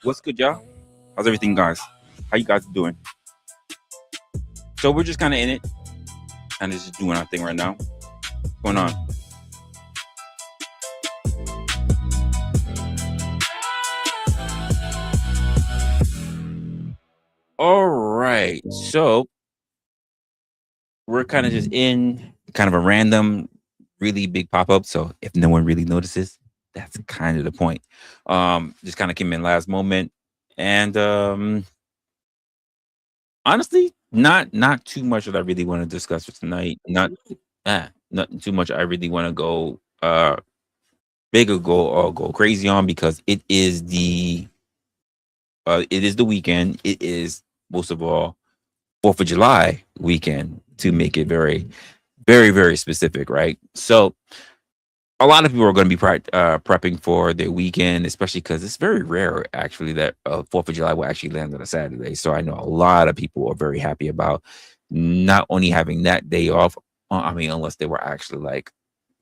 What's good, y'all? How's everything, guys? How you guys doing? So we're just kind of in it, and just doing our thing right now. What's going on? All right, so we're kind of just in kind of a random, really big pop-up. So if no one really notices, that's kind of the point. Just kind of came in last moment, and honestly, not too much that I really want to discuss for tonight. Not too much I really want to go big or go crazy on, because it is the weekend. It is, most of all, 4th of July weekend, to make it very, very, very specific, right? So a lot of people are going to be prepping for their weekend, especially because it's very rare, actually, that 4th of July will actually land on a Saturday. So I know a lot of people are very happy about not only having that day off. I mean, unless they were actually like,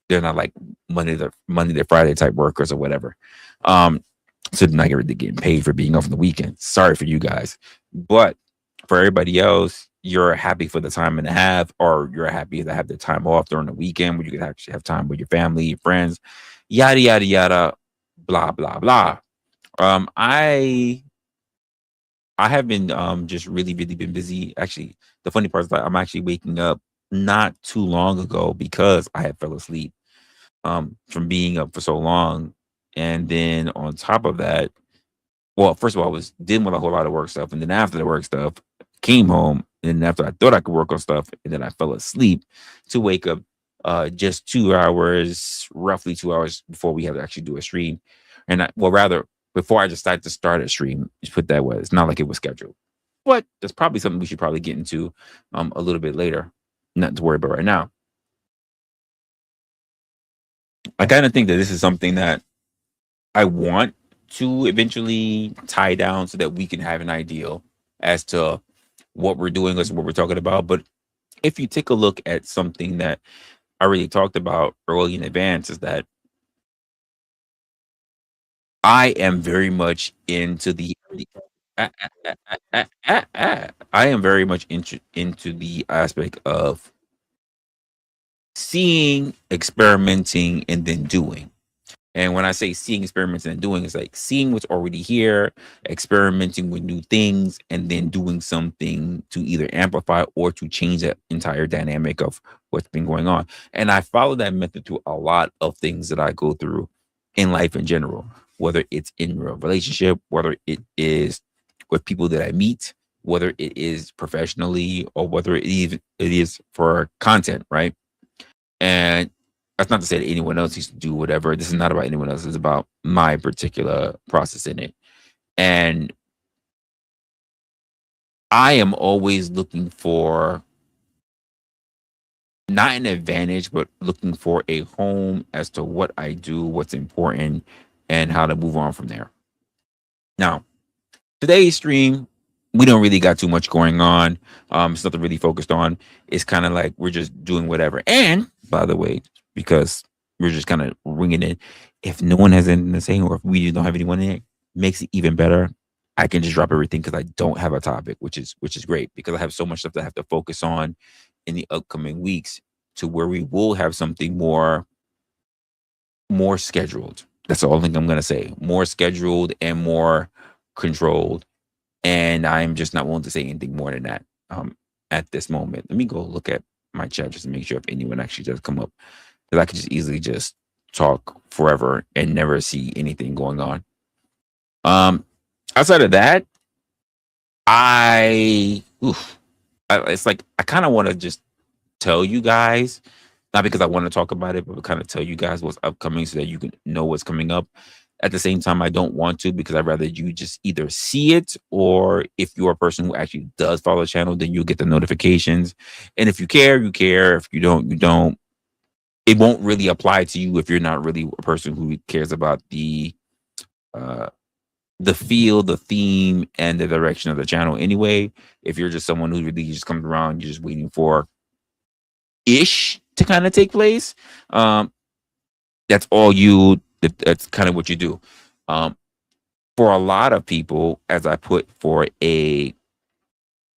they're not like Monday to Friday type workers or whatever. So they're not really getting paid for being off on the weekend. Sorry for you guys. But for everybody else, you're happy for the time and a half, or you're happy to have the time off during the weekend where you can actually have time with your family, your friends, yada, yada, yada, blah, blah, blah. I have been just really, really been busy. Actually, the funny part is that I'm actually waking up not too long ago because I had fell asleep from being up for so long. And then on top of that, well, first of all, I was dealing with a whole lot of work stuff. And then after the work stuff, came home. And then after I thought I could work on stuff, and then I fell asleep to wake up just 2 hours, roughly 2 hours before we had to actually do a stream. And rather, before I decided to start a stream, just put that way. It's not like it was scheduled. But that's probably something we should probably get into a little bit later. Nothing to worry about right now. I kind of think that this is something that I want to eventually tie down so that we can have an idea as to what we're doing, as what we're talking about. But if you take a look at something that I really talked about early in advance, is that I am very much into the I am very much into the aspect of seeing, experimenting, and then doing. And when I say seeing, experimenting, and doing, it's like seeing what's already here, experimenting with new things, and then doing something to either amplify or to change that entire dynamic of what's been going on. And I follow that method through a lot of things that I go through in life in general, whether it's in a relationship, whether it is with people that I meet, whether it is professionally, or whether it is for content, right? And that's not to say that anyone else needs to do whatever. This is not about anyone else. It's about my particular process in it. And I am always looking for not an advantage, but looking for a home as to what I do, what's important, and how to move on from there. Now, today's stream we don't really got too much going on. It's nothing really focused on. It's kind of like we're just doing whatever. And by the way, because we're just kind of ringing it, if no one has anything to say, or if we don't have anyone in it, makes it even better. I can just drop everything because I don't have a topic, which is great because I have so much stuff that I have to focus on in the upcoming weeks to where we will have something more scheduled. That's all I think I'm gonna say. More scheduled and more controlled, and I'm just not willing to say anything more than that at this moment. Let me go look at my chat just to make sure if anyone actually does come up, because I could just easily just talk forever and never see anything going on. Outside of that, I, oof, it's like I kind of want to just tell you guys, not because I want to talk about it, but kind of tell you guys what's upcoming so that you can know what's coming up. At the same time, I don't want to because I'd rather you just either see it, or if you're a person who actually does follow the channel, then you'll get the notifications. And if you care, you care. If you don't, you don't. It won't really apply to you if you're not really a person who cares about uh, the feel, the theme, and the direction of the channel anyway. If you're just someone who really just comes around, you're just waiting for ish to kind of take place. Um, that's all you. That's kind of what you do. Um, for a lot of people, as I put for a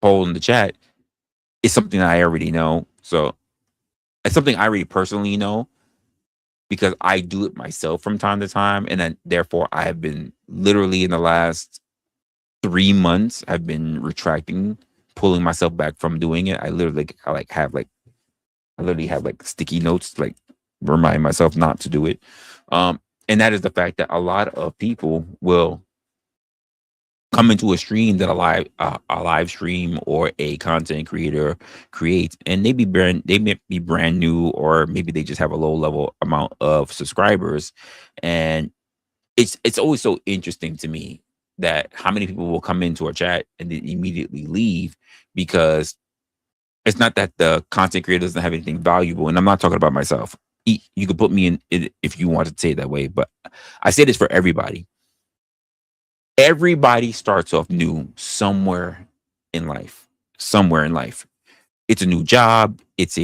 poll in the chat, it's something that I already know. So it's something I already personally know because I do it myself from time to time, and then therefore I have been literally in the last 3 months, I've been retracting, pulling myself back from doing it. I literally have like sticky notes, like remind myself not to do it. And that is the fact that a lot of people will come into a stream that a live stream or a content creator creates, and they may be brand new, or maybe they just have a low level amount of subscribers, and it's always so interesting to me that how many people will come into a chat and then immediately leave because it's not that the content creator doesn't have anything valuable, and I'm not talking about myself. You could put me in it if you want to say it that way, but I say this for everybody. Everybody starts off new somewhere in life. Somewhere in life. It's a new job. It's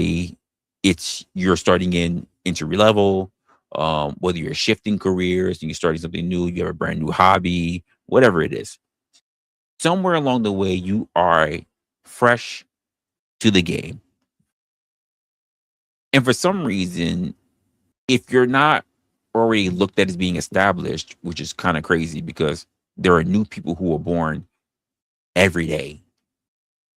you're starting in entry level. Whether you're shifting careers, you're starting something new, you have a brand new hobby, whatever it is. Somewhere along the way, you are fresh to the game. And for some reason, if you're not already looked at as being established, which is kind of crazy because there are new people who are born every day.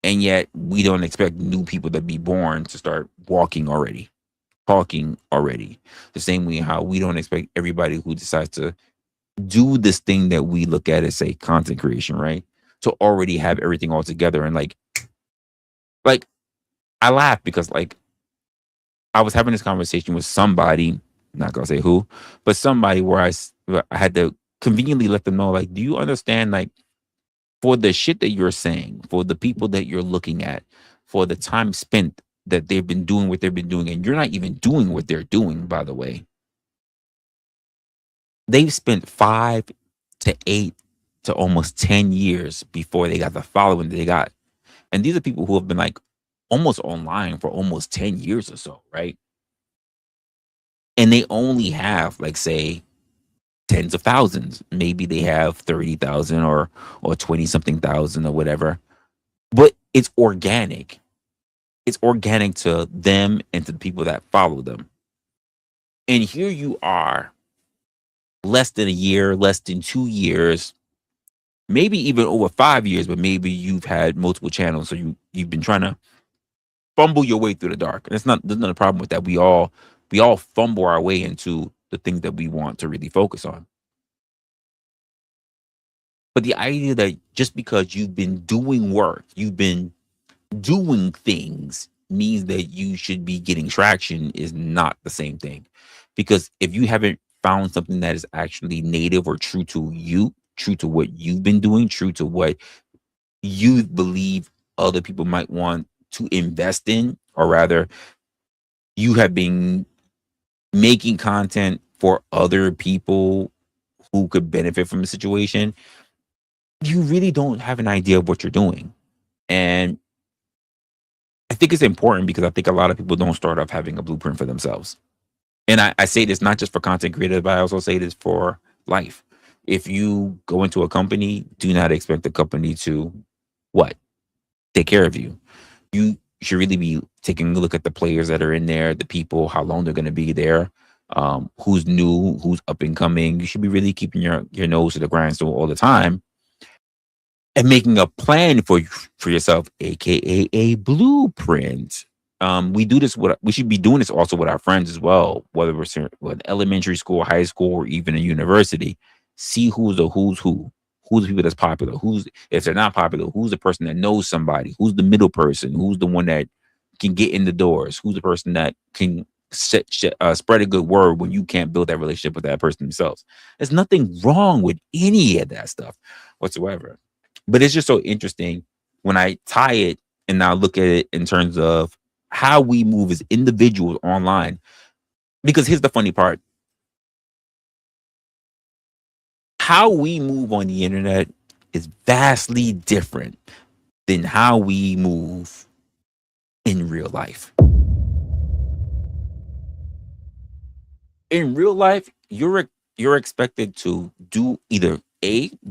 And yet we don't expect new people to be born to start walking already, talking already. The same way how we don't expect everybody who decides to do this thing that we look at as, say, content creation, right? To already have everything all together. And like I laugh because like I was having this conversation with somebody, I'm not gonna say who, but somebody where I had to conveniently let them know, like, do you understand, like, for the shit that you're saying, for the people that you're looking at, for the time spent that they've been doing what they've been doing, and you're not even doing what they're doing, by the way. They've spent 5 to 8 to almost 10 years before they got the following that they got. And these are people who have been like almost online for almost 10 years or so, right? And they only have, like, say, tens of thousands. Maybe they have 30,000 or 20 something thousand or whatever. But it's organic. It's organic to them and to the people that follow them. And here you are, less than a year, less than 2 years, maybe even over 5 years, but maybe you've had multiple channels, so you've been trying to fumble your way through the dark. And there's not a problem with that. We all fumble our way into the things that we want to really focus on. But the idea that just because you've been doing work, you've been doing things, means that you should be getting traction is not the same thing. Because if you haven't found something that is actually native or true to you, true to what you've been doing, true to what you believe other people might want to invest in, or rather, you have been making content for other people who could benefit from the situation, you really don't have an idea of what you're doing. And I think it's important because I think a lot of people don't start off having a blueprint for themselves. And I say this not just for content creators, but I also say this for life. If you go into a company, do not expect the company to what? Take care of you. You should really be taking a look at the players that are in there, the people, how long they're going to be there, who's new, who's up and coming. You should be really keeping your nose to the grindstone all the time and making a plan for yourself, aka a blueprint. We do this with we should be doing this also with our friends as well, whether we're with elementary school, high school, or even a university. See who's the who's the people that's popular, who's if they're not popular, who's the person that knows somebody, who's the middle person, who's the one that can get in the doors, who's the person that can spread a good word when you can't build that relationship with that person themselves. There's nothing wrong with any of that stuff whatsoever. But it's just so interesting when I tie it and now look at it in terms of how we move as individuals online. Because here's the funny part. How we move on the internet is vastly different than how we move in real life. In real life, you're expected to do either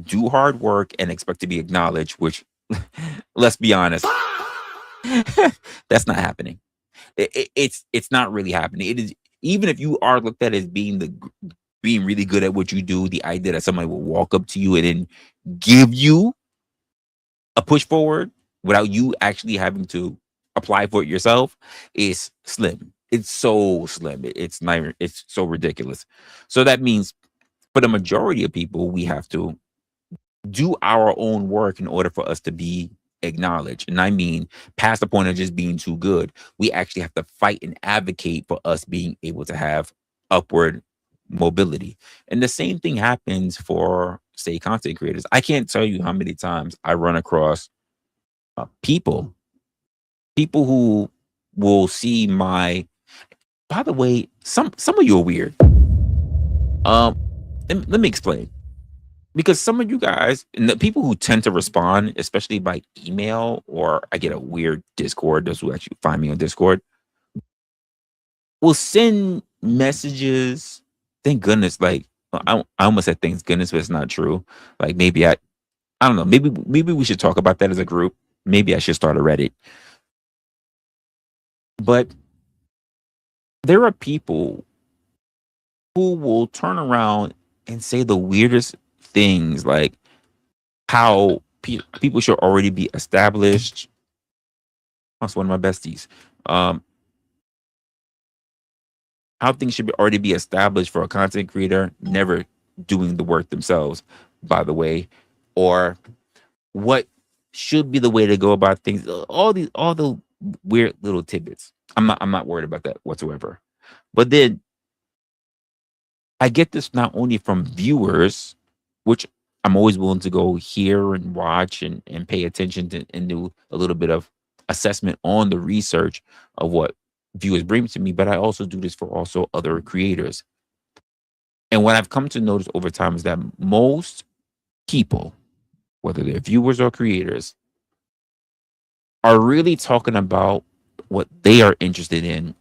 do hard work and expect to be acknowledged, which let's be honest, that's not happening. It's not really happening. It is, even if you are looked at as being really good at what you do, the idea that somebody will walk up to you and then give you a push forward without you actually having to apply for it yourself is slim. It's so slim. It's not. It's so ridiculous. So that means for the majority of people, we have to do our own work in order for us to be acknowledged. And I mean, past the point of just being too good, we actually have to fight and advocate for us being able to have upward mobility. And the same thing happens for, say, content creators. I can't tell you how many times I run across people who will see my. By the way, some of you are weird. Let me explain. Because some of you guys and the people who tend to respond, especially by email, or I get a weird Discord, those who actually find me on Discord, will send messages. Thank goodness, like I almost said thank goodness, but it's not true. Like maybe I don't know. Maybe we should talk about that as a group. Maybe I should start a Reddit. But there are people who will turn around and say the weirdest things, like how people should already be established. That's one of my besties. How things should already be established for a content creator, never doing the work themselves, by the way, or what should be the way to go about things. All the weird little tidbits. I'm not worried about that whatsoever. But then I get this not only from viewers, which I'm always willing to go hear and watch and pay attention to and do a little bit of assessment on the research of what viewers bring to me, but I also do this for also other creators. And what I've come to notice over time is that most people, whether they're viewers or creators, are really talking about what they are interested in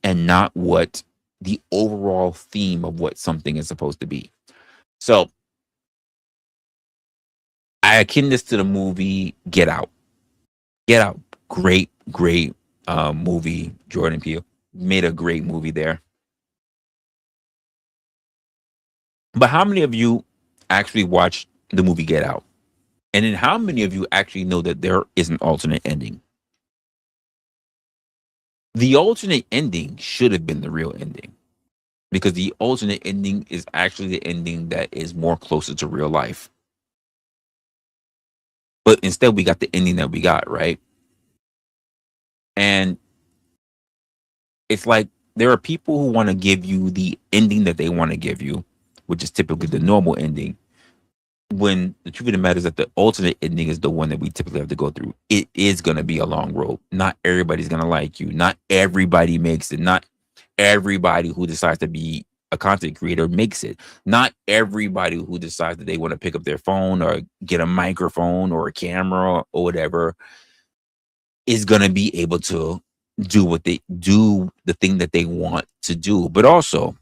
and not what the overall theme of what something is supposed to be. So I akin this to the movie Get Out. Get Out, great movie. Jordan Peele made a great movie there. But how many of you actually watched the movie Get Out? And then how many of you actually know that there is an alternate ending? The alternate ending should have been the real ending, because the alternate ending is actually the ending that is more closer to real life. But instead, we got the ending that we got, right? And it's like there are people who want to give you the ending that they want to give you, which is typically the normal ending, when the truth of the matter is that the alternate ending is the one that we typically have to go through. It is going to be a long road. Not everybody's going to like you. Not everybody makes it. Not everybody who decides to be a content creator makes it. Not everybody who decides that they want to pick up their phone or get a microphone or a camera or whatever is going to be able to do the thing that they want to do. But also,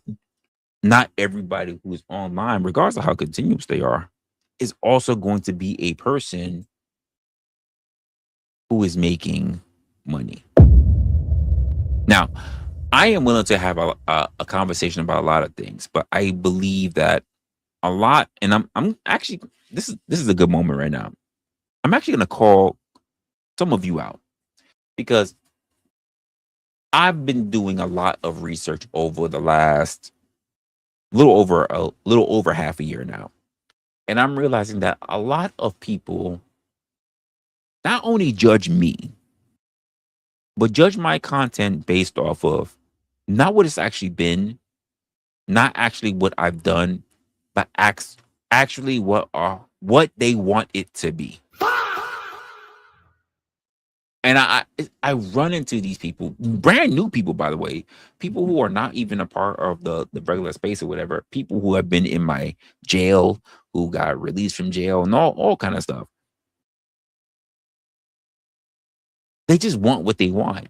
not everybody who is online, regardless of how continuous they are, is also going to be a person who is making money. Now, I am willing to have a conversation about a lot of things, but I believe that a lot, and I'm actually, this is a good moment right now. I'm actually going to call some of you out because I've been doing a lot of research over the last little over half a year now, and I'm realizing that a lot of people not only judge me, but judge my content based off of not what it's actually been, not actually what I've done, but actually what they want it to be. And I run into these people, brand new people, by the way, people who are not even a part of the regular space or whatever, people who have been in my jail, who got released from jail, and all kind of stuff. They just want what they want,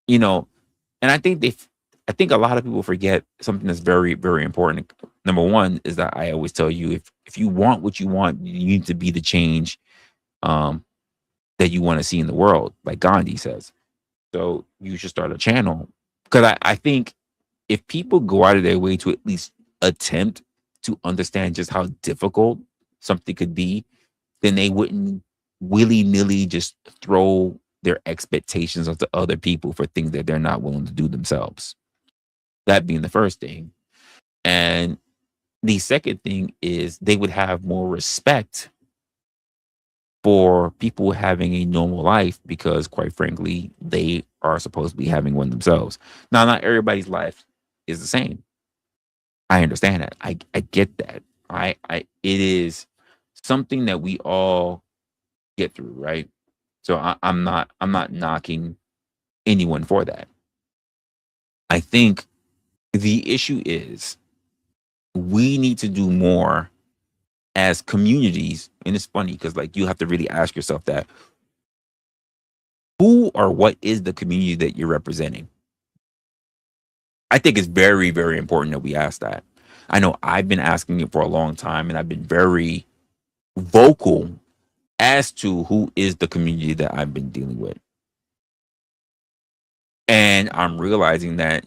you know. And I think a lot of people forget something that's very, very important. Number one is that I always tell you, if you want what you want, you need to be the change um, that you want to see in the world, like Gandhi says. So you should start a channel. Because I think if people go out of their way to at least attempt to understand just how difficult something could be, then they wouldn't willy-nilly just throw their expectations onto other people for things that they're not willing to do themselves. That being the first thing. And the second thing is they would have more respect for people having a normal life because, quite frankly, they are supposed to be having one themselves. Now, not everybody's life is the same. I understand that. I get that. It is something that we all get through, right? So I'm not knocking anyone for that. I think the issue is we need to do more as communities. And it's funny because like you have to really ask yourself that who or what is the community that you're representing? I think it's very, very important that we ask that. I know I've been asking it for a long time and I've been very vocal as to who is the community that I've been dealing with. And I'm realizing that,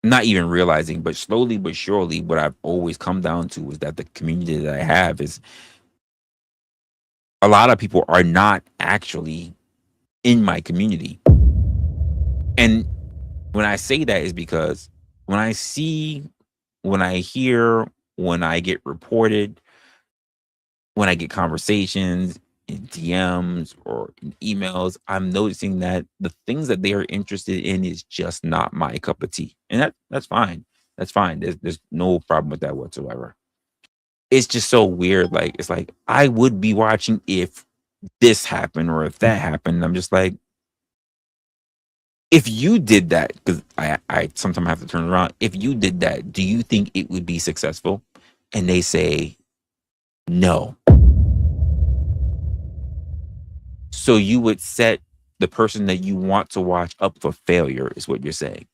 not even realizing, but slowly but surely, what I've always come down to is that the community that I have is a lot of people are not actually in my community. And when I say that is because when I see, when I hear, when I get reported, when I get conversations in DMs or in emails, I'm noticing that the things that they are interested in is just not my cup of tea. And that's fine. That's fine. There's no problem with that whatsoever. It's just so weird. Like, it's like I would be watching if this happened or if that happened. I'm just like, if you did that, because I sometimes have to turn around. If you did that, do you think it would be successful? And they say no. So you would set the person that you want to watch up for failure, is what you're saying.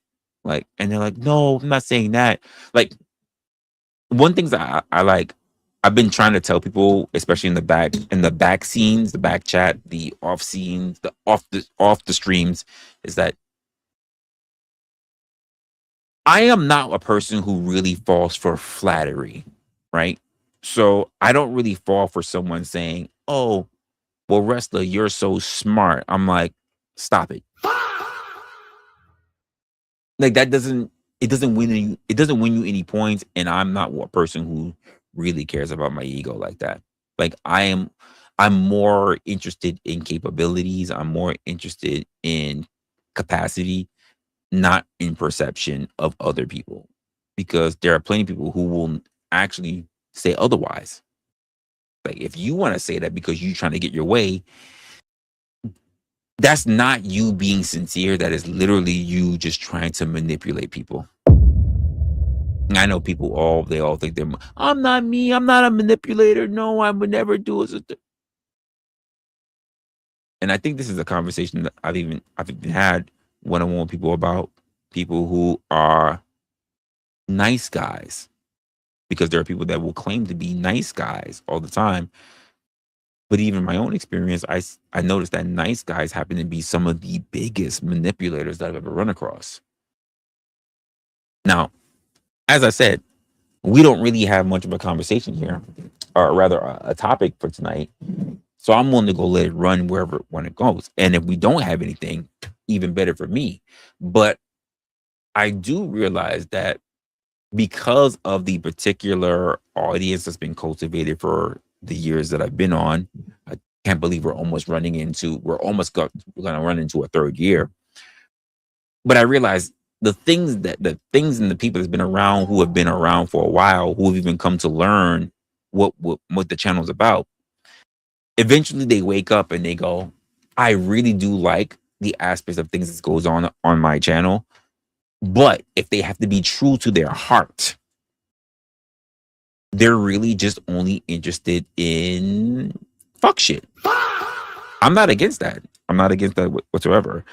Like, and they're like, no, I'm not saying that. Like, one thing that I like, I've been trying to tell people, especially in the back scenes, the back chat, the off scenes, the off the streams, is that I am not a person who really falls for flattery, right? So I don't really fall for someone saying, "Oh, well, wrestler, you're so smart." I'm like, stop it. Like that doesn't it doesn't win you any points, and I'm not a person who really cares about my ego like that. Like I'm more interested in capabilities. I'm more interested in capacity, not in perception of other people, because there are plenty of people who will actually say otherwise. Like if you want to say that because you're trying to get your way, that's not you being sincere. That is literally you just trying to manipulate people. I know people they all think I'm not me, I'm not a manipulator. No, I would never do it. And I think this is a conversation that I've even had one-on-one with people about people who are nice guys, because there are people that will claim to be nice guys all the time. But even my own experience, I noticed that nice guys happen to be some of the biggest manipulators that I've ever run across. Now, as I said, we don't really have much of a conversation here, or rather a topic for tonight. So I'm willing to go let it run when it goes. And if we don't have anything, even better for me. But I do realize that because of the particular audience that's been cultivated for the years that I've been on, I can't believe we're almost going to run into a third year. But I realize the things and the people that's been around, who have been around for a while, who have even come to learn what the channel's about, eventually they wake up and they go, I really do like the aspects of things that goes on my channel. But if they have to be true to their heart, they're really just only interested in fuck shit. I'm not against that. I'm not against that whatsoever.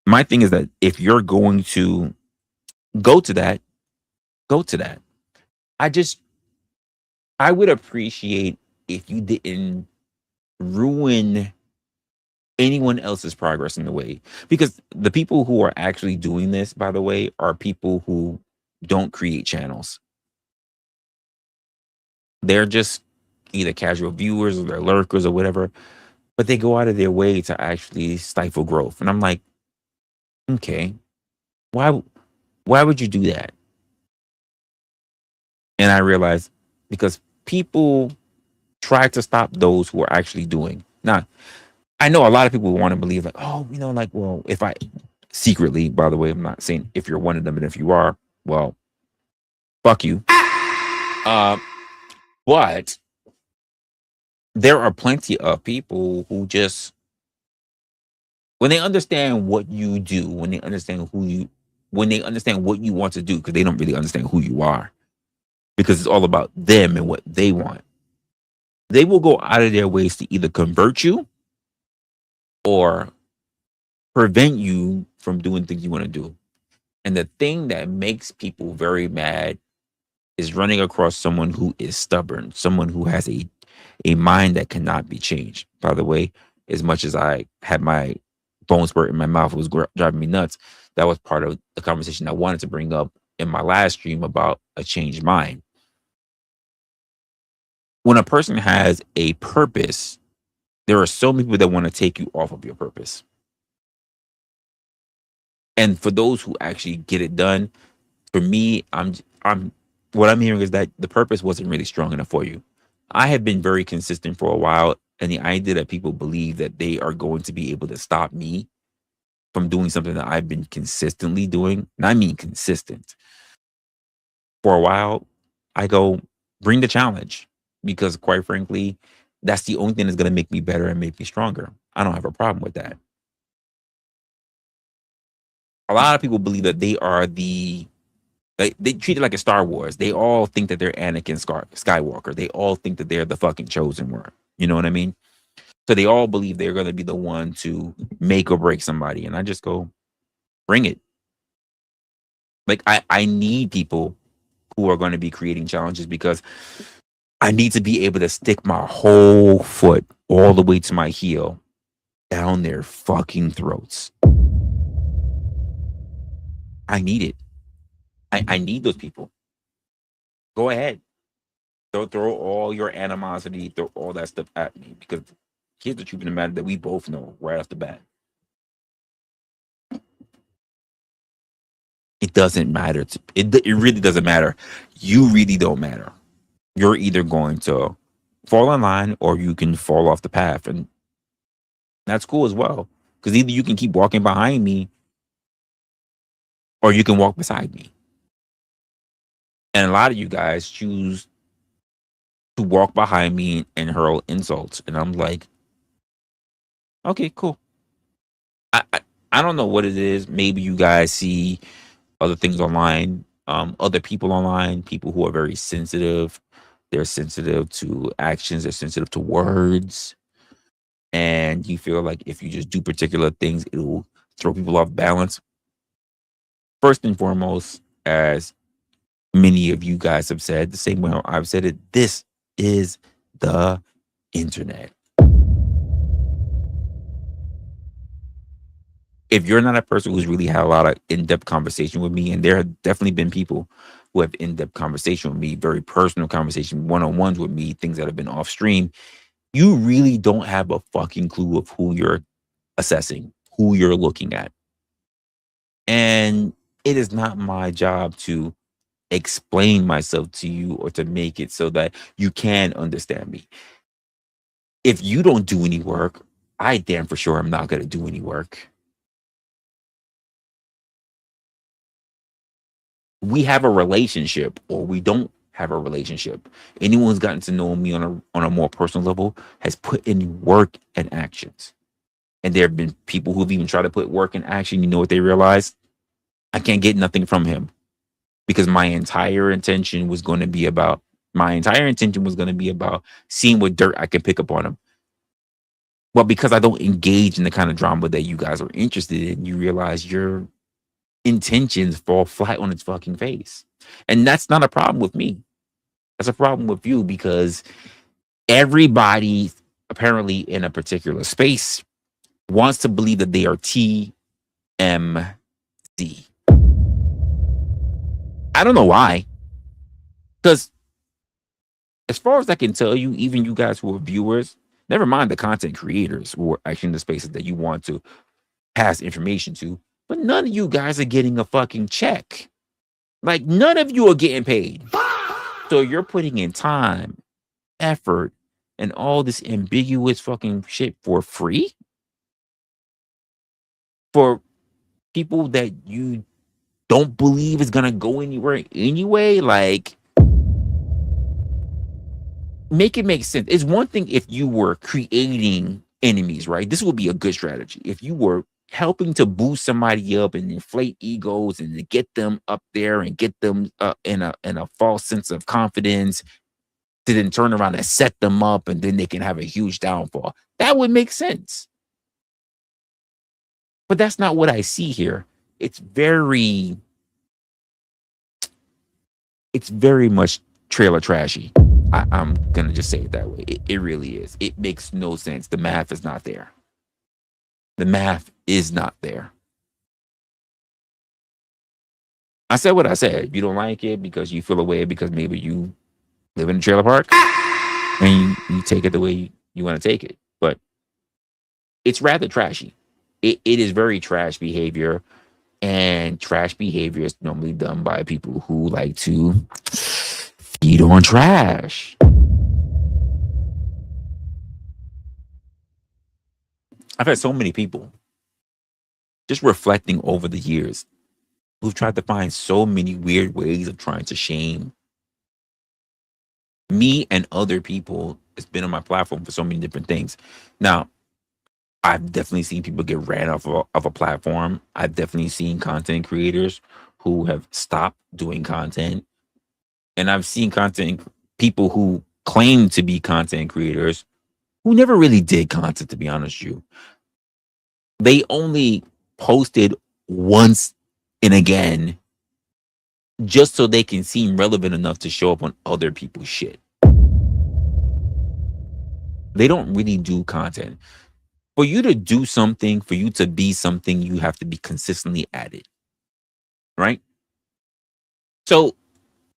My thing is that if you're going to go to that, go to that. I would appreciate if you didn't ruin anyone else's progress in the way, because the people who are actually doing this, by the way, are people who don't create channels. They're just either casual viewers or they're lurkers or whatever, but they go out of their way to actually stifle growth. And I'm like, okay, why would you do that? And I realized because people try to stop those who are actually doing. Now, I know a lot of people want to believe like, oh, like, well, if I secretly, by the way, I'm not saying if you're one of them, and if you are, well, fuck you. But there are plenty of people who just, when they understand what you do, when they understand what you want to do, because they don't really understand who you are, because it's all about them and what they want. They will go out of their ways to either convert you or prevent you from doing things you want to do. And the thing that makes people very mad is running across someone who is stubborn, someone who has a mind that cannot be changed. By the way, as much as I had my bone spurt in my mouth, it was driving me nuts. That was part of the conversation I wanted to bring up in my last stream about a changed mind. When a person has a purpose, there are so many people that want to take you off of your purpose. And for those who actually get it done, for me, what I'm hearing is that the purpose wasn't really strong enough for you. I have been very consistent for a while, and the idea that people believe that they are going to be able to stop me from doing something that I've been consistently doing, and I mean consistent, for a while, I go, bring the challenge, because quite frankly, that's the only thing that's going to make me better and make me stronger. I don't have a problem with that. A lot of people believe that they are they treat it like a Star Wars. They all think that they're Anakin Skywalker. They all think that they're the fucking chosen one. You know what I mean? So they all believe they're going to be the one to make or break somebody. And I just go, bring it. Like, I need people who are going to be creating challenges, because I need to be able to stick my whole foot all the way to my heel down their fucking throats. I need it. I need those people. Go ahead. Throw all your animosity, throw all that stuff at me, because here's the truth of the matter that we both know right off the bat. It doesn't matter. It really doesn't matter. You really don't matter. You're either going to fall in line or you can fall off the path. And that's cool as well. Because either you can keep walking behind me or you can walk beside me. And a lot of you guys choose to walk behind me and hurl insults. And I'm like, okay, cool. I don't know what it is. Maybe you guys see other things online other people online, people who are very sensitive. They're sensitive to actions, they're sensitive to words. And you feel like if you just do particular things, it'll throw people off balance. First and foremost, as many of you guys have said, the same way I've said it, this is the internet. If you're not a person who's really had a lot of in-depth conversation with me, and there have definitely been people who have in-depth conversation with me, very personal conversation, one-on-ones with me, things that have been off stream, you really don't have a fucking clue of who you're assessing, who you're looking at. And it is not my job to explain myself to you or to make it so that you can understand me. If you don't do any work, I damn for sure am not going to do any work. We have a relationship or we don't have a relationship. Anyone who's gotten to know me on a more personal level has put in work and actions. And there have been people who've even tried to put work in action. You know what they realized? I can't get nothing from him because my entire intention was going to be about seeing what dirt I can pick up on him. Well, because I don't engage in the kind of drama that you guys are interested in, you realize your intentions fall flat on its fucking face. And that's not a problem with me. That's a problem with you because everybody apparently in a particular space wants to believe that they are TMZ. I don't know why. Because as far as I can tell you, even you guys who are viewers, never mind the content creators who are actually in the spaces that you want to pass information to, but none of you guys are getting a fucking check. Like, none of you are getting paid. So you're putting in time, effort, and all this ambiguous fucking shit for free? For people that you don't believe is gonna go anywhere anyway? Like, make it make sense. It's one thing if you were creating enemies, right? This would be a good strategy. If you were helping to boost somebody up and inflate egos and to get them up there and get them in a false sense of confidence to then turn around and set them up and then they can have a huge downfall. That would make sense. But that's not what I see here. It's very much trailer trashy. I'm gonna just say it that way. It really is. It makes no sense. The math is not there. The math is not there. I said what I said. If you don't like it because you feel away because maybe you live in a trailer park and you take it the way you want to take it. But it's rather trashy. It is very trash behavior. And trash behavior is normally done by people who like to feed on trash. I've had so many people just reflecting over the years who've tried to find so many weird ways of trying to shame me and other people. It's been on my platform for so many different things. Now, I've definitely seen people get ran off of a platform. I've definitely seen content creators who have stopped doing content. And I've seen people who claim to be content creators who never really did content, to be honest with you. They only posted once and again just so they can seem relevant enough to show up on other people's shit. They don't really do content. For you to do something, for you to be something, you have to be consistently at it. Right? So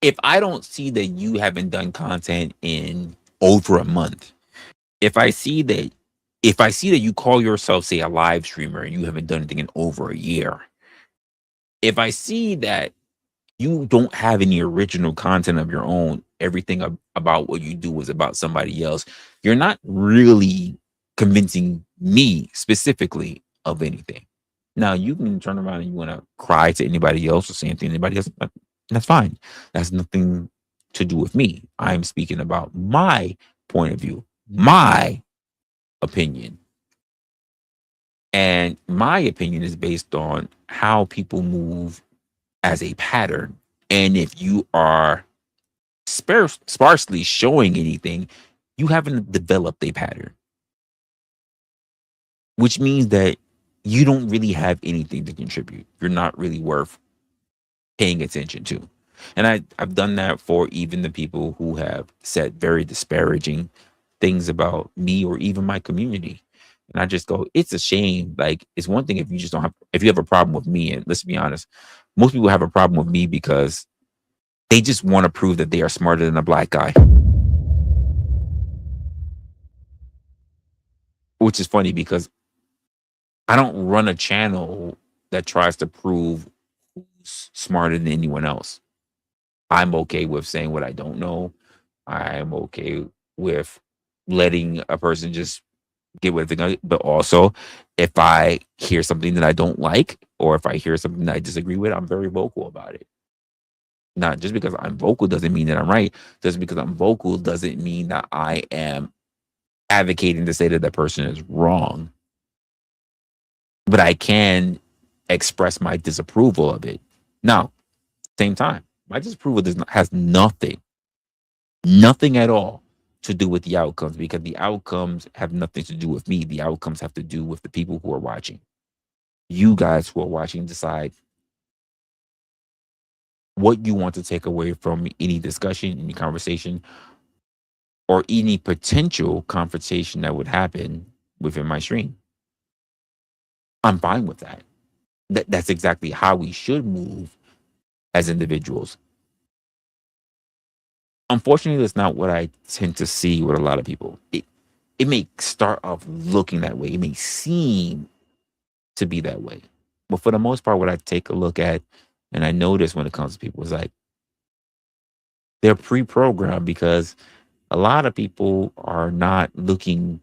if I don't see that you haven't done content in over a month, if I see that you call yourself, say, a live streamer and you haven't done anything in over a year, if I see that you don't have any original content of your own, everything about what you do is about somebody else, you're not really convincing me specifically of anything. Now, you can turn around and you want to cry to anybody else or say anything to anybody else. That's fine. That's nothing to do with me. I'm speaking about my point of view, my opinion. And my opinion is based on how people move as a pattern And if you are sparsely showing anything, you haven't developed a pattern, which means that you don't really have anything to contribute. You're not really worth paying attention to. And I've done that for even the people who have said very disparaging things about me or even my community. And I just go, it's a shame. Like, it's one thing if you just don't have, if you have a problem with me, and let's be honest, most people have a problem with me because they just want to prove that they are smarter than a black guy. Which is funny because I don't run a channel that tries to prove who's smarter than anyone else. I'm okay with saying what I don't know. I'm okay with letting a person just get what they got. But also, if I hear something that I don't like, or if I hear something that I disagree with, I'm very vocal about it. Not just because I'm vocal doesn't mean that I'm right. Just because I'm vocal doesn't mean that I am advocating to say that that person is wrong. But I can express my disapproval of it. Now, same time, my disapproval has nothing at all to do with the outcomes, because the outcomes have nothing to do with me. The outcomes have to do with the people who are watching. You guys who are watching decide what you want to take away from any discussion, any conversation, or any potential confrontation that would happen within my stream. I'm fine with that. That's exactly how we should move as individuals. Unfortunately, that's not what I tend to see with a lot of people. It may start off looking that way. It may seem to be that way. But for the most part, what I take a look at, and I notice when it comes to people, is like they're pre-programmed, because a lot of people are not looking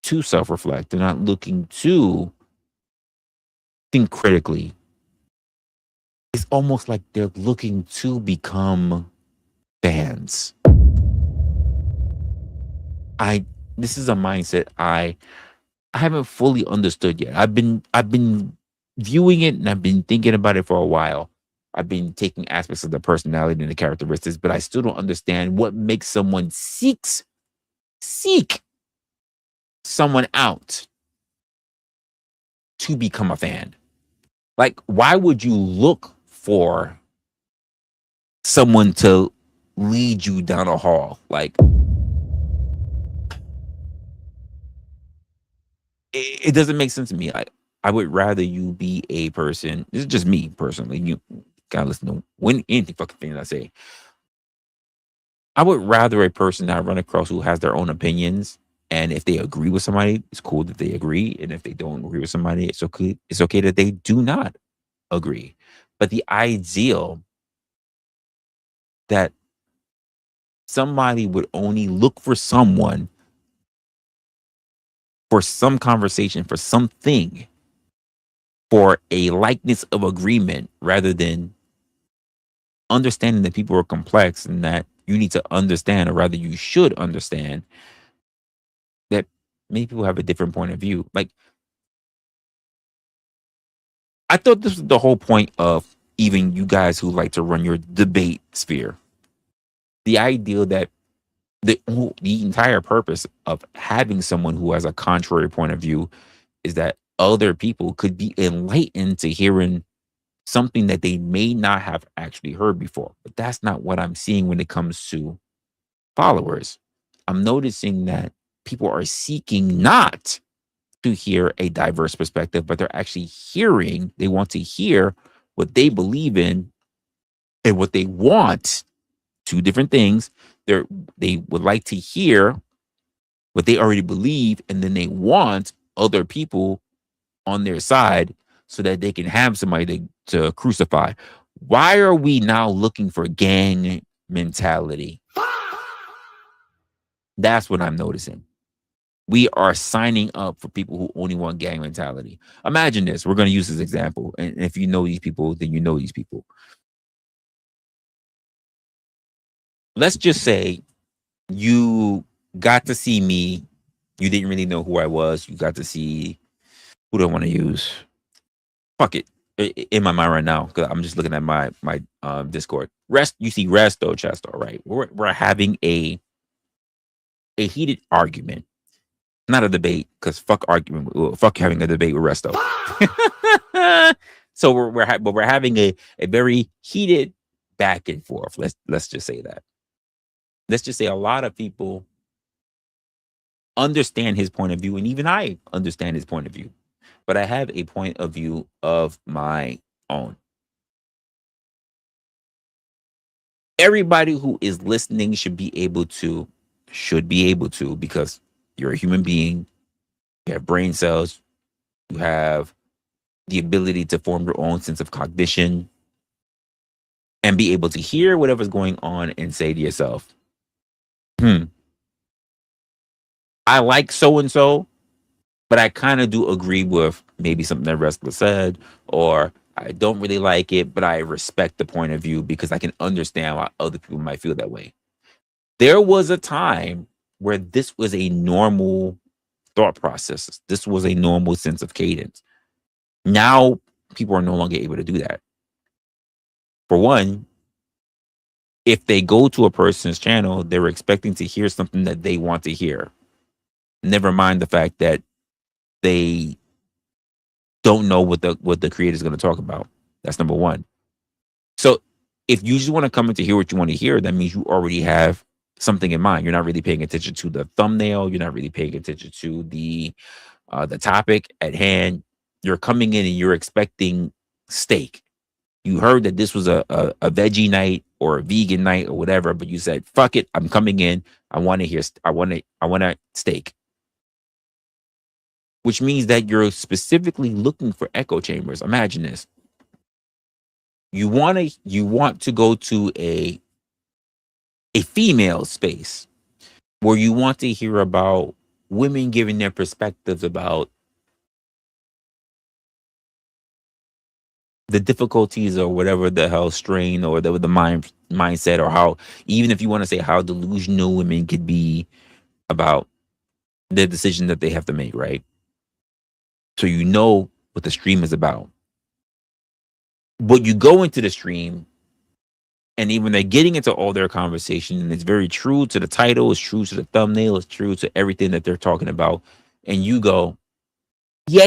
to self-reflect. They're not looking to think critically. It's almost like they're looking to become fans. I This is a mindset I haven't fully understood yet. I've been viewing it, and I've been thinking about it for a while. I've been taking aspects of the personality and the characteristics, but I still don't understand what makes someone seek someone out to become a fan. Like, why would you look for someone to lead you down a hall? Like, it doesn't make sense to me. I would rather you be a person. This is just me personally. You gotta listen to anything fucking thing I say. I would rather a person that I run across who has their own opinions, and if they agree with somebody, it's cool that they agree, and if they don't agree with somebody, it's okay. It's okay that they do not agree. But the ideal that somebody would only look for someone for some conversation, for something, for a likeness of agreement, rather than understanding that people are complex, and that you need to understand, or rather you should understand, that many people have a different point of view. Like, I thought this was the whole point of even you guys who like to run your debate sphere. The idea that the entire purpose of having someone who has a contrary point of view is that other people could be enlightened to hearing something that they may not have actually heard before. But that's not what I'm seeing when it comes to followers. I'm noticing that people are seeking not to hear a diverse perspective, but they're actually they want to hear what they believe in and what they want. Two different things. They would like to hear what they already believe, and then they want other people on their side so that they can have somebody to crucify. Why are we now looking for gang mentality? That's what I'm noticing. We are signing up for people who only want gang mentality. Imagine this. We're going to use this example. And if you know these people, then you know these people. Let's just say you got to see me. You didn't really know who I was. You got to see, who do I want to use? Fuck it. in my mind right now, because I'm just looking at my Discord. You see Resto Chesto, right? We're having a heated argument, not a debate, because fuck argument, fuck having a debate with Resto. So but we're having a very heated back and forth. Let's just say that. Let's just say a lot of people understand his point of view, and even I understand his point of view, but I have a point of view of my own. Everybody who is listening should be able to, because you're a human being, you have brain cells, you have the ability to form your own sense of cognition and be able to hear whatever's going on and say to yourself, I like so and so, but I kind of do agree with maybe something that Resla said, or I don't really like it, but I respect the point of view because I can understand why other people might feel that way. There was a time where this was a normal thought process. This was a normal sense of cadence. Now people are no longer able to do that. For one, if they go to a person's channel, they're expecting to hear something that they want to hear. Never mind the fact that they don't know what the creator is going to talk about. That's number one. So if you just want to come in to hear what you want to hear, that means you already have something in mind. You're not really paying attention to the thumbnail. You're not really paying attention to the topic at hand. You're coming in and you're expecting steak. You heard that this was a veggie night or a vegan night or whatever, but you said, fuck it, I'm coming in. I want a steak. Which means that you're specifically looking for echo chambers. Imagine this. You want to go to a female space where you want to hear about women giving their perspectives about the difficulties or whatever the hell strain or the mindset, or how, even if you want to say how delusional women could be about the decision that they have to make, right? So you know what the stream is about. But you go into the stream, and even they're getting into all their conversation, and it's very true to the title, it's true to the thumbnail, it's true to everything that they're talking about, and you go, yeah.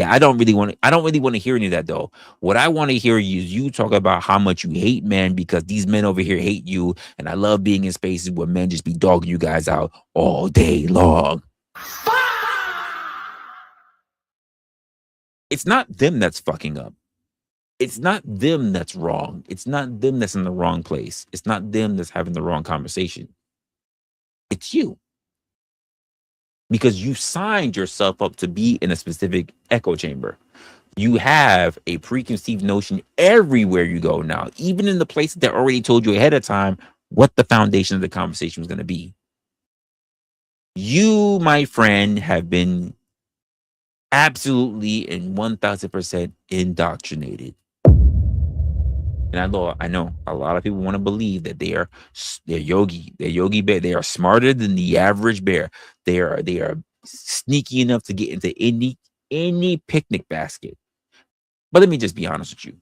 I don't really want to hear any of that though. What I want to hear is you talk about how much you hate men because these men over here hate you, and I love being in spaces where men just be dogging you guys out all day long. It's not them that's fucking up. It's not them that's wrong. It's not them that's in the wrong place. It's not them that's having the wrong conversation. It's you. Because you signed yourself up to be in a specific echo chamber. You have a preconceived notion everywhere you go now, even in the places that already told you ahead of time what the foundation of the conversation was going to be. You, my friend, have been absolutely and 1000% indoctrinated. And I know a lot of people want to believe that they're yogi bear. They are smarter than the average bear. They are sneaky enough to get into any picnic basket. But let me just be honest with you.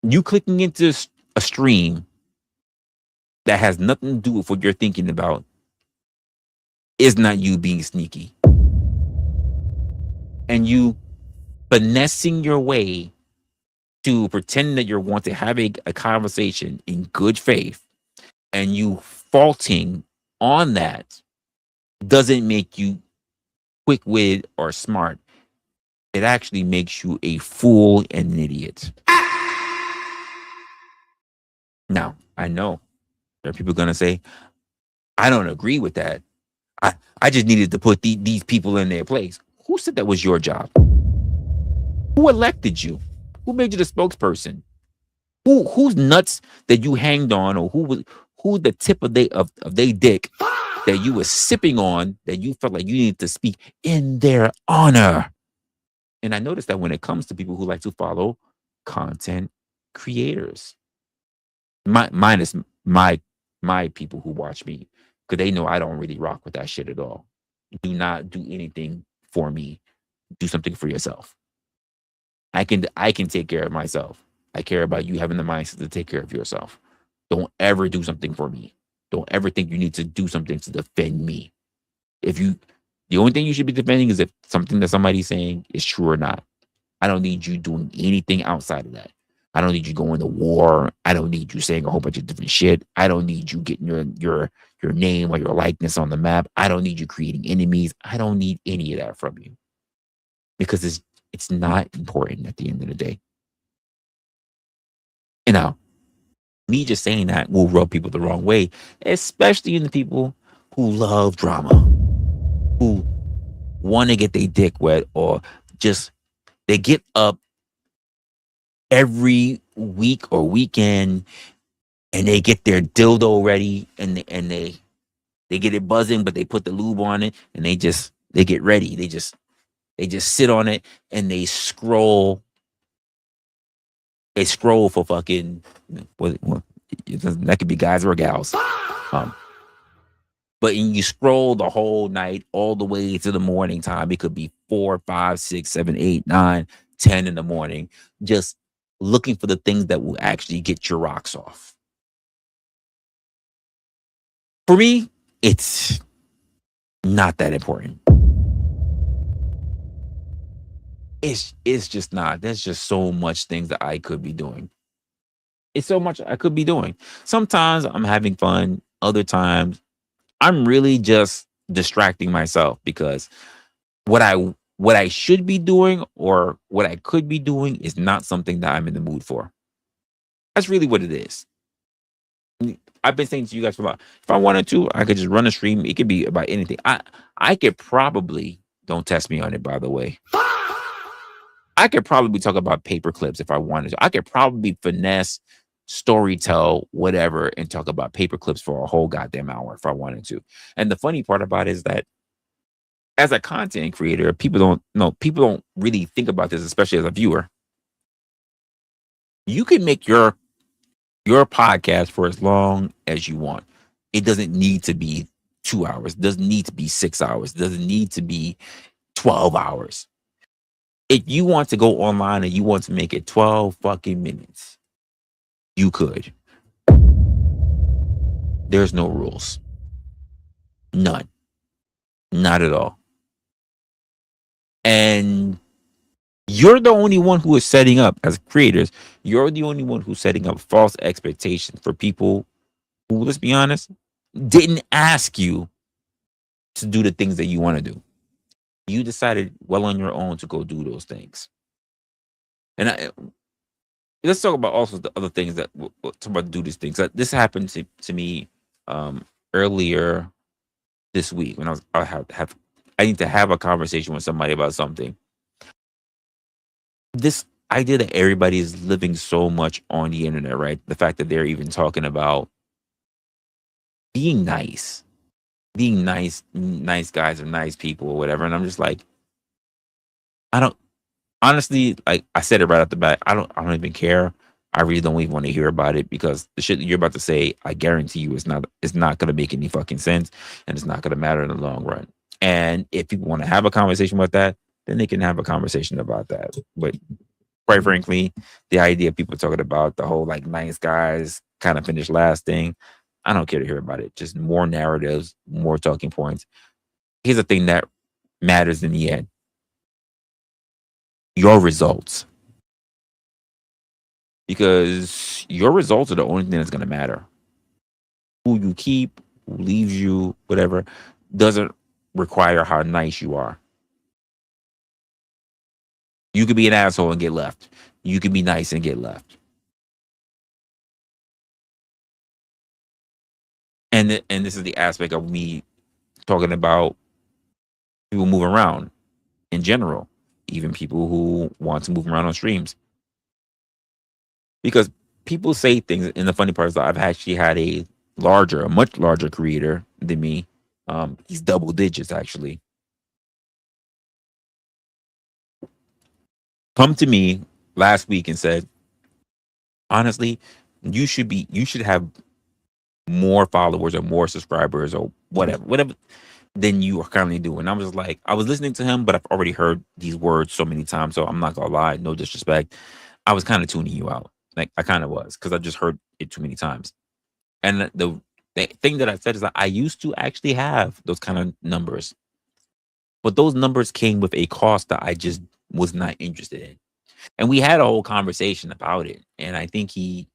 You clicking into a stream that has nothing to do with what you're thinking about is not you being sneaky. And you finessing your way to pretend that you're wanting to have a conversation in good faith, and you faulting on that doesn't make you quick-witted or smart. It actually makes you a fool and an idiot. Now, I know there are people going to say, I don't agree with that. I just needed to put these people in their place. Who said that was your job? Who elected you? Who made you the spokesperson? Who's nuts that you hanged on, or who the tip of they dick that you were sipping on, that you felt like you needed to speak in their honor? And I noticed that when it comes to people who like to follow content creators, minus my people who watch me, because they know I don't really rock with that shit at all. Do not do anything for me. Do something for yourself. I can take care of myself. I care about you having the mindset to take care of yourself. Don't ever do something for me. Don't ever think you need to do something to defend me. If you The only thing you should be defending is if something that somebody's saying is true or not. I don't need you doing anything outside of that. I don't need you going to war. I don't need you saying a whole bunch of different shit. I don't need you getting your name or your likeness on the map. I don't need you creating enemies. I don't need any of that from you because it's not important at the end of the day. You know, me just saying that will rub people the wrong way, especially in the people who love drama, who want to get their dick wet, or just they get up every week or weekend and they get their dildo ready and they get it buzzing, but they put the lube on it and they get ready. They just sit on it and they scroll. They scroll for fucking that could be guys or gals. But you scroll the whole night all the way to the morning time. It could be 4, 5, 6, 7, 8, 9, 10 in the morning, just looking for the things that will actually get your rocks off. For me, it's not that important. It's just not. There's just so much things that I could be doing. It's so much I could be doing. Sometimes I'm having fun. Other times I'm really just distracting myself because what I should be doing or what I could be doing is not something that I'm in the mood for. That's really what it is. I've been saying to you guys for a while, if I wanted to, I could just run a stream. It could be about anything. I could probably, don't test me on it, by the way. I could probably talk about paper clips if I wanted to. I could probably finesse, storytell, whatever, and talk about paper clips for a whole goddamn hour if I wanted to. And the funny part about it is that as a content creator, people don't really think about this, especially as a viewer. You can make your podcast for as long as you want. It doesn't need to be 2 hours. It doesn't need to be 6 hours. It doesn't need to be 12 hours. If you want to go online and you want to make it 12 fucking minutes, you could. There's no rules. None. Not at all. And you're the only one who is setting up, as creators, you're the only one who's setting up false expectations for people who, let's be honest, didn't ask you to do the things that you want to do. You decided well on your own to go do those things. And let's talk about also the other things that we'll talk about do these things. This happened to me earlier this week when I need to have a conversation with somebody about something. This idea that everybody is living so much on the internet, right? The fact that they're even talking about being nice guys or nice people or whatever. And I'm just like, I don't honestly, like I said it right off the bat, I don't even care. I really don't even want to hear about it because the shit that you're about to say, I guarantee you it's not gonna make any fucking sense and it's not gonna matter in the long run. And if people want to have a conversation about that, then they can have a conversation about that. But quite frankly, the idea of people talking about the whole like nice guys kind of finish last thing, I don't care to hear about it. Just more narratives, more talking points. Here's the thing that matters in the end. Your results. Because your results are the only thing that's going to matter. Who you keep, who leaves you, whatever, doesn't require how nice you are. You could be an asshole and get left. You could be nice and get left. And this is the aspect of me talking about people moving around in general, even people who want to move around on streams. Because people say things, and the funny part is that I've actually had a much larger creator than me. He's double digits actually. Come to me last week and said, honestly, you should have more followers or more subscribers or whatever. than you are currently doing. I was like, I was listening to him, but I've already heard these words so many times. So I'm not gonna lie, no disrespect. I was kind of tuning you out. Like I kind of was because I just heard it too many times. And the thing that I said is that I used to actually have those kind of numbers, but those numbers came with a cost that I just was not interested in. And we had a whole conversation about it. And I think he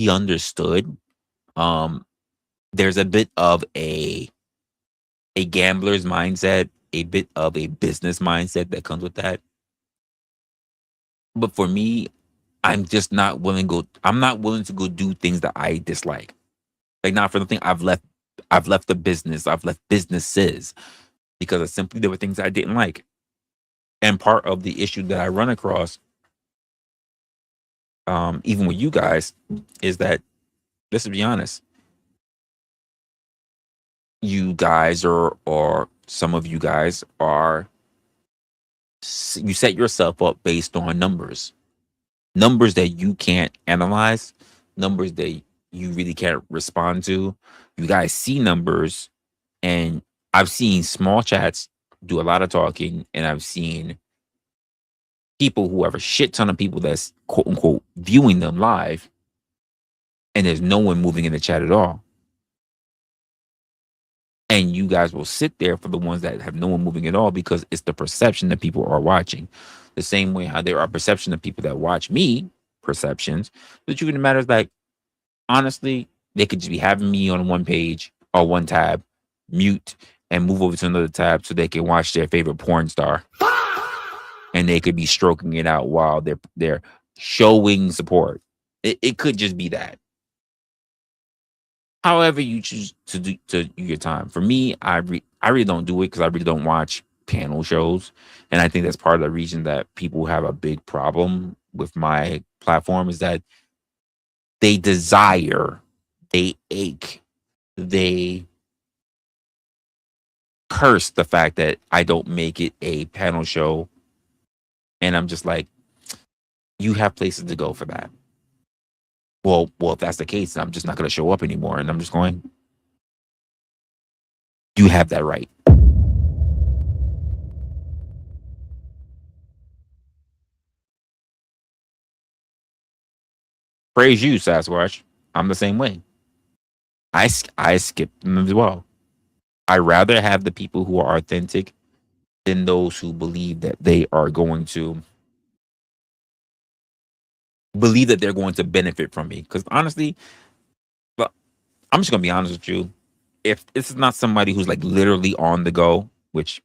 understood. Um, there's a bit of a gambler's mindset, a bit of a business mindset that comes with that. But for me, I'm just not willing to go. I'm not willing to go do things that I dislike. Like not for nothing, I've left the business. I've left businesses because I simply there were things I didn't like. And part of the issue that I run across, even with you guys, is that let's be honest, you guys or some of you guys are you set yourself up based on numbers that you can't analyze, numbers that you really can't respond to. You guys see numbers, and I've seen small chats do a lot of talking, and I've seen people who have a shit ton of people that's quote unquote viewing them live, and there's no one moving in the chat at all. And you guys will sit there for the ones that have no one moving at all because it's the perception that people are watching. The same way how there are perception of people that watch me, perceptions. The truth of the matter is like, honestly, they could just be having me on one page or one tab, mute, and move over to another tab so they can watch their favorite porn star. And they could be stroking it out while they're showing support. It could just be that. However you choose to do your time. For me, I really don't do it because I really don't watch panel shows, and I think that's part of the reason that people have a big problem with my platform is that they desire, they ache, they curse the fact that I don't make it a panel show, and I'm just like, you have places to go for that. Well, if that's the case, I'm just not going to show up anymore, and I'm just going. You have that right. Praise you, Sasquatch. I'm the same way. I skip them as well. I rather have the people who are authentic than those who believe that they are going to believe that they're going to benefit from me. Because honestly, well, I'm just gonna be honest with you. If this is not somebody who's like literally on the go, which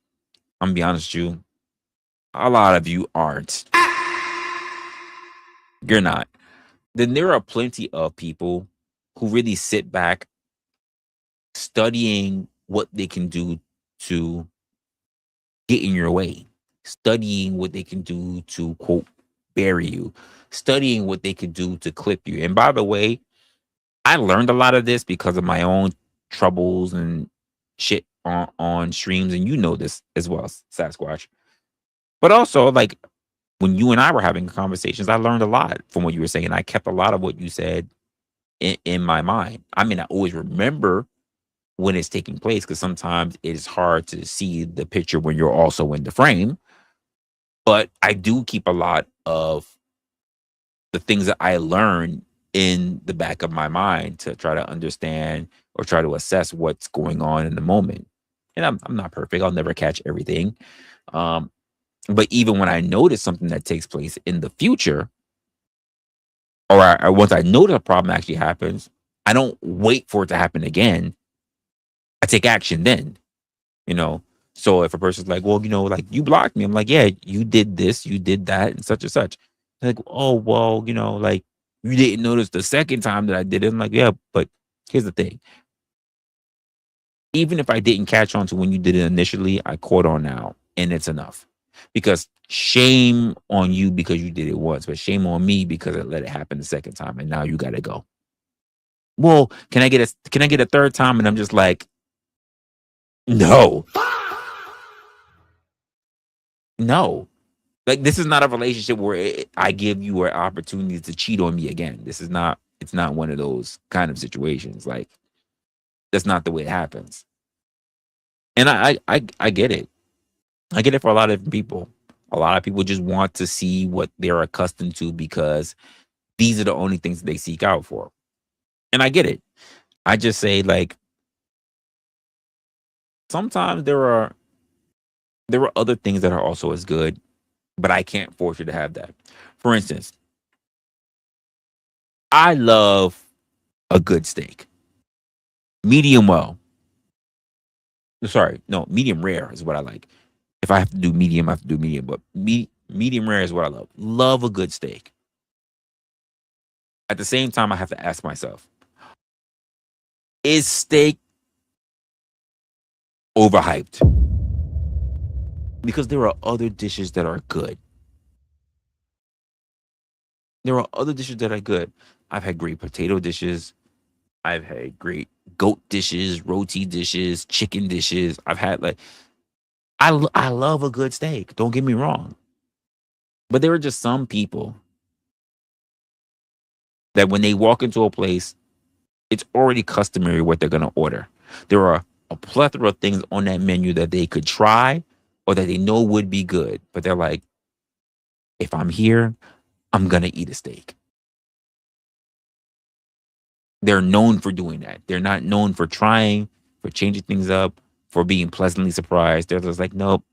I'm gonna be honest with you, a lot of you aren't. You're not. Then there are plenty of people who really sit back studying what they can do to get in your way, studying what they can do to quote bury you, studying what they can do to clip you. And by the way, I learned a lot of this because of my own troubles and shit on streams, and you know this as well, Sasquatch. But also, like when you and I were having conversations, I learned a lot from what you were saying. I kept a lot of what you said in my mind. I mean, I always remember when it's taking place because sometimes it is hard to see the picture when you're also in the frame. But I do keep a lot of the things that I learned in the back of my mind to try to understand or try to assess what's going on in the moment. And I'm not perfect. I'll never catch everything. Um, but even when I notice something that takes place in the future, or once I notice a problem actually happens, I don't wait for it to happen again. I take action then, you know. So if a person's like, well, like you blocked me, I'm like, yeah, you did this, you did that, and such and such. They're like, oh, well, like you didn't notice the second time that I did it. I'm like, yeah, but here's the thing. Even if I didn't catch on to when you did it initially, I caught on now, and it's enough. Because shame on you because you did it once, but shame on me because I let it happen the second time, and now you got to go. Well, can I get a third time? And I'm just like, no. No. Like this is not a relationship where I give you an opportunity to cheat on me again. It's not one of those kind of situations. Like that's not the way it happens. And I get it. I get it for a lot of people. A lot of people just want to see what they're accustomed to because these are the only things they seek out for. And I get it. I just say, like, sometimes there are other things that are also as good, but I can't force you to have that. For instance, I love a good steak. Medium well. Sorry, no, medium rare is what I like. If I have to do medium, I have to do medium, but medium rare is what I love. Love a good steak. At the same time, I have to ask myself, is steak overhyped? Because there are other dishes that are good. There are other dishes that are good. I've had great potato dishes. I've had great goat dishes, roti dishes, chicken dishes. I've had, like, I love a good steak. Don't get me wrong. But there are just some people that when they walk into a place, it's already customary what they're going to order. There are a plethora of things on that menu that they could try or that they know would be good. But they're like, if I'm here, I'm going to eat a steak. They're known for doing that. They're not known for trying, for changing things up, for being pleasantly surprised. They're just like, nope,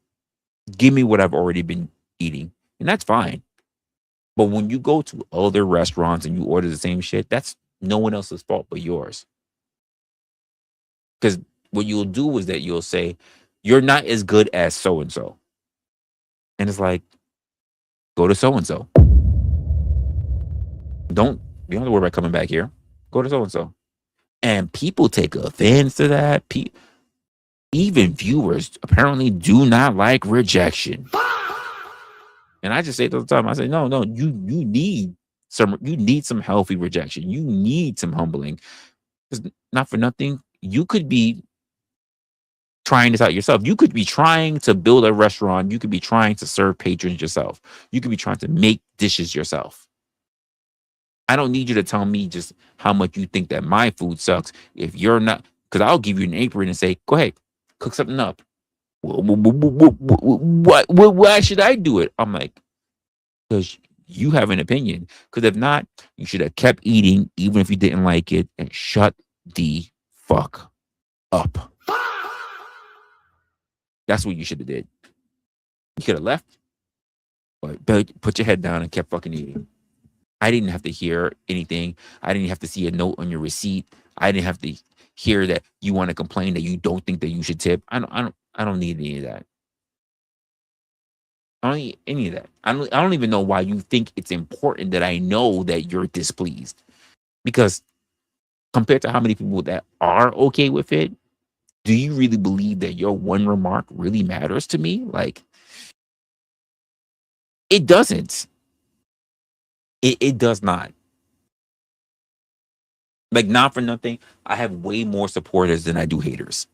give me what I've already been eating. And that's fine. But when you go to other restaurants and you order the same shit, that's no one else's fault but yours. Because what you'll do is that you'll say, you're not as good as so and so. And it's like, go to so and so. You don't have to worry about coming back here. Go to so and so. And people take offense to that. Even viewers apparently do not like rejection. And I just say it all the time. I say, no, you need some healthy rejection. You need some humbling. Because not for nothing, you could be trying this out yourself. You could be trying to build a restaurant. You could be trying to serve patrons yourself. You could be trying to make dishes yourself. I don't need you to tell me just how much you think that my food sucks. If you're not, because I'll give you an apron and say, go ahead, cook something up. Why should I do it? I'm like, because you have an opinion. Because if not, you should have kept eating, even if you didn't like it, and shut the fuck up. That's what you should have did. You could have left, but put your head down and kept fucking eating. I didn't have to hear anything. I didn't have to see a note on your receipt. I didn't have to hear that you want to complain that you don't think that you should tip. I don't need any of that. I don't need any of that. I don't even know why you think it's important that I know that you're displeased. Because compared to how many people that are okay with it, do you really believe that your one remark really matters to me? Like, it doesn't. It does not. Like, not for nothing, I have way more supporters than I do haters.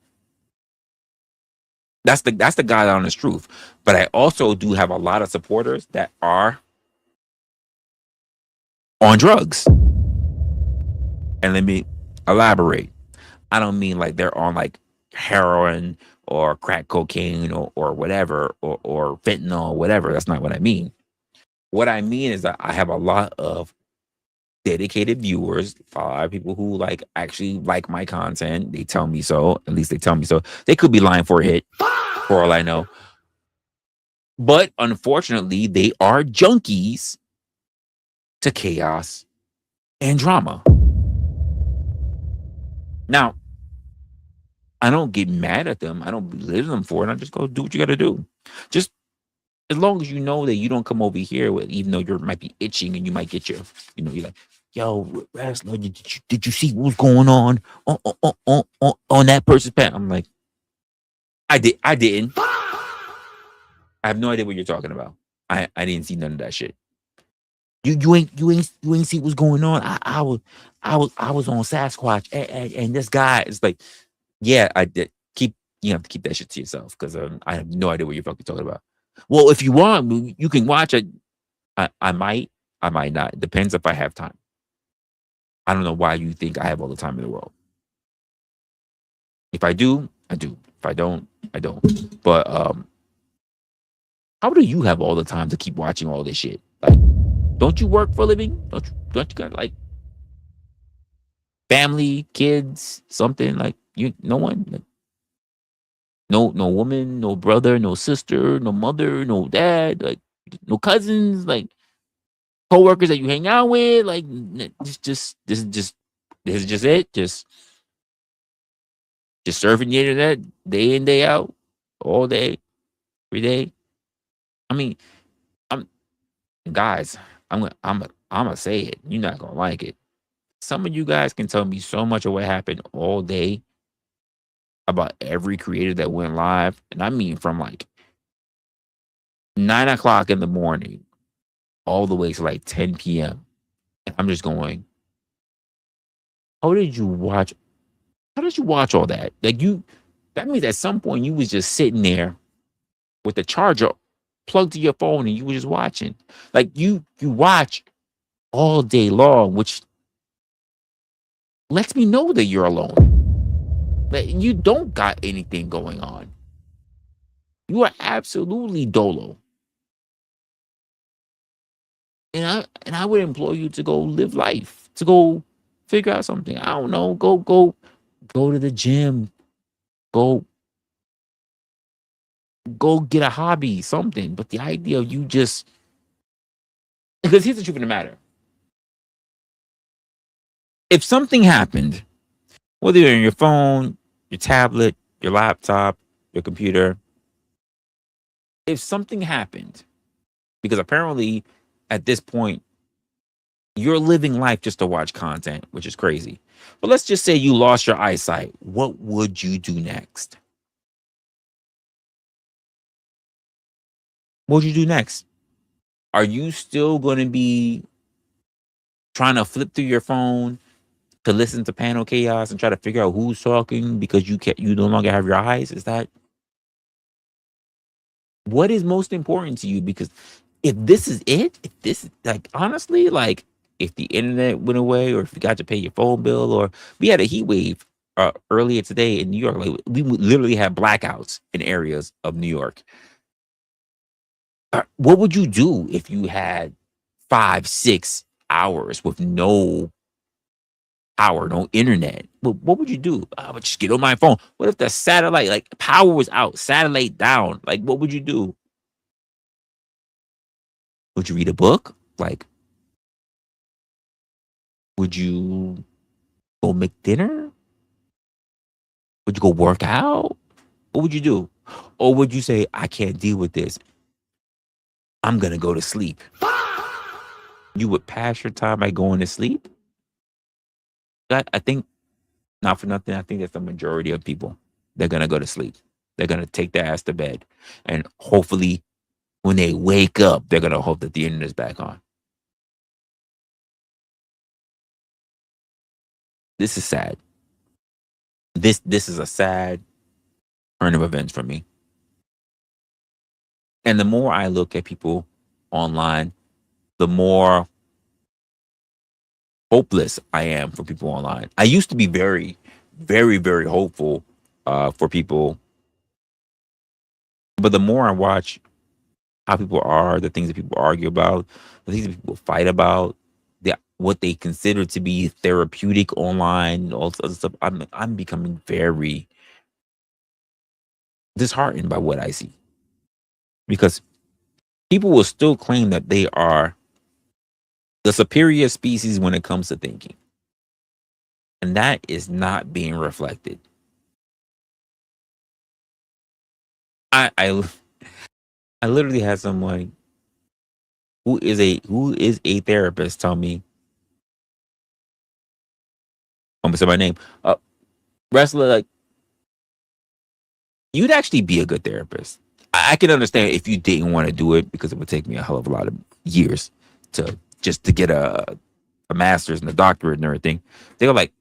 That's the God honest truth. But I also do have a lot of supporters that are on drugs. And let me elaborate. I don't mean like they're on like heroin or crack cocaine or whatever or fentanyl or whatever. That's not what I mean. What I mean is that I have a lot of dedicated viewers, a lot of people who like actually like my content. They tell me so. At least they tell me so. They could be lying for a hit, for all I know. But unfortunately, they are junkies to chaos and drama. Now, I don't get mad at them. I don't belittle them for it. I just go do what you got to do. Just as long as you know that you don't come over here with, even though you might be itching and you might get your, you're like, yo, Resla, did you see what was going on that person's pet? I'm like, I didn't. I have no idea what you're talking about. I didn't see none of that shit. You ain't see what's going on. I was on Sasquatch and this guy is like, yeah, I did. You have to keep that shit to yourself because I have no idea what you're fucking talking about. Well, if you want, you can watch it. I might not. It depends if I have time. I don't know why you think I have all the time in the world. If I do, I do. If I don't, I don't. But how do you have all the time to keep watching all this shit? Like, don't you work for a living? Don't you got like family, kids, something like you? No one, like, no woman, no brother, no sister, no mother, no dad, like no cousins, like coworkers that you hang out with, like this is just it, just surfing the internet day in day out, all day, every day. I mean, I'm guys, I'm gonna say it. You're not gonna like it. Some of you guys can tell me so much of what happened all day about every creator that went live, and I mean from like 9 o'clock in the morning all the way to like 10 p.m. And I'm just going, how did you watch? How did you watch all that? Like that means at some point you was just sitting there with the charger plugged to your phone and you were just watching. Like you watch all day long, which lets me know that you're alone. That you don't got anything going on. You are absolutely dolo. And I would implore you to go live life, to go figure out something. I don't know. Go to the gym. Go get a hobby, something. But the idea of you just because here's the truth of the matter. If something happened, whether you're on your phone, your tablet, your laptop, your computer, if something happened, because apparently at this point you're living life just to watch content, which is crazy. But let's just say you lost your eyesight. What would you do next? What would you do next? Are you still going to be trying to flip through your phone to listen to panel chaos and try to figure out who's talking because you no longer have your eyes? Is that what is most important to you? Because if this is it, if this like honestly, like if the internet went away or if you got to pay your phone bill or we had a heat wave earlier today in New York, like we literally had blackouts in areas of New York. What would you do if you had 5-6 hours with no power, no internet? What would you do? I would just get on my phone. What if the satellite, like power was out, satellite down? Like, what would you do? Would you read a book? Like, would you go make dinner? Would you go work out? What would you do? Or would you say, I can't deal with this? I'm gonna go to sleep. You would pass your time by going to sleep? I think not for nothing. I think that's the majority of people. They're gonna go to sleep. They're gonna take their ass to bed, and hopefully, when they wake up, they're gonna hope that the internet is back on. This is sad. This is a sad turn of events for me. And the more I look at people online, the more hopeless I am for people online. I used to be very, very, very hopeful for people, but the more I watch how people are, the things that people argue about, the things that people fight about, what they consider to be therapeutic online, all this other stuff, I'm becoming very disheartened by what I see. Because people will still claim that they are the superior species when it comes to thinking. And that is not being reflected. I literally had someone who is a therapist tell me, I'm gonna say my name, Resla, like you'd actually be a good therapist. I can understand if you didn't want to do it because it would take me a hell of a lot of years to get a master's and a doctorate and everything. They were like,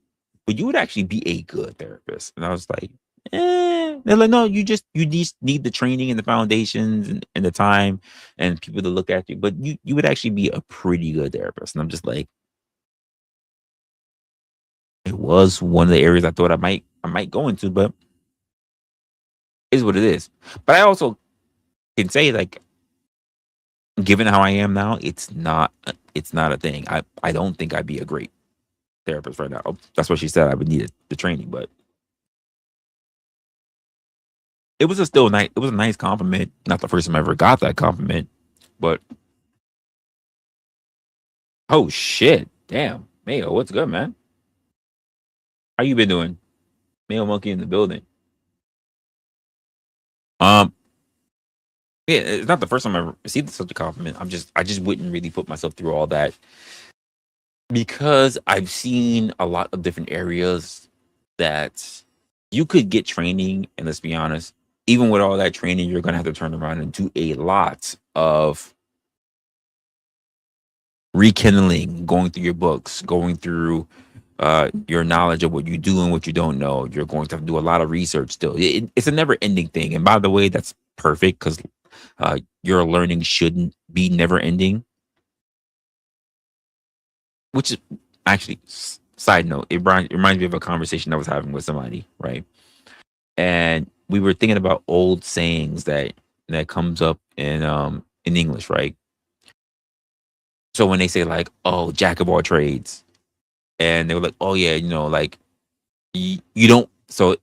but you would actually be a good therapist. And I was like, They're like, no, you just need the training and the foundations and the time and people to look at you. But you would actually be a pretty good therapist. And I'm just like, it was one of the areas I thought I might go into, but Is what it is. But I also can say, like, given how I am now, it's not a thing. I don't think I'd be a great therapist right now. That's what she said. I would need the training, but it was a still nice. It was a nice compliment. Not the first time I ever got that compliment, but oh shit, damn, Mayo, what's good, man? How you been doing? Mayo Monkey in the building. Um, yeah, it's not the first time I ever received such a compliment. I just wouldn't really put myself through all that because I've seen a lot of different areas that you could get training, and let's be honest, even with all that training, you're gonna have to turn around and do a lot of rekindling, going through your books, going through your knowledge of what you do and what you don't know. You're going to have to do a lot of research still. It's a never ending thing. And by the way, that's perfect because your learning shouldn't be never ending, which is actually, side note, it reminds me of a conversation I was having with somebody, right? And we were thinking about old sayings that comes up in English, right? So when they say like, "Oh, jack of all trades," and they were like, "Oh yeah, like you don't." So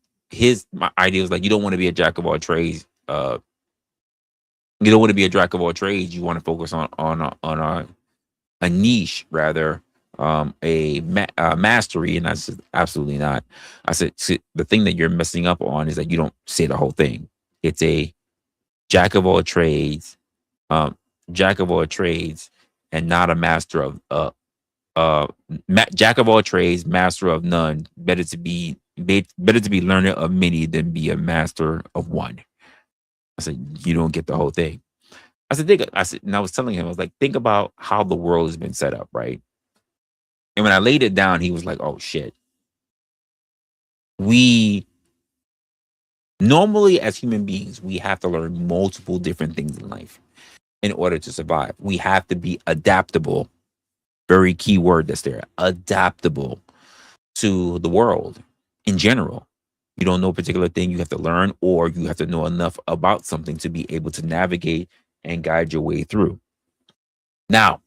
my idea was like, you don't want to be a jack of all trades. You don't want to be a jack of all trades. You want to focus on a niche rather, mastery. And I said, absolutely not. I said, "See, the thing that you're messing up on is that you don't say the whole thing. It's a jack of all trades, um, jack of all trades, and not a master of jack of all trades, master of none. Better to be learner of many than be a master of one." I said, "You don't get the whole thing." I said, and I was telling him, I was like, think about how the world has been set up, right? And when I laid it down, he was like, "Oh shit. We normally, as human beings, we have to learn multiple different things in life in order to survive. We have to be adaptable. Very key word that's there. Adaptable to the world in general. You don't know a particular thing, you have to learn, or you have to know enough about something to be able to navigate and guide your way through. Now,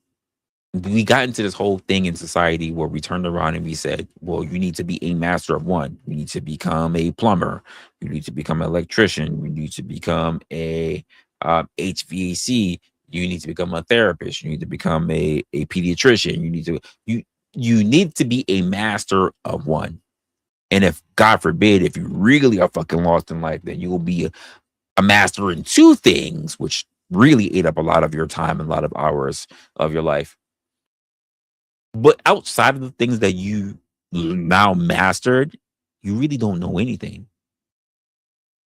we got into this whole thing in society where we turned around and we said, well, you need to be a master of one. You need to become a plumber. You need to become an electrician. You need to become a HVAC. You need to become a therapist. You need to become a pediatrician. You need to be a master of one. And if, God forbid, if you really are fucking lost in life, then you will be a master in two things, which really ate up a lot of your time and a lot of hours of your life. But outside of the things that you now mastered, you really don't know anything.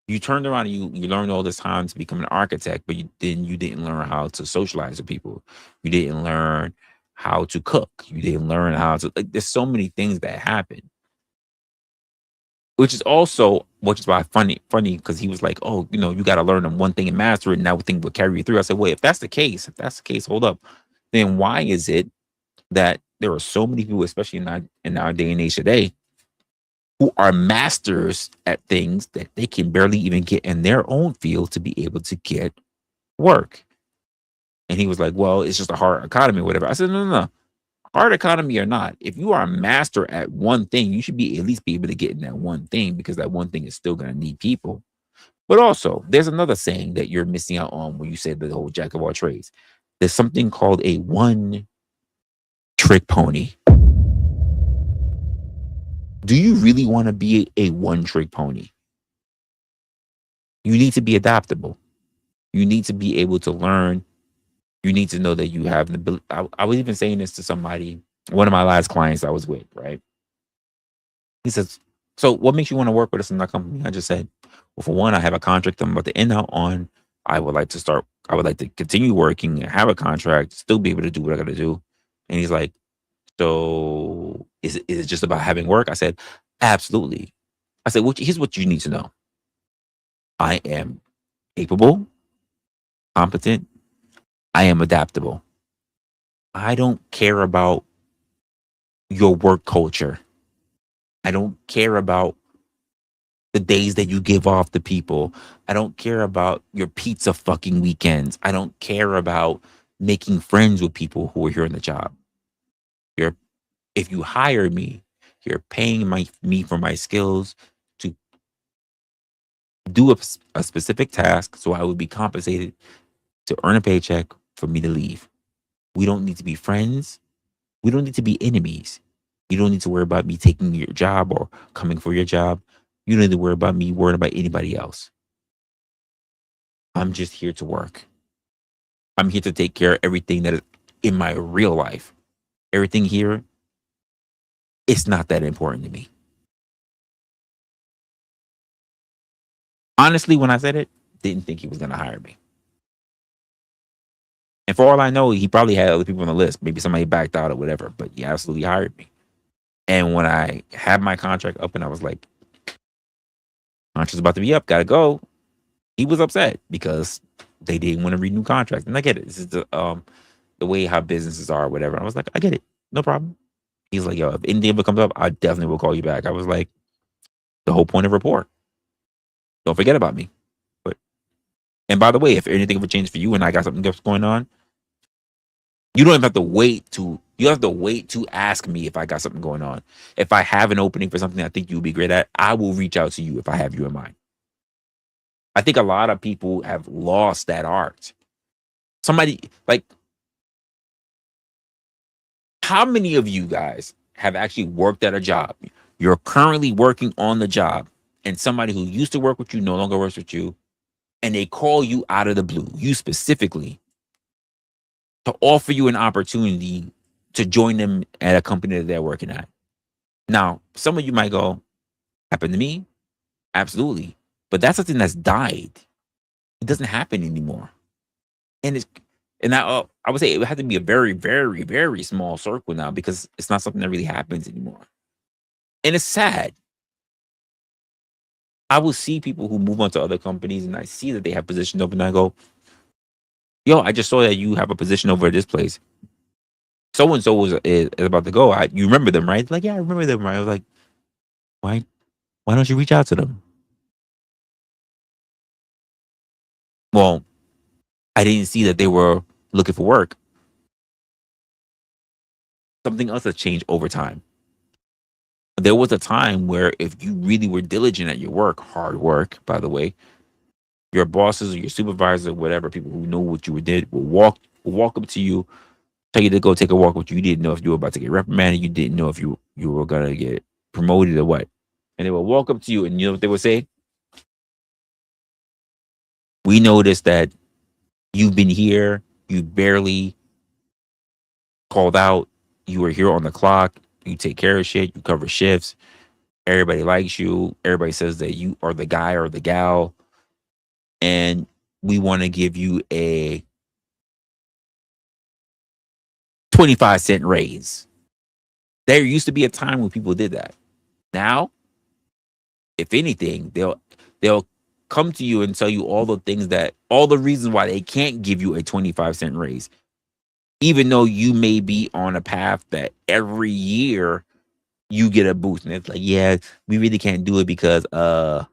You turned around and you learned all this time to become an architect, but you didn't learn how to socialize with people. You didn't learn how to cook. You didn't learn how to, like, there's so many things that happen. Which is why funny because he was like, "Oh, you got to learn them one thing and master it, and that thing will carry you through." I said, "Wait, if that's the case, hold up. Then why is it that there are so many people, especially in our day and age today, who are masters at things that they can barely even get in their own field to be able to get work?" And he was like, "Well, it's just a hard economy, or whatever." I said, "No, no, no. Hard economy or not, if you are a master at one thing, you should be at least be able to get in that one thing because that one thing is still going to need people." But also, there's another saying that you're missing out on when you say the whole jack of all trades. There's something called a one trick pony. Do you really want to be a one trick pony? You need to be adaptable. You need to be able to learn. You need to know that you have the ability. I was even saying this to somebody, one of my last clients I was with, right? He says, "So what makes you want to work with us in our company?" I just said, "Well, for one, I have a contract I'm about to end out on. I would like to continue working and have a contract, still be able to do what I got to do." And he's like, "So is it just about having work?" I said, "Absolutely." I said, "Well, here's what you need to know. I am capable, competent. I am adaptable. I don't care about your work culture. I don't care about the days that you give off to people. I don't care about your pizza fucking weekends. I don't care about making friends with people who are here on the job. You're If you hire me, you're paying me for my skills to do a specific task, so I would be compensated to earn a paycheck for me to leave. We don't need to be friends. We don't need to be enemies. You don't need to worry about me taking your job or coming for your job. You don't need to worry about me worrying about anybody else. I'm just here to work. I'm here to take care of everything that is in my real life. Everything here, it's not that important to me. Honestly, when I said it, didn't think he was going to hire me. And for all I know, he probably had other people on the list. Maybe somebody backed out or whatever, but he absolutely hired me. And when I had my contract up and I was like, contract's about to be up, gotta go, he was upset because they didn't want to renew contract. And I get it. This is the way how businesses are or whatever. I was like, I get it. No problem. He's like, yo, if anything ever comes up, I definitely will call you back. I was like, the whole point of rapport. Don't forget about me. But and by the way, if anything ever changed for you and I got something else going on, you don't even have to wait to ask me if I got something going on. If I have an opening for something I think you would be great at, I will reach out to you if I have you in mind. I think a lot of people have lost that art. Somebody like, how many of you guys have actually worked at a job? You're currently working on the job, and somebody who used to work with you no longer works with you, and they call you out of the blue, you specifically, to offer you an opportunity to join them at a company that they're working at. Now, some of you might go, happened to me? Absolutely. But that's something that's died. It doesn't happen anymore. And I would say it would have to be a very, very, very small circle now because it's not something that really happens anymore. And it's sad. I will see people who move on to other companies and I see that they have positions open and I go, yo, I just saw that you have a position over at this place. So and so is about to go. You remember them, right? Like, yeah, I remember them, right? I was like, why don't you reach out to them? Well, I didn't see that they were looking for work. Something else has changed over time. There was a time where if you really were diligent at your work, hard work, by the way, your bosses or your supervisor, whatever, people who know what you did will walk up to you, tell you to go take a walk with you. You didn't know if you were about to get reprimanded. You didn't know if you were gonna get promoted or what. And they will walk up to you and you know what they would say? We noticed that you've been here, you barely called out, you were here on the clock, you take care of shit, you cover shifts, everybody likes you, everybody says that you are the guy or the gal, and we want to give you a 25-cent raise. There used to be a time when people did that. Now, if anything, they'll come to you and tell you all the reasons why they can't give you a 25-cent raise, even though you may be on a path that every year you get a boost. And it's like, yeah, we really can't do it because on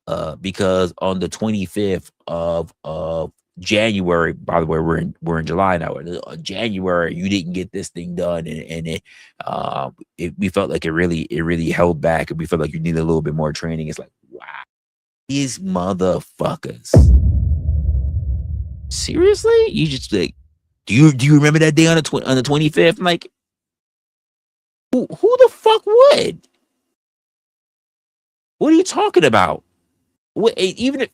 the 25th of January, by the way, we're in July now. January, you didn't get this thing done, and we felt like it really held back, and we felt like you needed a little bit more training. It's like, wow, these motherfuckers. Seriously? You just like, do you remember that day on the 25th? I'm like, who the fuck would? What are you talking about? What, even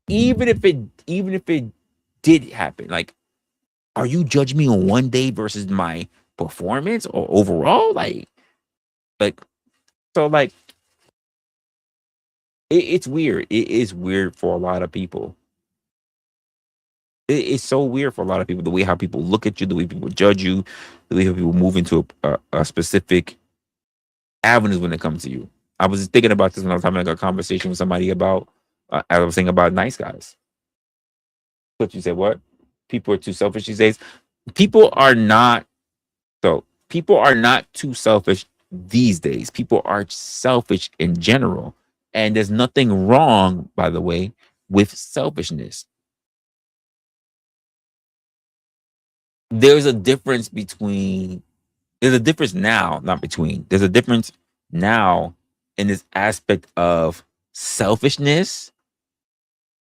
if it did happen, like, are you judging me on one day versus my performance or overall? Like so like it's weird. It is weird for a lot of people. It's so weird for a lot of people, the way how people look at you, the way people judge you, the way how people move into a specific avenues when it comes to you. I was thinking about this when I was having like a conversation with somebody about, I was saying about nice guys. But you said what? People are too selfish these days. People are not people are not too selfish these days. People are selfish in general. And there's nothing wrong, by the way, with selfishness. There's a difference between, there's a difference now, not between. There's a difference now in this aspect of selfishness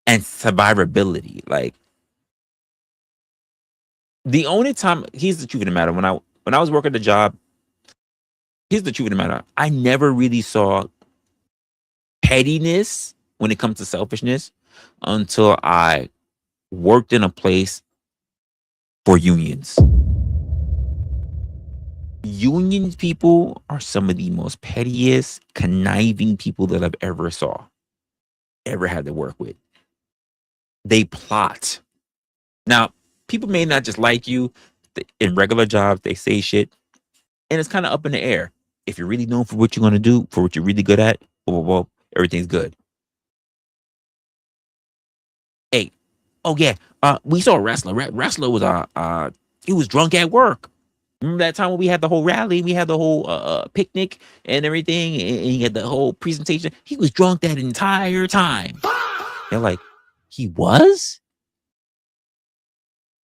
and survivability. Like, the only time, here's the truth of the matter. When I was working the job, here's the truth of the matter. I never really saw pettiness when it comes to selfishness until I worked in a place for unions. Union people are some of the most pettiest, conniving people that I've ever had to work with. They plot. Now, people may not just like you. In regular jobs, they say shit, and it's kind of up in the air. If you're really known for what you're going to do, for what you're really good at, well, everything's good. Hey, oh yeah, we saw Resla. Resla was he was drunk at work. Remember that time when we had the whole rally, we had the whole picnic and everything, and he had the whole presentation. He was drunk that entire time. They're like, he was?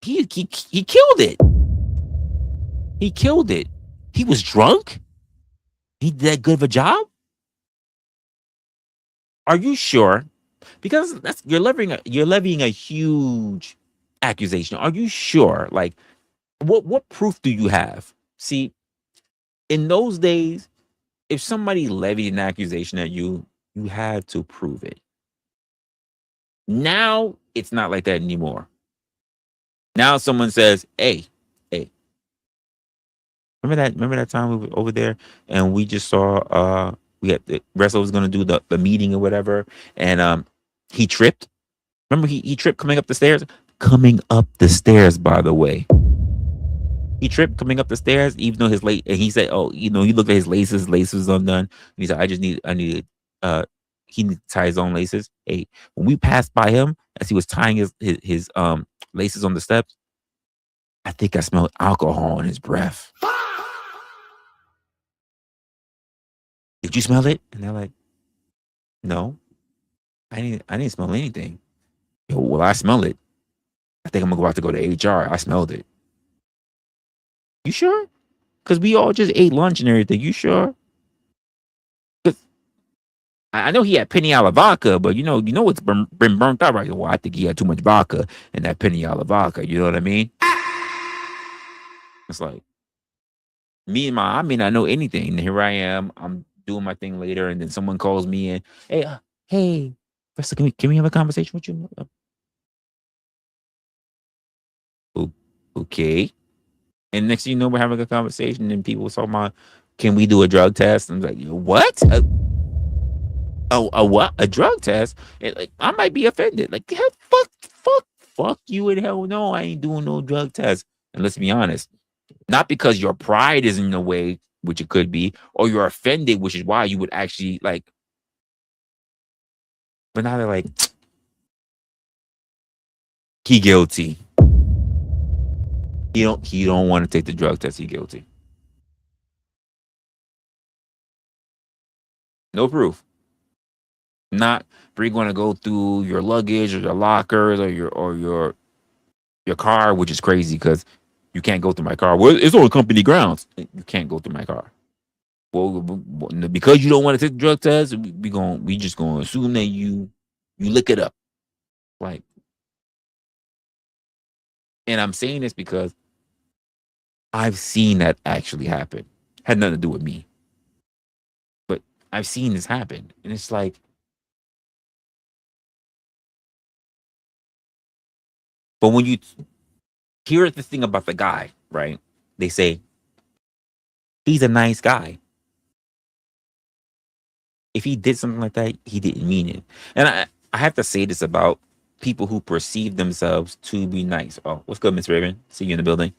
He killed it. He killed it. He was drunk? He did that good of a job? Are you sure? Because you're levying a huge accusation. Are you sure? Like, what proof do you have? See, in those days, if somebody levied an accusation at you, you had to prove it. Now it's not like that anymore. Now someone says, hey, remember that time we were over there and we just saw we had Resla was gonna do the meeting or whatever, and he tripped. Remember he tripped coming up the stairs? Coming up the stairs, by the way. He tripped coming up the stairs, even though his late, and he said, oh, he looked at his laces was undone. And he said, I need he needs to tie his own laces. Hey, when we passed by him as he was tying his laces on the steps, I think I smelled alcohol in his breath. Did you smell it? And they're like, no, I didn't smell anything. Yo, well, I smell it. I think I'm about to go to HR. I smelled it. You sure? Because we all just ate lunch and everything. You sure? Because I know he had Peniala vodka, but you know it's been burnt out, right? Well, I think he had too much vodka in that Peniala vodka. You know what I mean? It's like I may not know anything. And here I am. I'm doing my thing later, and then someone calls me and, hey, Professor, can we have a conversation with you? Okay. And next thing you know, we're having a conversation, and people talking about, can we do a drug test? I'm like, what? What? A drug test? And like, I might be offended. Like, hell, fuck you and hell no, I ain't doing no drug test. And let's be honest, not because your pride is in the way, which it could be, or you're offended, which is why you would actually like. But now they're like, he guilty. He don't want to take the drug test. He guilty. No proof. Not we're going to go through your luggage or your lockers or your car, which is crazy because you can't go through my car. Well, it's on company grounds. You can't go through my car. Well, because you don't want to take the drug test, we just gonna assume that you lick it up. Like, and I'm saying this because I've seen that actually happen. Had nothing to do with me, but I've seen this happen, and it's like, but when you hear the thing about the guy, right? They say he's a nice guy. If he did something like that, he didn't mean it. And I have to say this about people who perceive themselves to be nice. Oh, what's good, Miss Raven? See you in the building.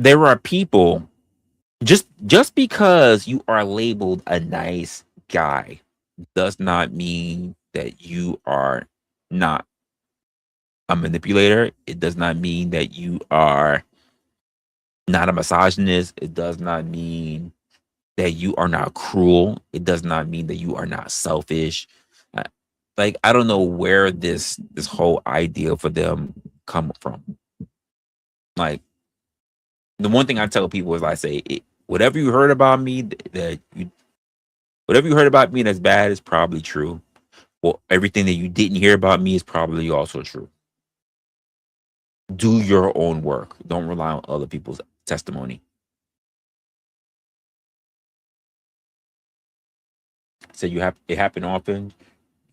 There are people, just because you are labeled a nice guy does not mean that you are not a manipulator. It does not mean that you are not a misogynist. It does not mean that you are not cruel. It does not mean that you are not selfish. Uh, Like, I don't know where this whole idea for them come from. Like, the one thing I tell people is I say, whatever you heard about me whatever you heard about me that's bad is probably true. Well, everything that you didn't hear about me is probably also true. Do your own work. Don't rely on other people's testimony. So it happened often.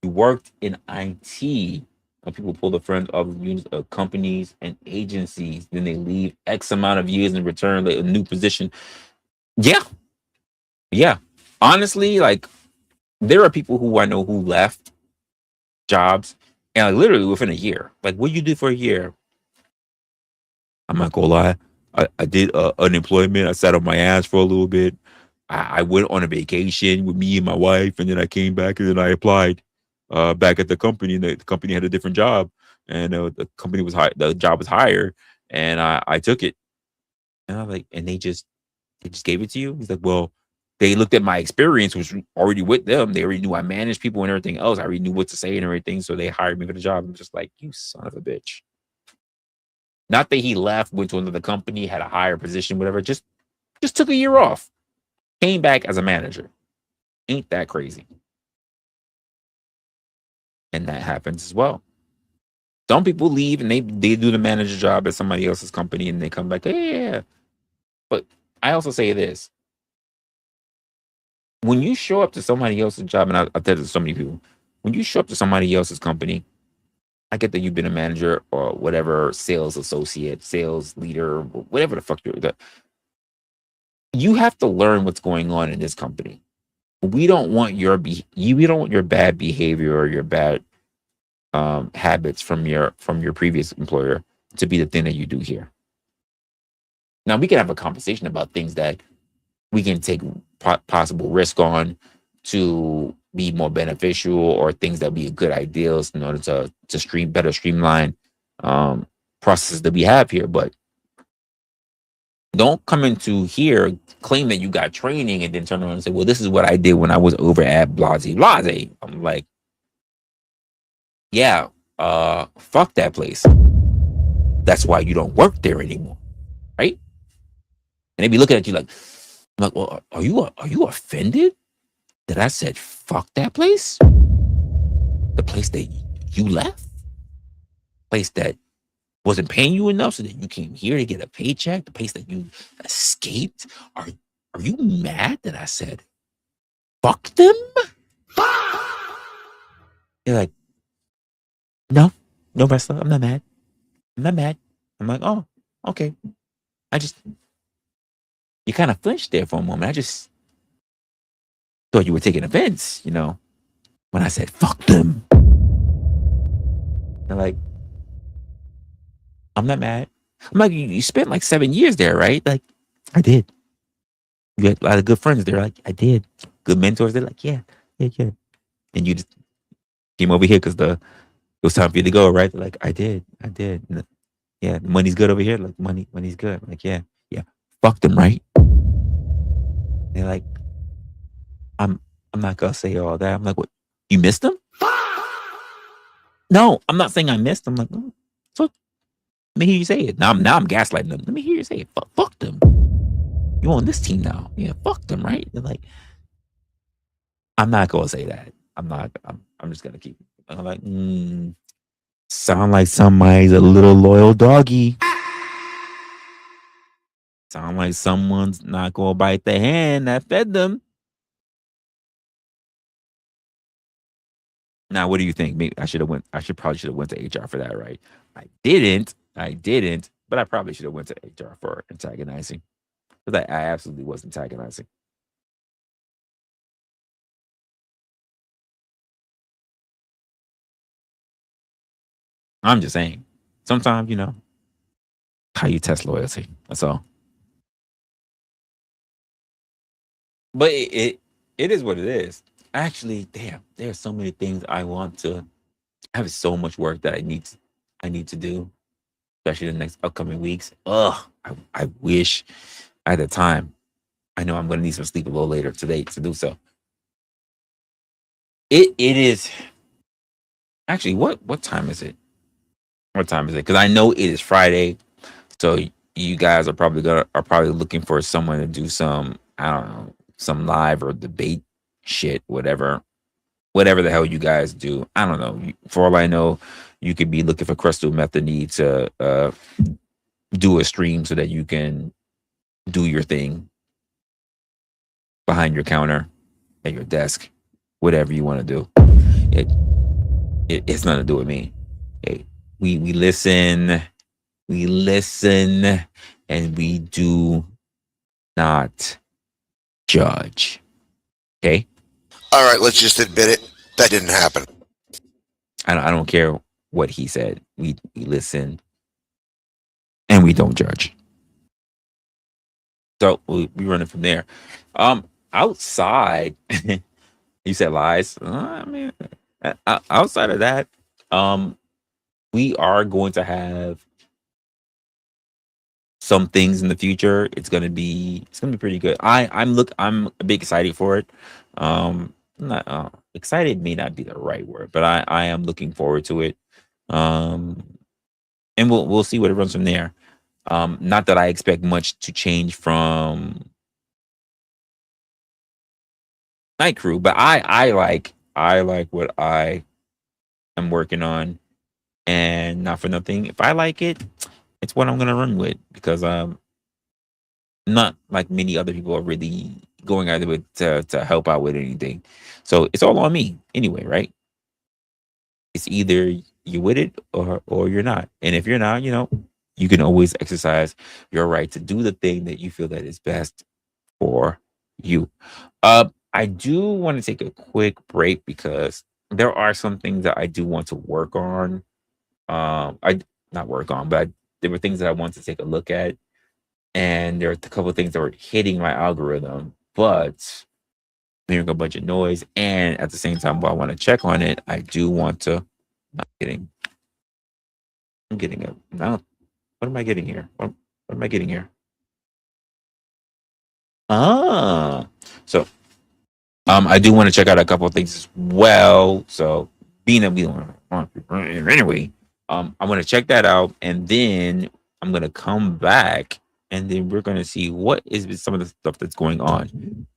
You worked in IT. People pull the friends of companies and agencies. Then they leave X amount of years and return like a new position. Yeah, yeah. Honestly, like there are people who I know who left jobs and like literally within a year. Like, what you do for a year? I'm not gonna lie. I did unemployment. I sat on my ass for a little bit. I went on a vacation with me and my wife, and then I came back and then I applied back at the company. And the company had a different job, and the company was high. The job was higher, and I took it. And I'm like, and they just gave it to you. He's like, well, they looked at my experience, which was already with them. They already knew I managed people and everything else. I already knew what to say and everything, so they hired me for the job. I'm just like, you son of a bitch. Not that he left, went to another company, had a higher position, whatever. Just took a year off, came back as a manager. Ain't that crazy? And that happens as well. Some people leave and they do the manager job at somebody else's company and they come back. Hey, yeah. But I also say this: when you show up to somebody else's job, and I've said this to so many people, when you show up to somebody else's company, I get that you've been a manager or whatever, sales associate, sales leader, whatever the fuck you have to learn what's going on in this company. We don't want we don't want your bad behavior or your bad habits from your previous employer to be the thing that you do here. Now we can have a conversation about things that we can take possible risk on to be more beneficial, or things that be good ideas in order to streamline processes that we have here. But don't come into here, claim that you got training, and then turn around and say, well, this is what I did when I was over at Blase Blase. I'm like, yeah, fuck that place. That's why you don't work there anymore, right? And they be looking at you like, I'm like, well, are you offended that I said fuck that place? The place that you left? Place that wasn't paying you enough so that you came here to get a paycheck? The place that you escaped? Are you mad that I said fuck them? They're like, no, Resla, I'm not mad. I'm not mad. I'm like, oh, okay. You kind of flinched there for a moment. I just thought you were taking offense, when I said fuck them. They're like, I'm not mad. I'm like, you spent like 7 years there, right? Like, I did. You had a lot of good friends there. Like, I did. Good mentors. They're like, yeah. And you just came over here because it was time for you to go, right? They're like, I did. Yeah, the money's good over here. Like, money's good. I'm like, yeah. Fuck them, right? They're like, I'm not gonna say all that. I'm like, what? You missed them? No, I'm not saying I missed them. I'm like, oh, so let me hear you say it. Now I'm gaslighting them. Let me hear you say it. Fuck them. You on this team now? Yeah, fuck them, right? They're like, I'm not gonna say that. I'm not. I'm just gonna keep. I'm like, sound like somebody's a little loyal doggy. Sound like someone's not gonna bite the hand that fed them. Now, what do you think? Maybe I probably should have went to HR for that, right? I didn't, but I probably should have went to HR for antagonizing, because I absolutely was antagonizing. I'm just saying, sometimes, how you test loyalty. That's all. But it is what it is. Actually, damn, there's so many things I want to. I have so much work that I need to do, especially the next upcoming weeks. I wish I had the time. I know I'm going to need some sleep a little later today to do so. It is actually what time is it? What time is it? Because I know it is Friday, so you guys are probably looking for someone to do some, I don't know, some live or debate shit, whatever the hell you guys do. I don't know. For all I know, you could be looking for Crystal Metheny to do a stream so that you can do your thing behind your counter at your desk, whatever you want to do. It's nothing to do with me. Hey, we listen, and we do not judge. Okay. All right, let's just admit it. That didn't happen. I don't care what he said. We listen and we don't judge. So we run it from there. Outside, you said lies. I mean, outside of that, we are going to have some things in the future. It's gonna be pretty good. I'm a bit excited for it. Not excited may not be the right word, but I am looking forward to it. And we'll see what it runs from there. Not that I expect much to change from Night Crew, but I like what I am working on, and not for nothing. If I like it, it's what I'm gonna run with, because not like many other people are really going out of it to help out with anything. So it's all on me anyway, right? It's either you with it or you're not. And if you're not, you can always exercise your right to do the thing that you feel that is best for you. I do want to take a quick break because there are some things that I do want to work on. I not work on, but there were things that I want to take a look at, and there are a couple of things that were hitting my algorithm, but hearing a bunch of noise, and at the same time, while I want to check on it, I do want to. I'm getting a now. What am I getting here? What am I getting here? So I do want to check out a couple of things as well. So being that we don't anyway, I want to check that out, and then I'm gonna come back, and then we're gonna see what is some of the stuff that's going on.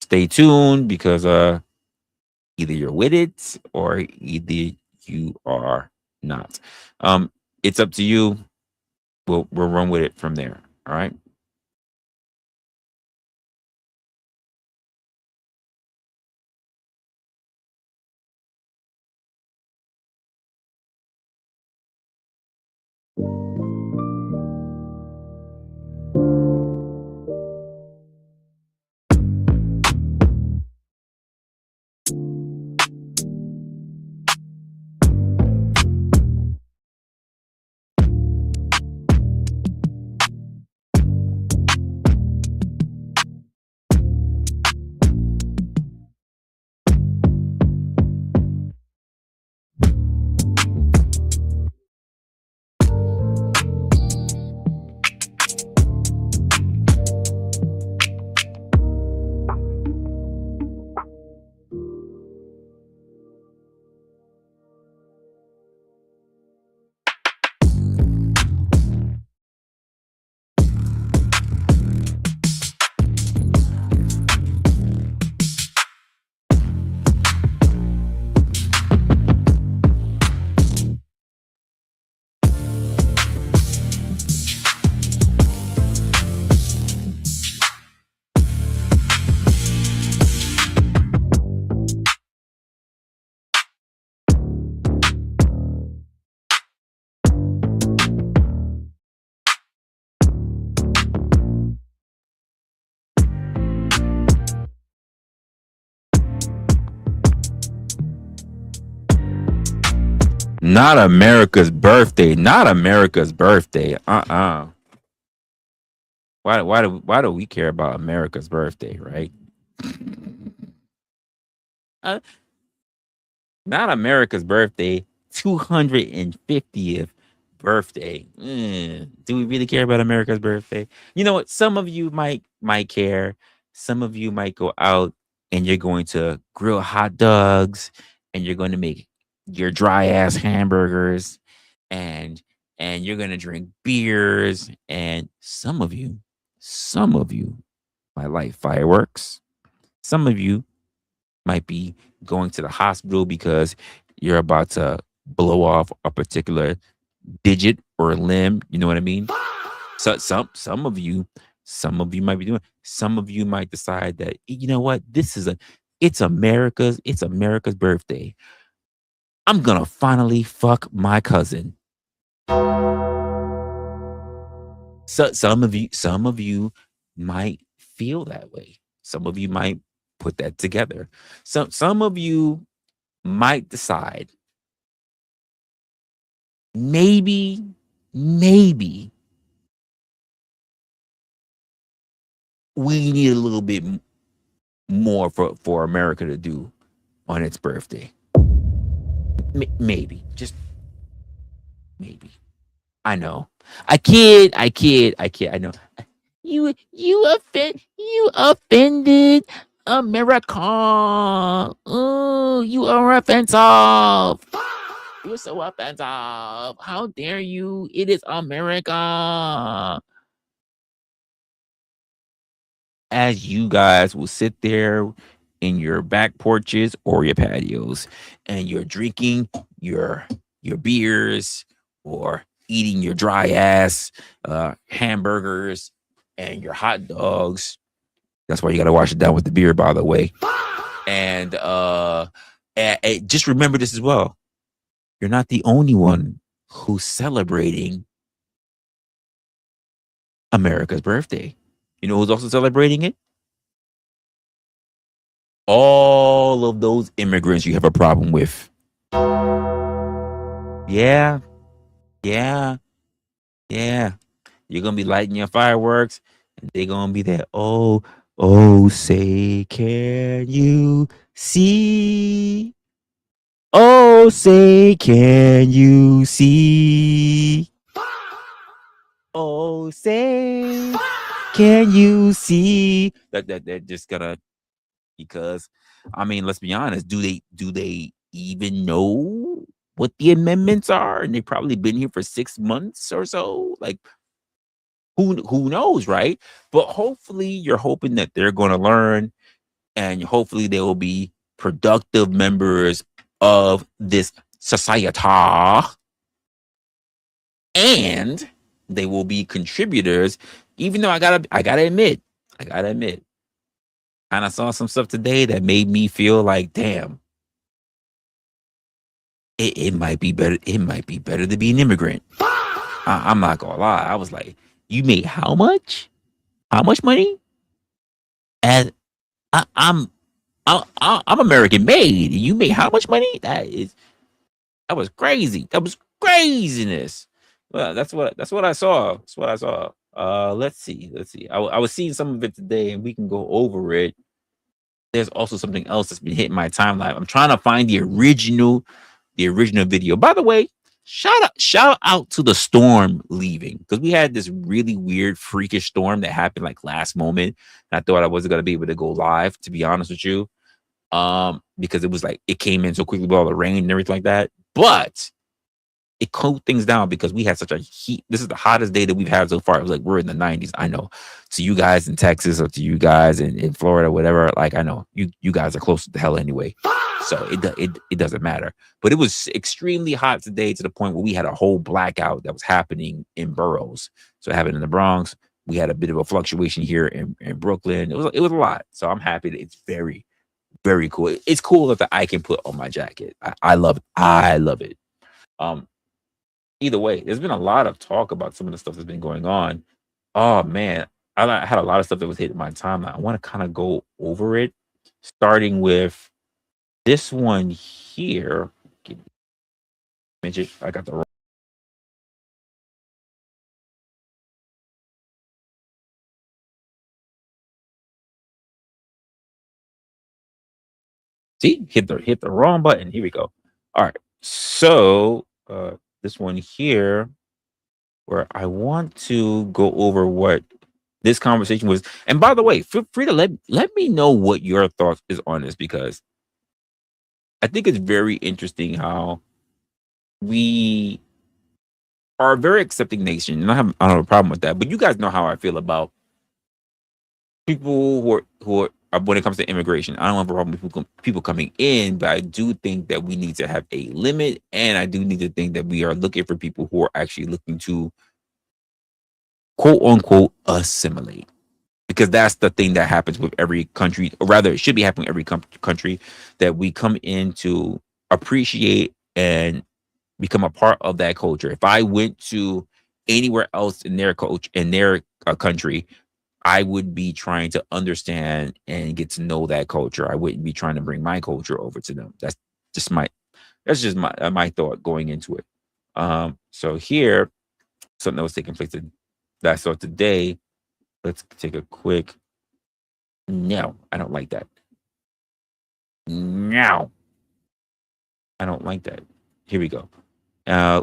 Stay tuned, because either you're with it or either you are not. It's up to you. We'll run with it from there. All right. Not America's birthday. Not America's birthday. Why do we care about America's birthday, right? Uh, Not America's birthday. 250th birthday. Do we really care about America's birthday? You know what? Some of you might might care. Some of you might go out and you're going to grill hot dogs and you're going to make your dry ass hamburgers and you're going to drink beers, and some of you might light fireworks. Some of you might be going to the hospital because you're about to blow off a particular digit or limb. You know what I mean? So some of you might be doing. Some of you might decide that you know what, it's America's birthday. I'm gonna finally fuck my cousin. So some of you might feel that way. Some of you might put that together. Some of you might decide maybe maybe we need a little bit more for America to do on its birthday. Maybe, just maybe. I know. I kid. I know. You offended America. Oh, you are offensive. You're so offensive. How dare you? It is America. As you guys will sit there in your back porches or your patios and you're drinking your beers or eating your dry ass hamburgers and your hot dogs. That's why you got to wash it down with the beer, by the way. And just remember this as well. You're not the only one who's celebrating America's birthday. You know who's also celebrating it? All of those immigrants you have a problem with. Yeah, yeah, yeah. You're gonna be lighting your fireworks, and they're gonna be there. Oh, oh, say, can you see? Oh, say, can you see? Oh, say, can you see? That they're just gonna, because I mean, let's be honest, do they even know what the amendments are? And they've probably been here for 6 months or so. Like who knows, right? But hopefully you're hoping that they're gonna learn, and hopefully they will be productive members of this society, and they will be contributors. Even though I gotta admit, and I saw some stuff today that made me feel like, damn, it might be better. It might be better to be an immigrant. I'm not gonna lie. I was like, you made how much? How much money? And I, I'm I'm American made. You made how much money? That was crazy. That was craziness. Well, that's what I saw. That's what I saw. Let's see. Let's see. I was seeing some of it today, and we can go over it. There's also something else that's been hitting my timeline. I'm trying to find the original video. By the way, shout out to the storm leaving, because we had this really weird, freakish storm that happened like last moment. And I thought I wasn't gonna be able to go live, to be honest with you, because it was like it came in so quickly with all the rain and everything like that. But it cooled things down because we had such a heat. This is the hottest day that we've had so far. It was like we're in the 90s. I know. To you guys in Texas or to you guys in Florida, whatever, like I know you guys are close to hell anyway. So it doesn't matter. But it was extremely hot today to the point where we had a whole blackout that was happening in boroughs. So it happened in the Bronx. We had a bit of a fluctuation here in Brooklyn. It was a lot. So I'm happy that it's very, very cool. It's cool that I can put on my jacket. I love it. I love it. Um, Either way, there's been a lot of talk about some of the stuff that's been going on. Oh man, I had a lot of stuff that was hitting my timeline. I want to kind of go over it, starting with this one here. Give me a minute. I got the wrong. See, hit the wrong button. Here we go. All right. So this one here, where I want to go over what this conversation was. And by the way, feel free to let me know what your thoughts is on this, because I think it's very interesting how we are a very accepting nation, and I don't have a problem with that. But you guys know how I feel about people who are when it comes to immigration. I don't have a problem with people coming in, but I do think that we need to have a limit, and I do need to think that we are looking for people who are actually looking to quote unquote assimilate, because that's the thing that happens with every country, or rather, it should be happening every country, that we come in to appreciate and become a part of that culture. If I went to anywhere else in their country, I would be trying to understand and get to know that culture. I wouldn't be trying to bring my culture over to them. Just my my thought going into it. So here, something that was taking place that I saw today. Let's take a quick. No, I don't like that. No, I don't like that. Here we go. Let's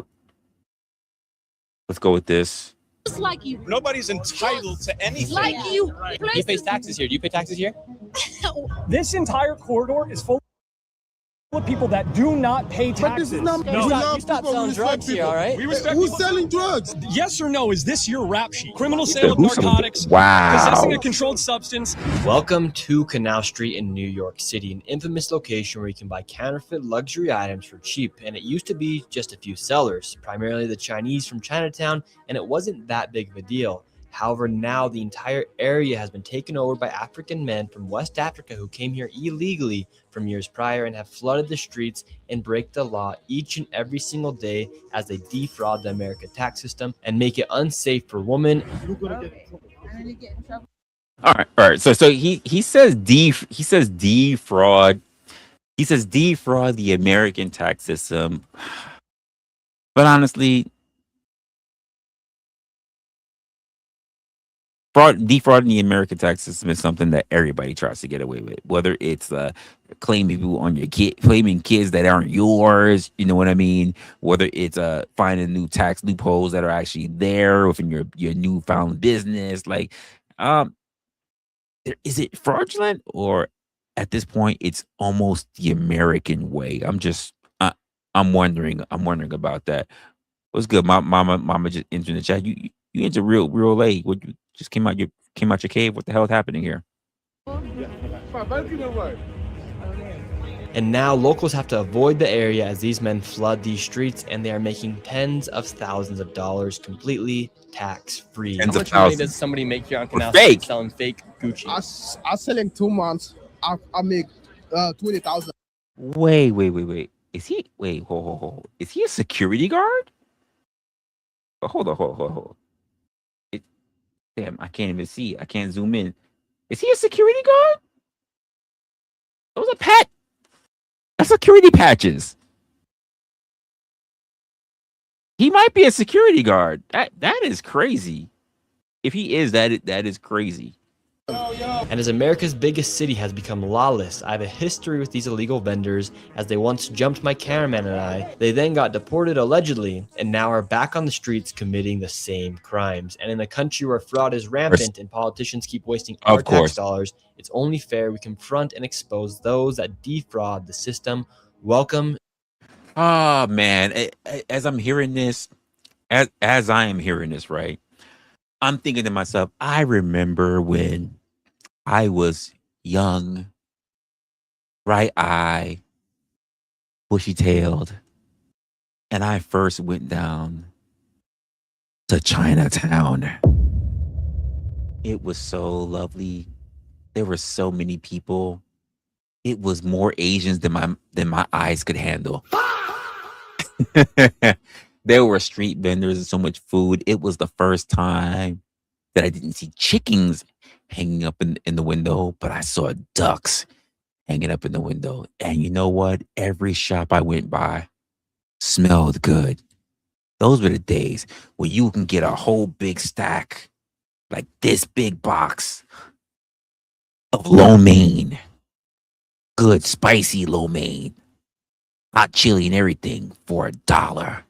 go with this. Just like you. Nobody's entitled to anything. Like you. Do you pay taxes here? Do you pay taxes here? This entire corridor is full of people that do not pay taxes. You stop selling drugs here, all right? Who's selling drugs? Yes or no? Is this your rap sheet? Criminal sale of narcotics, Wow. possessing a controlled substance. Welcome to Canal Street in New York City, an infamous location where you can buy counterfeit luxury items for cheap. And it used to be just a few sellers, primarily the Chinese from Chinatown, and it wasn't that big of a deal. However, now the entire area has been taken over by African men from West Africa who came here illegally from years prior and have flooded the streets and break the law each and every single day as they defraud the American tax system and make it unsafe for women. All right. So he says defraud. He says defraud the American tax system. But honestly, defrauding the American tax system is something that everybody tries to get away with. Whether it's claiming people on your claiming kids that aren't yours, you know what I mean? Whether it's finding new tax loopholes that are actually there within your newfound business. Like, is it fraudulent, or at this point it's almost the American way? I'm wondering about that. What's good, mama just entered the chat. You into real late? What, you just came out your cave? What the hell is happening here? And now locals have to avoid the area as these men flood these streets, and they are making tens of thousands of dollars completely tax-free. Tens How of much money thousands. does somebody make here on For Canal fake. Street selling fake Gucci? I sell in 2 months. I make 20,000. Wait. Is he? Wait, hold. Is he a security guard? Oh, hold on. Damn, I can't even see. I can't zoom in. Is he a security guard? Those are That's security patches. He might be a security guard. That is crazy. If he is, that is crazy. And as America's biggest city has become lawless, I have a history with these illegal vendors, as they once jumped my cameraman and I. They then got deported allegedly, and now are back on the streets committing the same crimes. And in a country where fraud is rampant and politicians keep wasting our tax dollars, it's only fair we confront and expose those that defraud the system. Welcome. Oh man, as I'm hearing this, as I am hearing this, right? I'm thinking to myself, I remember when I was young, bright-eyed, bushy-tailed, and I first went down to Chinatown. It was so lovely. There were so many people. It was more Asians than my eyes could handle. There were street vendors and so much food. It was the first time that I didn't see chickens hanging up in the window, but I saw ducks hanging up in the window. And you know what? Every shop I went by smelled good. Those were the days when you can get a whole big stack, like this big box of lo mein. Good, spicy lo mein. Hot chili and everything for $1.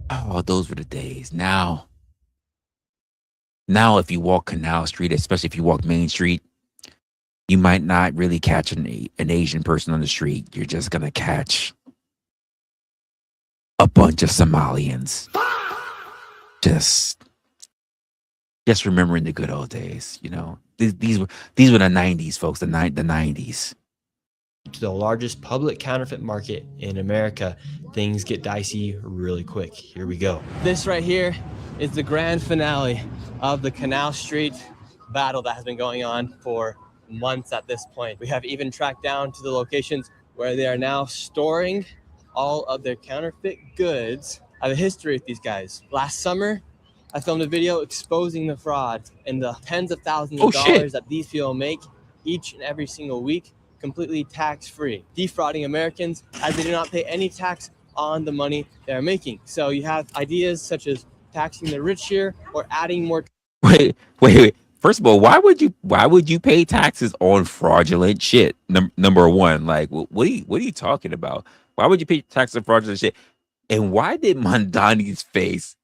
Oh, those were the days. Now Now, if you walk Canal Street, especially if you walk Main Street, you might not really catch an Asian person on the street. You're just gonna catch a bunch of Somalians. Just remembering the good old days. You know, these were the '90s, folks. The '90s. To the largest public counterfeit market in America, things get dicey really quick. Here we go. This right here is the grand finale of the Canal Street battle that has been going on for months at this point. We have even tracked down to the locations where they are now storing all of their counterfeit goods. I have a history with these guys. Last summer, I filmed a video exposing the fraud and the tens of thousands of dollars that these people make each and every single week, completely tax-free, defrauding Americans as they do not pay any tax on the money they're making. So you have ideas such as taxing the rich here or adding more. Wait. First of all, why would you pay taxes on fraudulent shit? Number one, like, what are you talking about? Why would you pay taxes on fraudulent shit? And why did Mondani's face?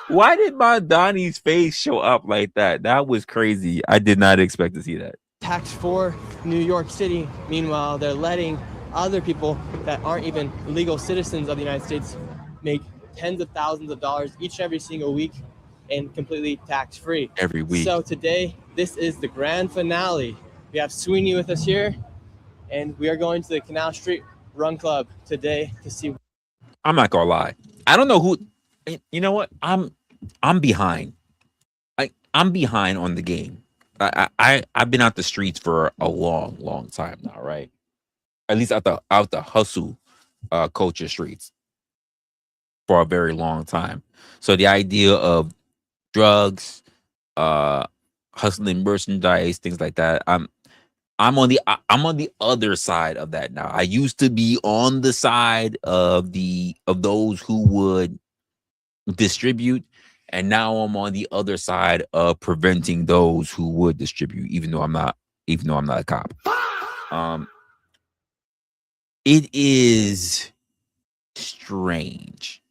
Why did Mondani's face show up like that? That was crazy. I did not expect to see that. Tax for New York City. Meanwhile, they're letting other people that aren't even legal citizens of the United States make tens of thousands of dollars each and every single week and completely tax-free. Every week. So today, this is the grand finale. We have Sweeney with us here, and we are going to the Canal Street Run Club today to see. I'm not gonna lie. I don't know who. You know what? I'm behind. I'm behind on the game. I've been out the streets for a long time now, right? At least out the hustle culture streets for a very long time. So the idea of drugs, hustling merchandise, things like that. I'm on the other side of that now. I used to be on the side of those who would distribute, and now I'm on the other side of preventing those who would distribute, even though I'm not a cop. It is strange.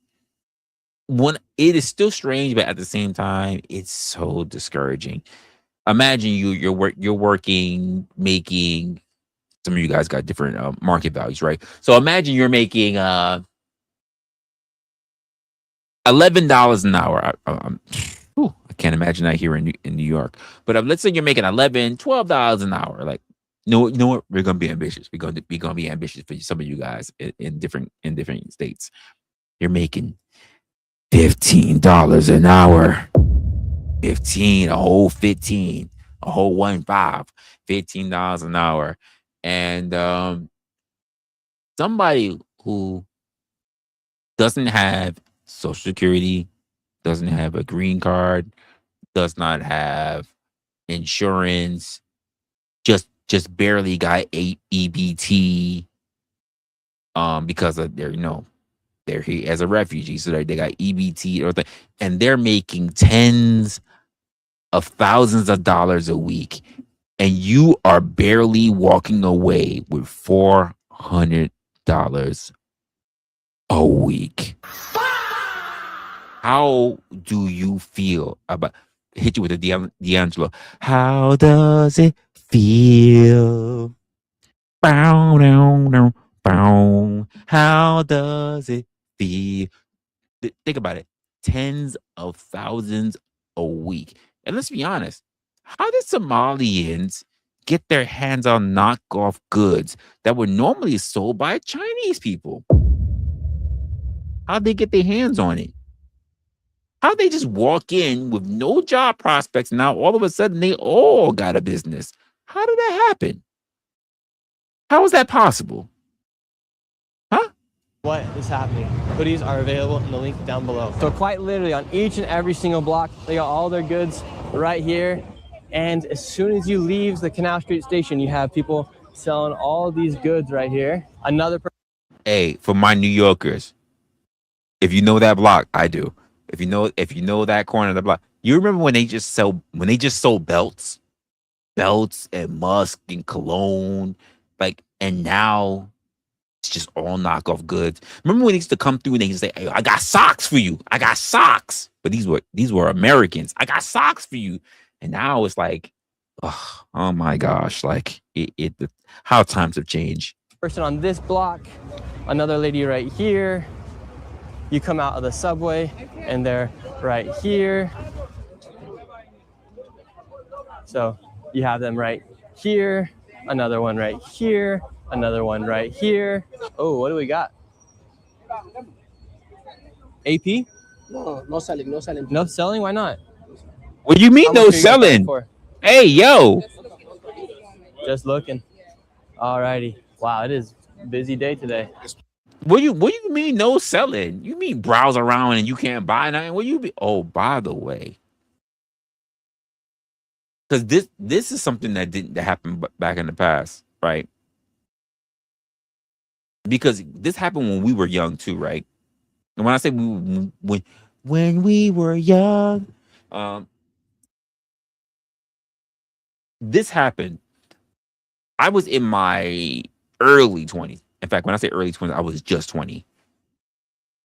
It is still strange, but at the same time, it's so discouraging. Imagine you're working, making. Some of you guys got different market values, right? So imagine you're making $11 an hour. I can't imagine that here in New York. But let's say you're making $12 an hour. Like, no, you know what? We're gonna be ambitious. We're gonna be ambitious for some of you guys in different states. You're making $15 an hour. 15, a whole 15, a whole 15, $15 an hour. And somebody who doesn't have Social Security, doesn't have a green card, does not have insurance, just barely got EBT because of they're here as a refugee, so they got EBT or and they're making tens of thousands of dollars a week, and you are barely walking away with $400 a week. How do you feel about? Hit you with a D'Angelo. How does it feel? Bow, down, down, bow. How does it feel? Think about it. Tens of thousands a week. And let's be honest, how did Somalians get their hands on knockoff goods that were normally sold by Chinese people? How'd they get their hands on it? How'd they just walk in with no job prospects? Now all of a sudden they all got a business. How did that happen? How is that possible? Huh? What is happening? Hoodies are available in the link down below. So quite literally on each and every single block, they got all their goods right here. And as soon as you leave the Canal Street station, you have people selling all these goods right here. Hey, for my New Yorkers, if you know that block, I do. If you know that corner of the block, you remember when they just sold belts and musk and cologne, and now It's just all knockoff goods. Remember when they used to come through and they used to say, hey, I got socks for you. I got socks. But these were Americans. I got socks for you. And now it's like, oh my gosh, like how times have changed. Person on this block, another lady right here. You come out of the subway and they're right here. So you have them right here, another one right here, another one right here. Oh, what do we got? AP? No selling, no selling. No selling? Why not? What do you mean How no much are you gonna sell it selling? for? Hey, yo. Just looking. Alrighty. Wow, it is a busy day today. What do you mean no selling? You mean browse around and you can't buy nothing? What you be? Oh, by the way, because this is something that didn't happen back in the past, right? Because this happened when we were young too, right? And when I say when we were young, this happened. I was in my early 20s. In fact, when I say early 20s, I was just 20.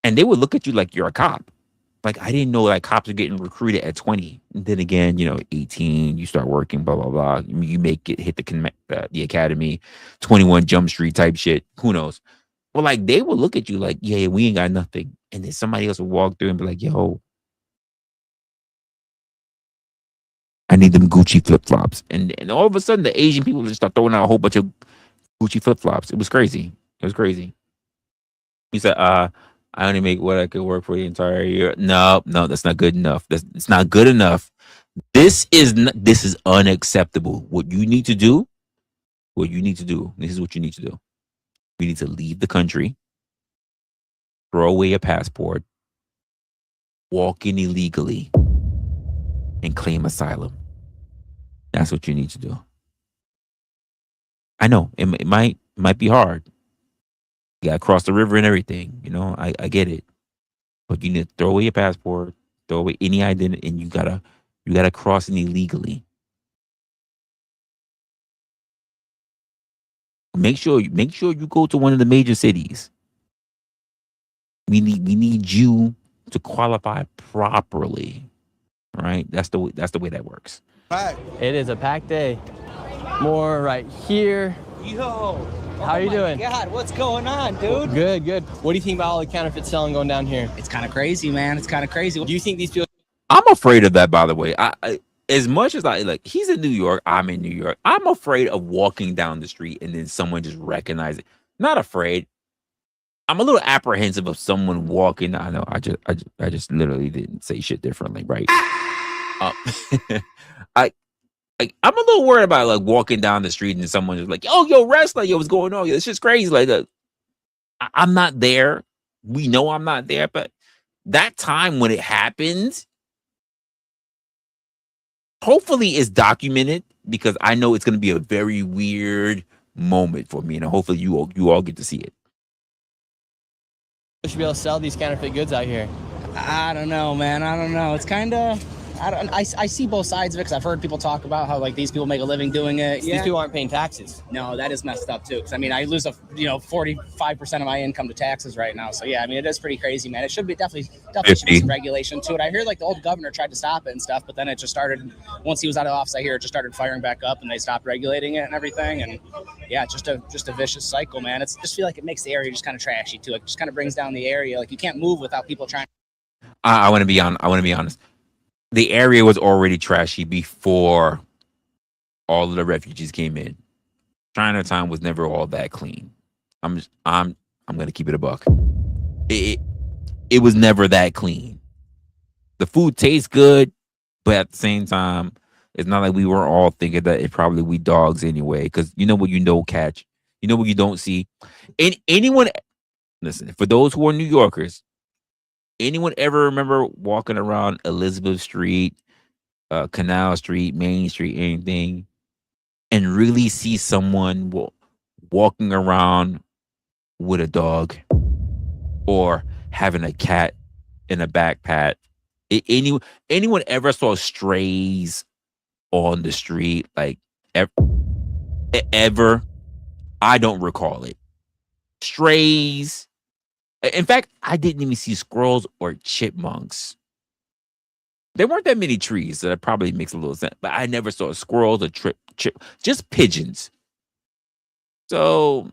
And they would look at you like you're a cop. Like, I didn't know like cops are getting recruited at 20. And then again, 18, you start working, blah, blah, blah. You hit the academy, 21 Jump Street type shit. Who knows? Well, like, they will look at you like, yeah, we ain't got nothing. And then somebody else will walk through and be like, yo, I need them Gucci flip-flops. And all of a sudden, the Asian people just start throwing out a whole bunch of Gucci flip-flops. It was crazy. It was crazy. He said, I only make what I could work for the entire year. No, that's not good enough. It's not good enough. This is unacceptable. What you need to do, this is what you need to do. We need to leave the country, throw away a passport, walk in illegally, and claim asylum. That's what you need to do. I know it might be hard. You gotta cross the river and everything. I get it. But you need to throw away your passport, throw away any identity, and you gotta cross it illegally. Make sure you go to one of the major cities. We need you to qualify properly. Right? That's the way that works. It is a packed day. More right here. Yo. How are you doing? God, what's going on, dude? Good. What do you think about all the counterfeit selling going down here? It's kind of crazy, man. It's kind of crazy. Do you think these people? I'm afraid of that, by the way. I as much as I like, he's in New York, I'm in New York. I'm afraid of walking down the street and then someone just recognize it. Not afraid. I'm a little apprehensive of someone walking. I know. I just literally didn't say shit differently, right? I'm a little worried about like walking down the street and someone just like, oh, yo, Resla, yo, what's going on? It's just crazy. Like, I'm not there. We know I'm not there, but that time when it happens, hopefully it's documented because I know it's going to be a very weird moment for me, and hopefully you all get to see it. Should be able to sell these counterfeit goods out here. I don't know, man. I don't know. It's kind of... I see both sides of it because I've heard people talk about how like these people make a living doing it. These people aren't paying taxes. No, that is messed up too. Because I mean, I lose 45% of my income to taxes right now. So yeah, I mean, it is pretty crazy, man. It should be definitely should be some regulation to it. I hear like the old governor tried to stop it and stuff, but then it just started. Once he was out of office, I hear it just started firing back up, and they stopped regulating it and everything. And yeah, it's just a vicious cycle, man. It's just feel like it makes the area just kind of trashy too. It just kind of brings down the area. Like you can't move without people trying. I want to be honest. The area was already trashy before all of the refugees came in. Chinatown was never all that clean. I'm gonna keep it a buck. It was never that clean. The food tastes good, but at the same time, it's not like we were all thinking that it probably we dogs anyway. Because you know what you don't catch, you know what you don't see. And anyone, listen, for those who are New Yorkers. Anyone ever remember walking around Elizabeth Street, Canal Street, Main Street, anything, and really see someone walking around with a dog or having a cat in a backpack? Anyone ever saw strays on the street? Like ever? I don't recall it. strays. In fact, I didn't even see squirrels or chipmunks. There weren't that many trees, so that probably makes a little sense. But I never saw squirrels or just pigeons. So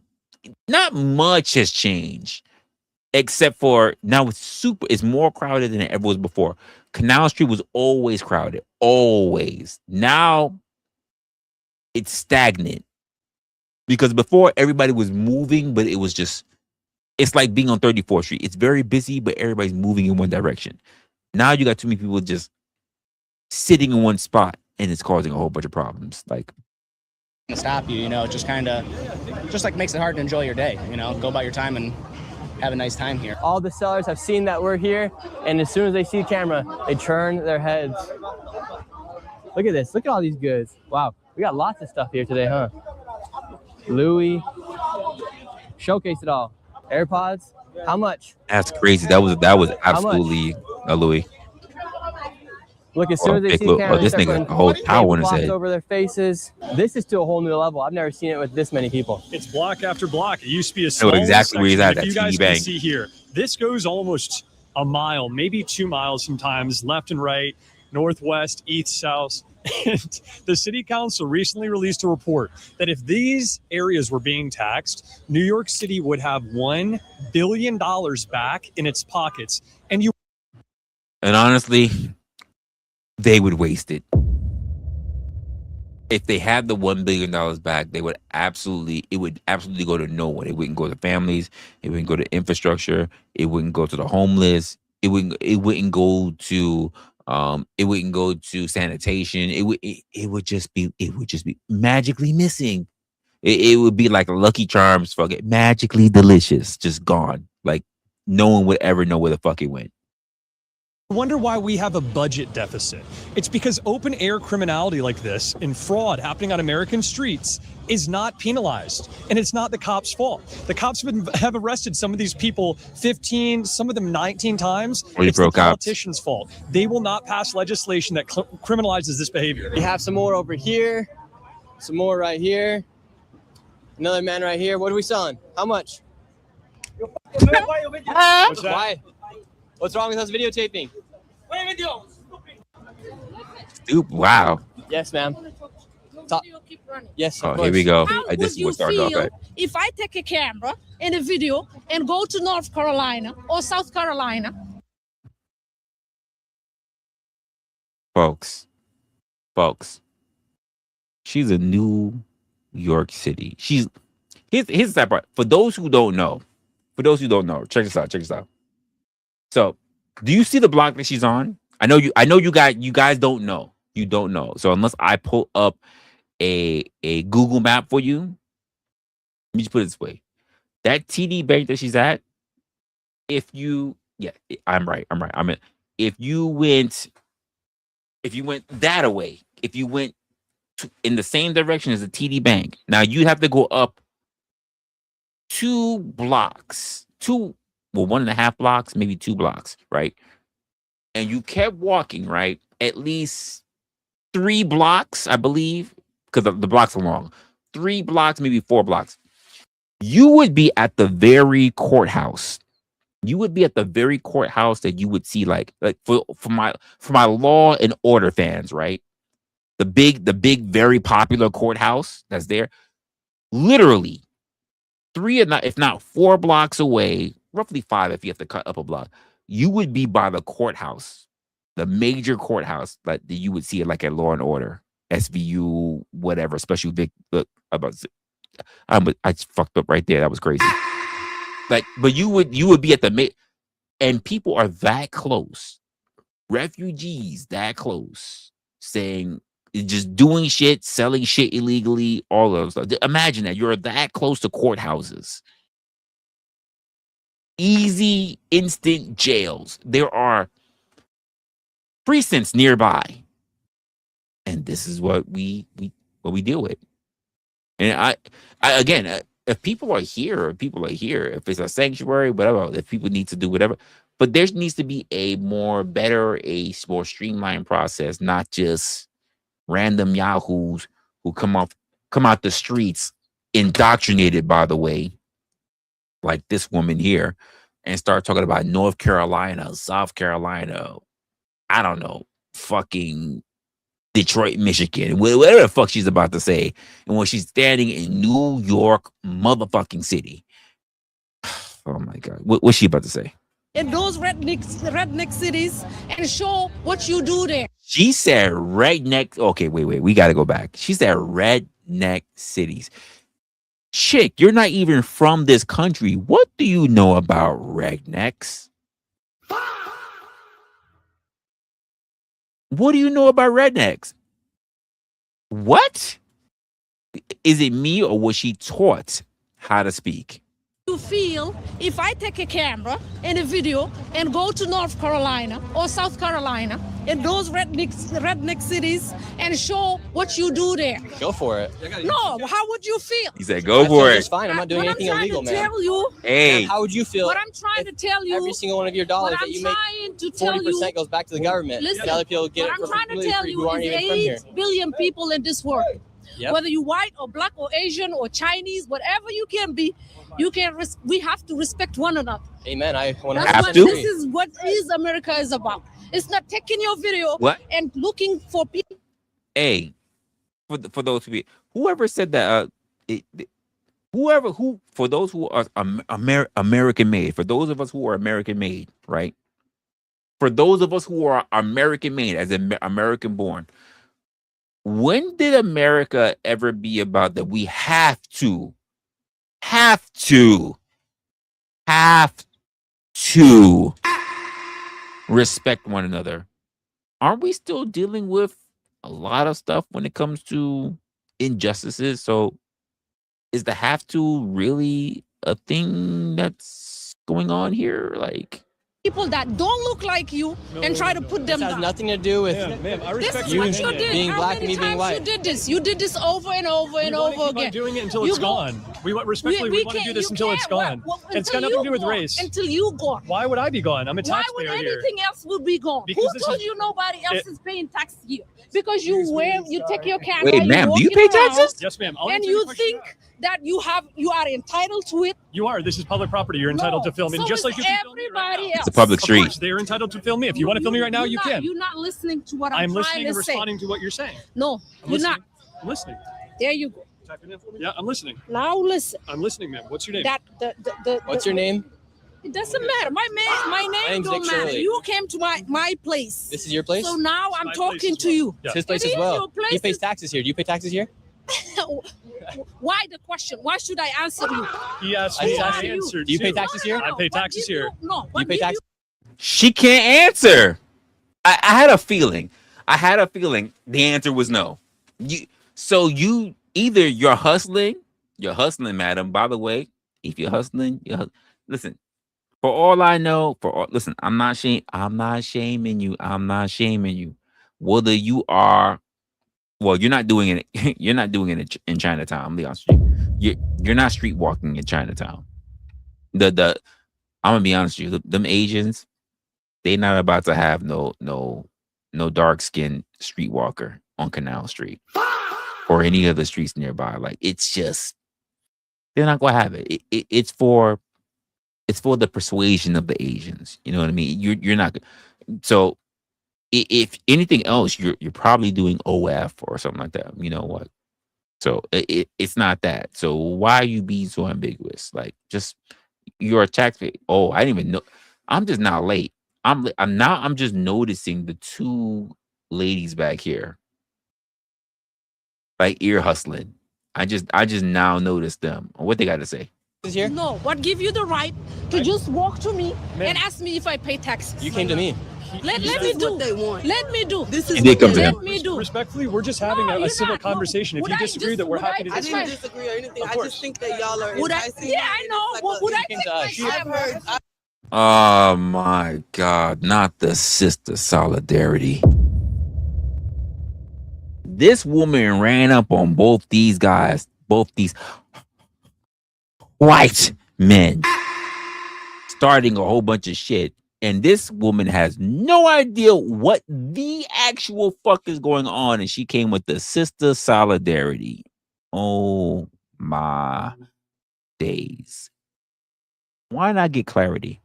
not much has changed, except for now it's more crowded than it ever was before. Canal Street was always crowded, always. Now it's stagnant because before everybody was moving, but it's like being on 34th Street. It's very busy, but everybody's moving in one direction. Now you got too many people just sitting in one spot, and it's causing a whole bunch of problems. Like, stop you, just kind of like makes it hard to enjoy your day, go about your time and have a nice time here. All the sellers have seen that we're here, and as soon as they see the camera, they turn their heads. Look at this. Look at all these goods. Wow. We got lots of stuff here today, huh? Louis. Showcase it all. AirPods. How much? That's crazy. That was absolutely a Louis. Look, as soon as they see the camera, this nigga a whole tower on his head over their faces. This is to a whole new level. I've never seen it with this many people. It's block after block. It used to be a small exactly where he's at. If you guys can see here, this goes almost a mile, maybe 2 miles sometimes, left and right, northwest, east, south. And the city council recently released a report that if these areas were being taxed, New York City would have $1 billion back in its pockets. And honestly, they would waste it. If they had the $1 billion back, it would absolutely go to no one. It wouldn't go to families. It wouldn't go to infrastructure. It wouldn't go to the homeless. It wouldn't go to sanitation. It would just be magically missing. It would be like Lucky Charms, fucking magically delicious, just gone. Like no one would ever know where the fuck it went. I wonder why we have a budget deficit. It's because open air criminality like this and fraud happening on American streets is not penalized. And it's not the cops' fault. The cops have arrested some of these people 15, some of them 19 times. It's the politicians' fault. They will not pass legislation that criminalizes this behavior. We have some more over here, some more right here. Another man right here. What are we selling? How much? Why? What's wrong with us videotaping? Stupid. Wow. Yes, ma'am. Yes. Oh, here we go. How This would is you what started off feel at. if I take a camera and a video and go to North Carolina or South Carolina? Folks, she's a New York City. Here's that part. For those who don't know, check this out. So, do you see the block that she's on? I know you guys don't know. You don't know. So unless I pull up a Google map for you, let me just put it this way. That TD Bank that she's at, I'm right. If you went that way, if you went in the same direction as the TD Bank, now you'd have to go up 2 blocks, 1.5 blocks, maybe 2 blocks, right? And you kept walking, right? At least 3 blocks, I believe, because the blocks are long. 3 blocks, maybe 4 blocks. You would be at the very courthouse. You would be at the very courthouse that you would see, like for my Law and Order fans, right? The big, very popular courthouse that's there. Literally 3, if not 4 blocks away, roughly 5 if you have to cut up a block, you would be by the courthouse, the major courthouse that you would see it like at Law and Order, SVU, whatever, Special Vic. Look, I fucked up right there. That was crazy. Like, but you would be at the and people are that close, refugees that close, saying, just doing shit, selling shit illegally, all of stuff. Imagine that you're that close to courthouses. Easy, instant jails. There are precincts nearby, and this is what we deal with. And I again, if people are here, if it's a sanctuary, whatever, if people need to do whatever, but there needs to be a more streamlined process, not just random yahoos who come out the streets, indoctrinated, by the way, like this woman here and start talking about North Carolina, South Carolina, I don't know, fucking Detroit, Michigan, whatever the fuck she's about to say. And when she's standing in New York motherfucking city. Oh my God. What's she about to say? In those redneck cities and show what you do there. She said redneck. Okay, wait. We got to go back. She said redneck cities. Chick, you're not even from this country. What do you know about rednecks? What do you know about rednecks? What? Is it me or was she taught how to speak? You feel if I take a camera and a video and go to North Carolina or South Carolina in those redneck cities and show what you do there. Go for it. No, how would you feel? He said, go for it. It's fine. I'm not doing anything illegal, man. Tell you, Hey, How would you feel? what I'm trying to tell you, Every single one of your dollars what that I'm you make, trying to tell 40% you, goes back to the government. Listen, The other people get what it I'm for trying to completely tell free you who aren't is even from here. 8 billion people in this world. Yep. Whether you white or black or Asian or Chinese, whatever you can be, you can. We have to respect one another. Amen. I 100% That's Have to? This is what America is about. It's not taking your video What? and looking for people. hey, for those people, whoever said that, for those who are American made, for those of us who are American made, right? For those of us who are American made, as in American born, when did America ever be about that? We have to respect one another. Aren't we still dealing with a lot of stuff when it comes to injustices? So is the have to really a thing that's going on here? Like, People that don't look like you and try to put them This has down. nothing to do with Ma'am, I This respect is your what you opinion. did. being How black many and me being times white. you did this? You did this over and over and We wanna over keep on again. doing it until You it's go- gone. Respectfully, we want to do this until it's gone. It's got nothing to do with race. Until you gone. Why would I be gone? I'm a Why would taxpayer here. anything else would be gone? Because Who this told is- you nobody else is paying taxes here? Because you take your camera. wait, ma'am, do you pay taxes? Yes, ma'am. I'll And answer your you question. think that you are entitled to it? You are. This is public property. You're entitled No. to film, and So just is like you can film me right everybody now. else. It's a public Of street. course, they're entitled to film me. If you want to film me right now, you can. You're not listening to what I'm I'm listening trying and to say. responding to what you're saying. No, I'm you're listening. not. I'm listening. There you go. Type it in for me. Yeah, I'm listening. Now listen. I'm listening, ma'am. What's your name? What's your name? It doesn't matter. My name name's don't Nick matter. Shirley. You came to my place. This is your place? So now It's I'm my place talking as to well. you. Yeah. It's his place It as is well. your place. He pays taxes here. Do you pay taxes here? Why the question? Why should I answer you? He asked I me. just I asked you. answered. Do you pay too. taxes here? I pay What taxes give here. No. Do you what pay give taxes? She can't answer. I had a feeling. The answer was no. You either you're hustling, madam. By the way, if you're hustling, listen. For all I know, listen, I'm not shaming you. Whether you are, well, you're not doing it. You're not doing it in Chinatown. I'm be honest with you. You're not street walking in Chinatown. I'm gonna be honest with you. Them Asians, they not about to have no dark skinned streetwalker on Canal Street or any other streets nearby. Like, it's just, they're not gonna have it. It's for the persuasion of the Asians. You know what I mean? You're not. So if anything else, you're probably doing OF or something like that. You know what? So it's not that. So why are you being so ambiguous? Like, just, you're a taxpayer. Oh, I didn't even know. I'm just not late. I'm just noticing the two ladies back here, like, ear hustling. I just now noticed them. What they got to say? Here? No. What give you the right to just walk to me Ma'am. and ask me if I pay taxes? You came to me. Let me do. Let me do. This He is did come to him. Let me do. Respectfully, we're just having No, a you're civil not. No. conversation. If Would you I disagree, just- that we're would I happy to I just- disagree. didn't disagree or anything. Of I course. just think that y'all are Would I? enticing Yeah, me, I and know. it's But would I came take to my us. I've heard. camera? Oh my God, not the sister solidarity. This woman ran up on both these guys, both these white men, starting a whole bunch of shit. And this woman has no idea what the actual fuck is going on. And she came with the sister solidarity. Oh my days. Why not get clarity?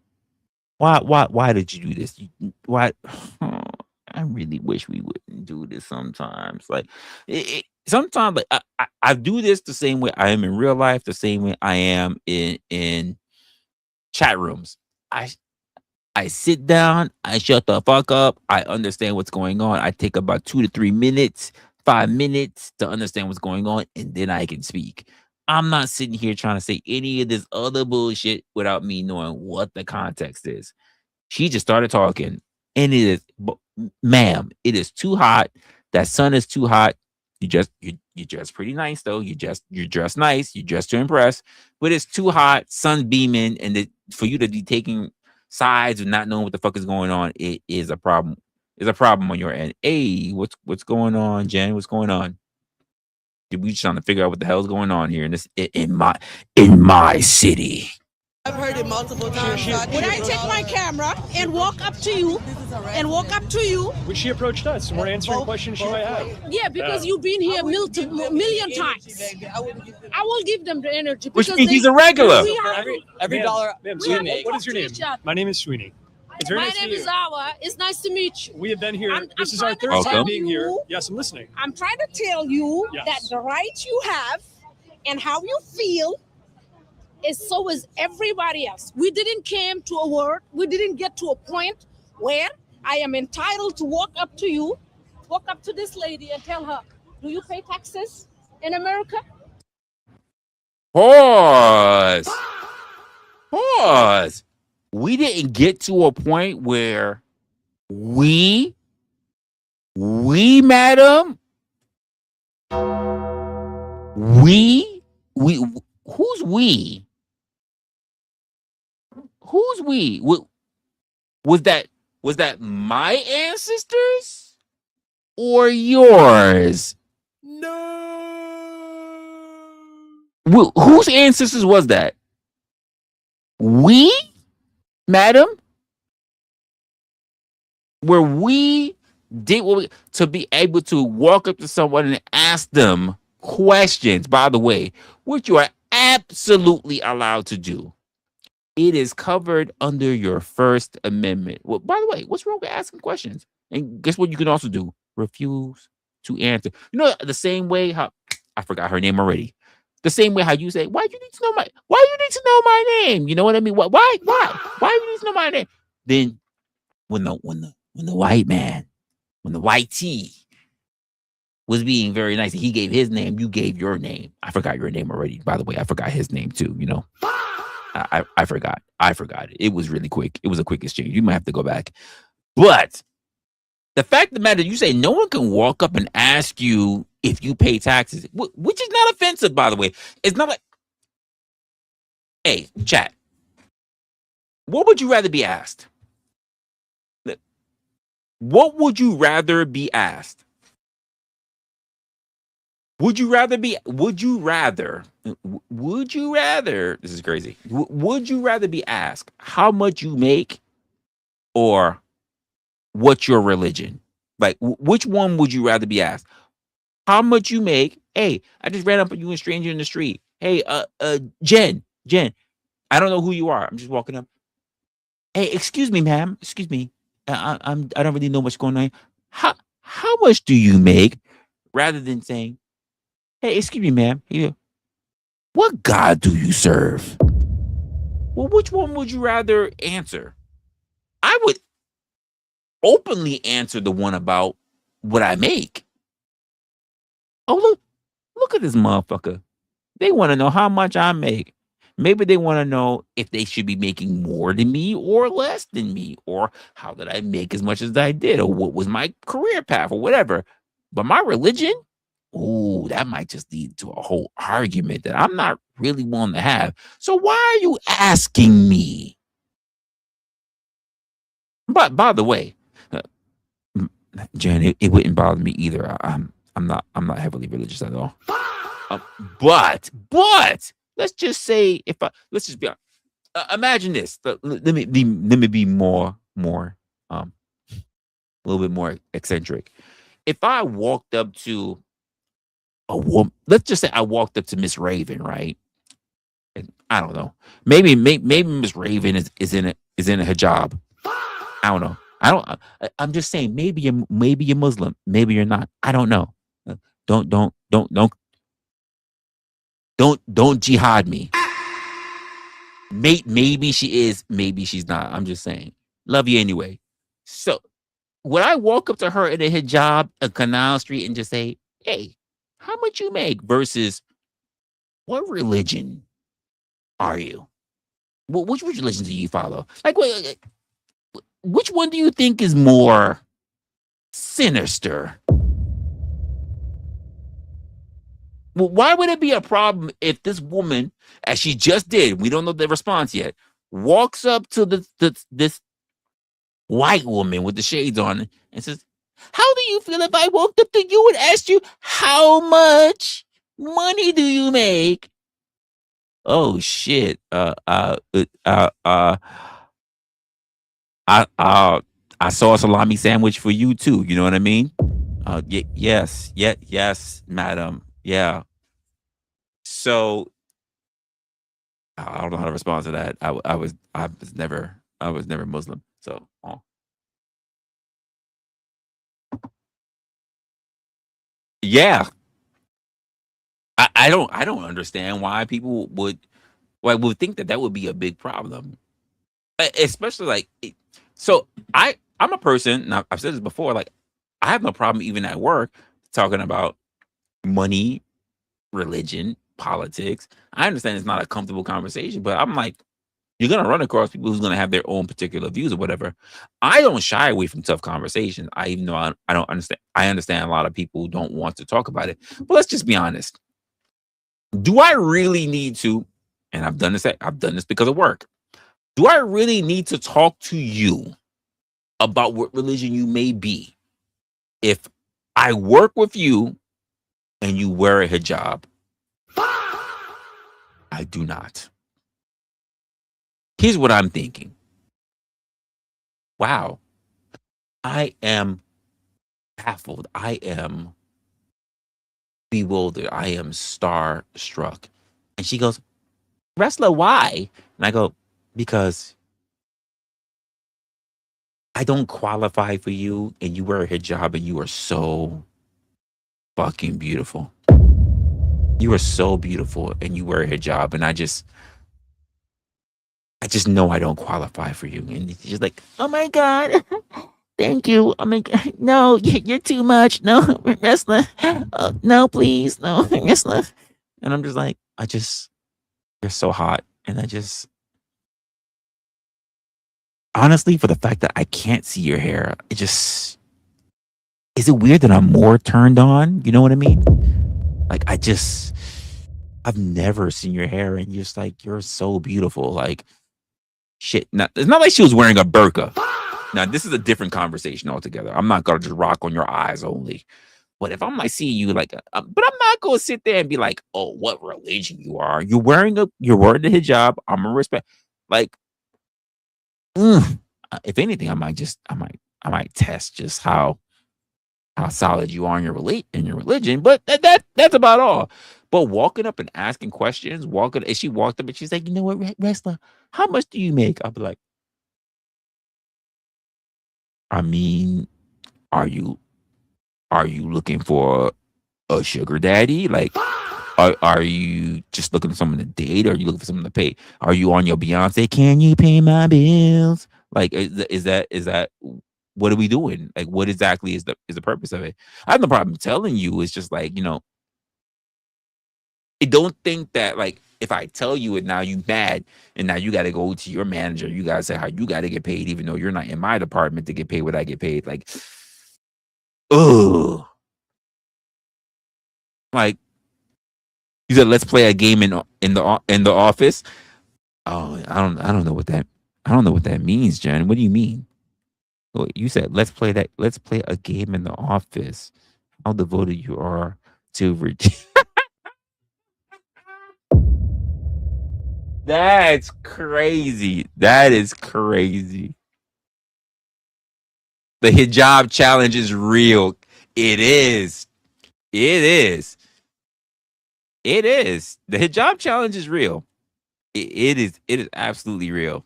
Why did you do this? Why? I really wish we wouldn't do this sometimes. Like, sometimes, like I do this the same way I am in real life, the same way I am in chat rooms. I sit down, I shut the fuck up, I understand what's going on. I take about 2 to 3 minutes, 5 minutes to understand what's going on, and then I can speak. I'm not sitting here trying to say any of this other bullshit without me knowing what the context is. She just started talking, and it is, ma'am, it is too hot. That sun is too hot. You dress pretty nice though. You dress nice. You dress to impress, but it's too hot. Sun beaming, and for you to be taking sides and not knowing what the fuck is going on, it is a problem. It's a problem on your end. Hey, what's going on, Jen? What's going on? We just trying to figure out what the hell's going on here in my city. I've heard it multiple times. Would I take my camera and walk up to you Well, she approached us and we're answering questions she might have. Yeah, because you've been here million times. I will give them the energy. Which means he's a regular. Every dollar we make. What is your name? My name is Sweeney. It's very My nice to name meet is you. Awa. It's nice to meet you. We have been here. I'm This is our trying to third time tell being here. you- Yes, I'm listening. I'm trying to tell you Yes. that the right you have and how you feel is so is everybody else. We didn't come to a word. We didn't get to a point where I am entitled to walk up to this lady and tell her, do you pay taxes in America? Pause. We didn't get to a point where we, madam, who's we? Who's we? Was that my ancestors or yours? Whose ancestors was that? We, madam? Where we did to be able to walk up to someone and ask them questions, by the way, which you are absolutely allowed to do. It is covered under your First Amendment. Well, by the way, what's wrong with asking questions? And guess what you can also do? Refuse to answer. You know, the same way how I forgot her name already. The same way how you say, why you need to know my name? You know what I mean? Why you need to know my name? Then when the white man, when the white T was being very nice, he gave his name, you gave your name. I forgot your name already. By the way, I forgot his name too, you know. I forgot. It was really quick. It was a quick exchange. You might have to go back. But the fact of the matter, you say no one can walk up and ask you if you pay taxes, which is not offensive, by the way. It's not like, hey, chat, what would you rather be asked? What would you rather be asked? Would you rather, this is crazy. Would you rather be asked how much you make or what's your religion? Like, which one would you rather be asked? How much you make? Hey, I just ran up on you, a stranger in the street. Hey, Jen, I don't know who you are. I'm just walking up. Hey, excuse me, ma'am. Excuse me. I don't really know what's going on. How much do you make? Rather than saying, hey, excuse me, ma'am. What God do you serve? Well, which one would you rather answer? I would openly answer the one about what I make. Oh, look at this motherfucker. They want to know how much I make. Maybe they want to know if they should be making more than me or less than me, or how did I make as much as I did, or what was my career path, or whatever. But my religion, ooh, that might just lead to a whole argument that I'm not really willing to have. So why are you asking me? But by the way, Jen, it wouldn't bother me either. I'm not heavily religious at all. But let's just say let's just be honest. Imagine this. Let me be more a little bit more eccentric. If I walked up to a woman, let's just say I walked up to Miss Raven, right? And I don't know. Maybe Miss Raven is in a hijab. I don't know. I'm just saying. Maybe you're Muslim. Maybe you're not. I don't know. Don't jihad me. Maybe she is. Maybe she's not. I'm just saying. Love you anyway. So would I walk up to her in a hijab on Canal Street and just say, "Hey, how much you make?" Versus, what religion are you? Which religion do you follow? Like, which one do you think is more sinister? Well, why would it be a problem if this woman, as she just did, we don't know the response yet, walks up to this white woman with the shades on and says, "How do you feel if I walked up to you and asked you how much money do you make?" Oh shit. I saw a salami sandwich for you too. You know what I mean? Yes, madam. Yeah. So I don't know how to respond to that. I was never Muslim. So yeah. I don't understand why people would think that would be a big problem. Especially like so I'm a person, now I've said this before, like I have no problem even at work talking about money, religion, politics. I understand it's not a comfortable conversation, but I'm like, you're gonna run across people who's gonna have their own particular views or whatever. I don't shy away from tough conversations. I even know I don't understand. I understand a lot of people who don't want to talk about it. But let's just be honest. Do I really need to? And I've done this because of work. Do I really need to talk to you about what religion you may be if I work with you and you wear a hijab? I do not. Here's what I'm thinking. Wow. I am baffled. I am bewildered. I am starstruck. And she goes, "Resla, why?" And I go, "Because I don't qualify for you and you wear a hijab and you are so fucking beautiful. You are so beautiful and you wear a hijab and I just know I don't qualify for you." And she's like, "Oh my God. Thank you. Oh my God. No, you're too much. No, Resla. No, please. No, Resla." And I'm just like, you're so hot. And honestly, for the fact that I can't see your hair, is it weird that I'm more turned on? You know what I mean? Like, I've never seen your hair and you're so beautiful. Like, shit. Now, it's not like she was wearing a burqa. Now, this is a different conversation altogether. I'm not going to just rock on your eyes only. But if I'm like seeing you like, but I'm not going to sit there and be like, "Oh, what religion you are. You're wearing the hijab. I'm going to respect." Like, if anything, I might test just how solid you are in your religion. But that's about all. But walking up and asking questions, and she walked up and she's like, "You know what, Resla, how much do you make?" I'll be like, I mean, are you looking for a sugar daddy? Like, are you just looking for someone to date? Or are you looking for someone to pay? Are you on your Beyonce? "Can you pay my bills?" Like, is that what are we doing? Like, what exactly is the purpose of it? I have no problem telling you. It's just like, I don't think that, like, if I tell you it now, you mad, and now you got to go to your manager. You got to say how you got to get paid, even though you're not in my department to get paid what I get paid. Like, ugh. Like, you said, "Let's play a game in the office." Oh, I don't know what that means, Jen. What do you mean? You said, let's play a game in the office. How devoted you are to That's crazy. That is crazy. The hijab challenge is real. It is. It is. It is. The hijab challenge is real. It is absolutely real.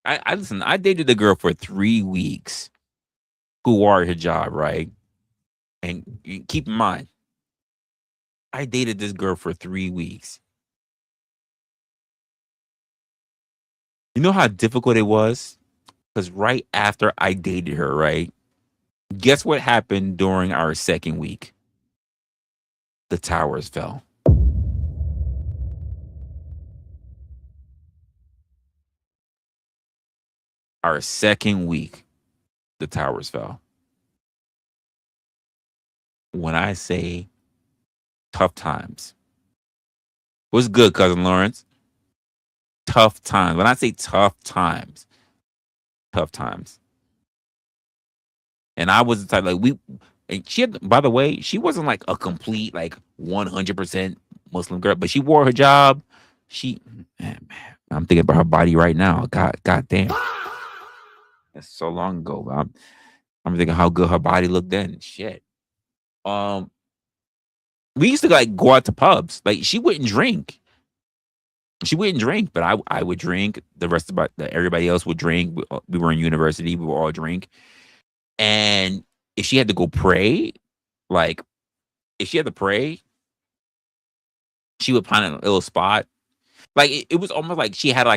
I listen. I dated a girl for 3 weeks who wore her job, right? And keep in mind, I dated this girl for 3 weeks. You know how difficult it was? Because right after I dated her, right? Guess what happened during our second week? The towers fell. Our second week, the towers fell. When I say tough times, what's good, cousin Lawrence? Tough times. When I say tough times, tough times. And I was the type like and she had, by the way, she wasn't like a complete like 100% Muslim girl, but she wore her job. Man, I'm thinking about her body right now. God damn. That's so long ago. I'm thinking how good her body looked then. Shit. We used to like go out to pubs. Like she wouldn't drink. She wouldn't drink, but I would drink. The rest of everybody else would drink. We were in university. We would all drink. And if she had to go pray, like if she had to pray, she would find a little spot. Like it was almost like she had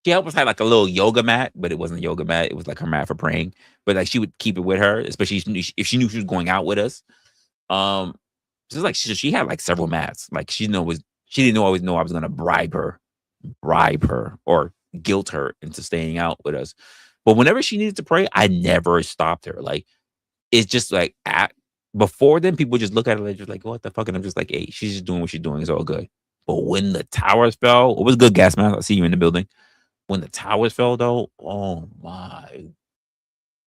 she almost had like a little yoga mat, but it wasn't a yoga mat. It was like her mat for praying. But like she would keep it with her, especially if she knew she was going out with us. So it's like she had like several mats. Like she didn't always know I was gonna bribe her, or guilt her into staying out with us. But whenever she needed to pray, I never stopped her. Like it's just like before then, people just look at her like just like what the fuck, and I'm just like, hey, she's just doing what she's doing. It's all good. But when the towers fell, it was good, gas man. I see you in the building. When the towers fell, though, oh my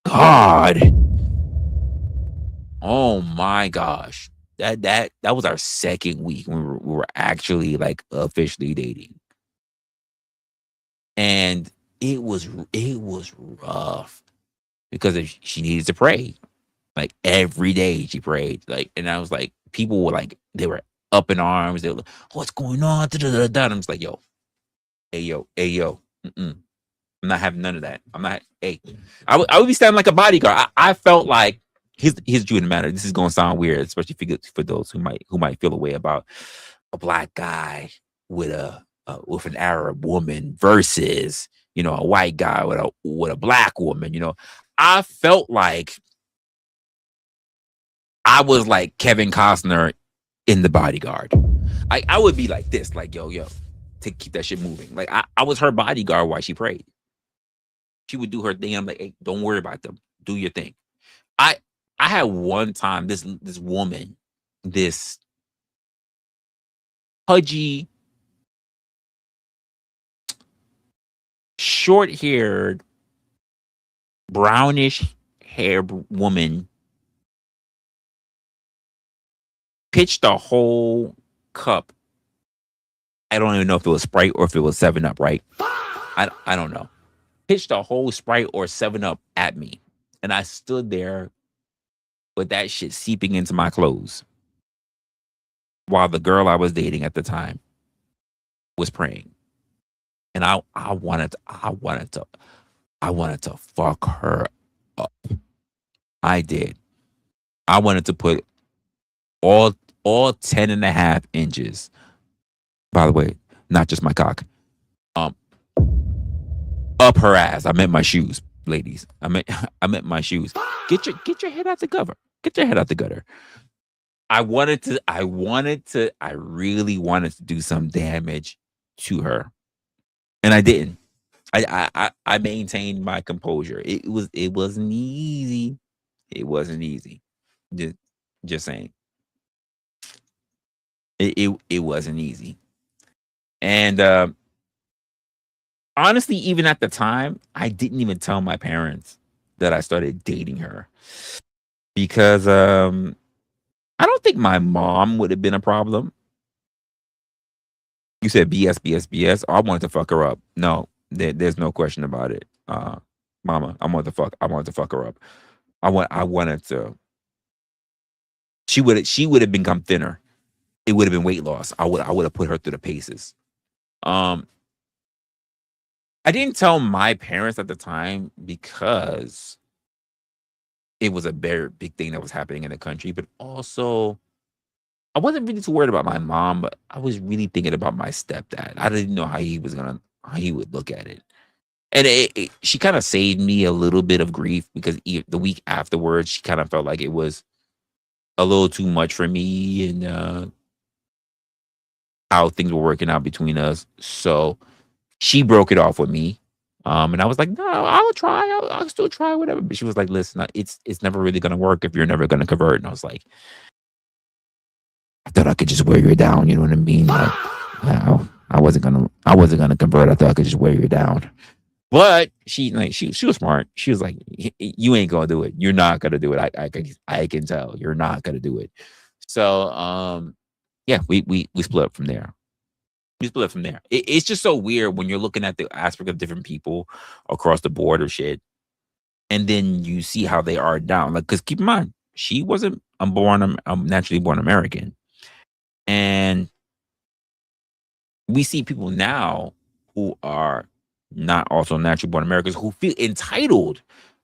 god, oh my gosh, that was our second week when we were actually like officially dating, and it was rough because if she needed to pray, like every day she prayed, like, and I was like, people were like, they were up in arms, they were like, what's going on? And I'm just like, yo, hey yo, I'm not having none of that. I'm not. Hey, I would be standing like a bodyguard. I felt like here's the truth of the matter. This is gonna sound weird, especially for those who might feel a way about a black guy with an Arab woman versus a white guy with a black woman. I felt like I was like Kevin Costner in The Bodyguard. I would be like this, like yo, to keep that shit moving. Like I was her bodyguard while she prayed. She would do her thing. I'm like, hey, don't worry about them. Do your thing. I had one time this woman, this pudgy, short-haired, brownish hair woman pitched a whole cup. I don't even know if it was Sprite or if it was 7-Up, right? I don't know. Pitched a whole Sprite or 7-Up at me. And I stood there with that shit seeping into my clothes while the girl I was dating at the time was praying. And I wanted to fuck her up. I did. I wanted to put all 10.5 inches, by the way, not just my cock, up her ass. I meant my shoes, ladies. I meant my shoes. Get your head out the gutter. Get your head out the gutter. I really wanted to do some damage to her, and I didn't. I maintained my composure. It wasn't easy. It wasn't easy. Just saying. It wasn't easy. And honestly, even at the time, I didn't even tell my parents that I started dating her because I don't think my mom would have been a problem. You said BS. Oh, I wanted to fuck her up. No, there's no question about it. Mama, I wanted to fuck her up. I wanted to. She would have become thinner. It would have been weight loss. I would have put her through the paces. I didn't tell my parents at the time because it was a very big thing that was happening in the country, but also I wasn't really too worried about my mom, but I was really thinking about my stepdad. I didn't know how he would look at it. And she kind of saved me a little bit of grief because the week afterwards, she kind of felt like it was a little too much for me and how things were working out between us. So she broke it off with me. And I was like, no, I'll try. I'll still try, whatever. But she was like, listen, it's never really gonna work if you're never gonna convert. And I was like, I thought I could just wear you down. You know what I mean? Like, I wasn't gonna convert. I thought I could just wear you down. But she was smart. She was like, you ain't gonna do it. You're not gonna do it. I can tell you're not gonna do it. So yeah, we split up from there. We split up from there. It's just so weird when you're looking at the aspect of different people across the board or shit, and then you see how they are now. Like, because keep in mind, she wasn't naturally born American, and we see people now who are not also naturally born Americans who feel entitled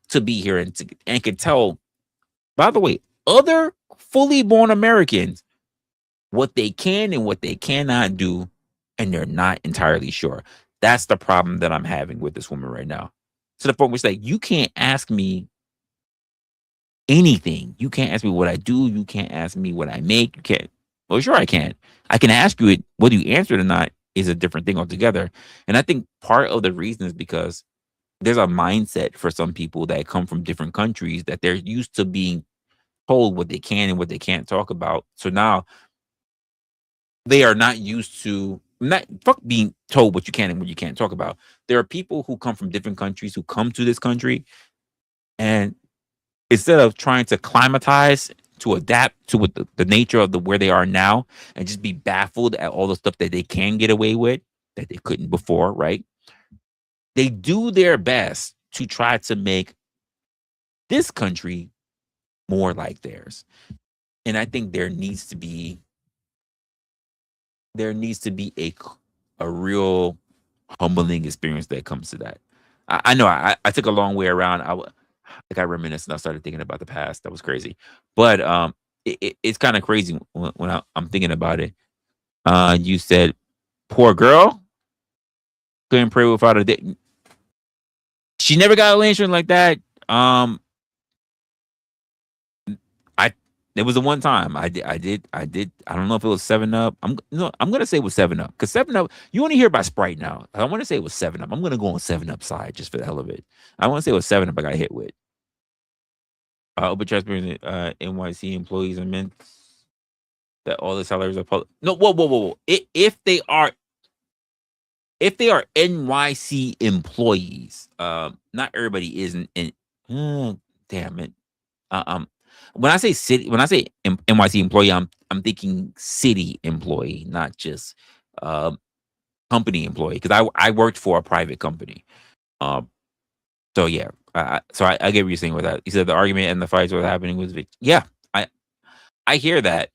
to be here and can tell, by the way, other fully born Americans what they can and what they cannot do, and they're not entirely sure. That's the problem that I'm having with this woman right now. To the point where it's like, you can't ask me anything. You can't ask me what I do. You can't ask me what I make. You can't. Well, sure I can. I can ask you it. Whether you answer it or not is a different thing altogether. And I think part of the reason is because there's a mindset for some people that come from different countries that they're used to being told what they can and what they can't talk about. So now they are not used to fuck being told what you can and what you can't talk about. There are people who come from different countries who come to this country, and instead of trying to climatize to adapt to what the nature of where they are now and just be baffled at all the stuff that they can get away with that they couldn't before, right? They do their best to try to make this country more like theirs. And I think there needs to be a real humbling experience that comes to that. I know I took a long way around. I got reminiscent. I started thinking about the past. That was crazy. But it's kind of crazy when I'm thinking about it. You said, poor girl, couldn't pray without a day. She never got a lantern like that. There was the one time I did. I don't know if it was 7-Up. I'm gonna say it was 7-Up because 7-Up. You only hear about Sprite now. I want to say it was 7-Up. I'm gonna go on 7-Up side just for the hell of it. I want to say it was 7-Up. I got hit with. Open transparency. NYC employees are meant that all the salaries are public. No, whoa. If they are NYC employees, not everybody isn't. Damn it. When I say NYC employee, I'm thinking city employee, not just company employee, because I worked for a private company. So yeah, so I get what you're saying with that. You said the argument and the fights were happening with yeah, I hear that.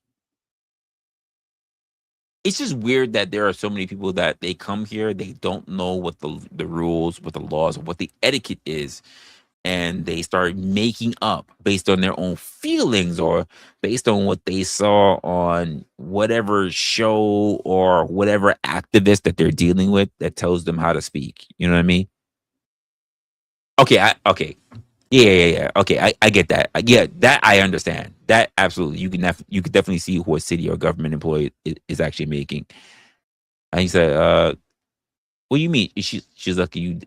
It's just weird that there are so many people that they come here, they don't know what the rules, what the laws, what the etiquette is, and they start making up based on their own feelings or based on what they saw on whatever show or whatever activist that they're dealing with that tells them how to speak. You know what I mean? Okay, okay. Yeah. Okay, I get that. Yeah, that I understand. That absolutely. You can definitely see who a city or government employee is actually making. And he said, what do you mean? She's lucky you.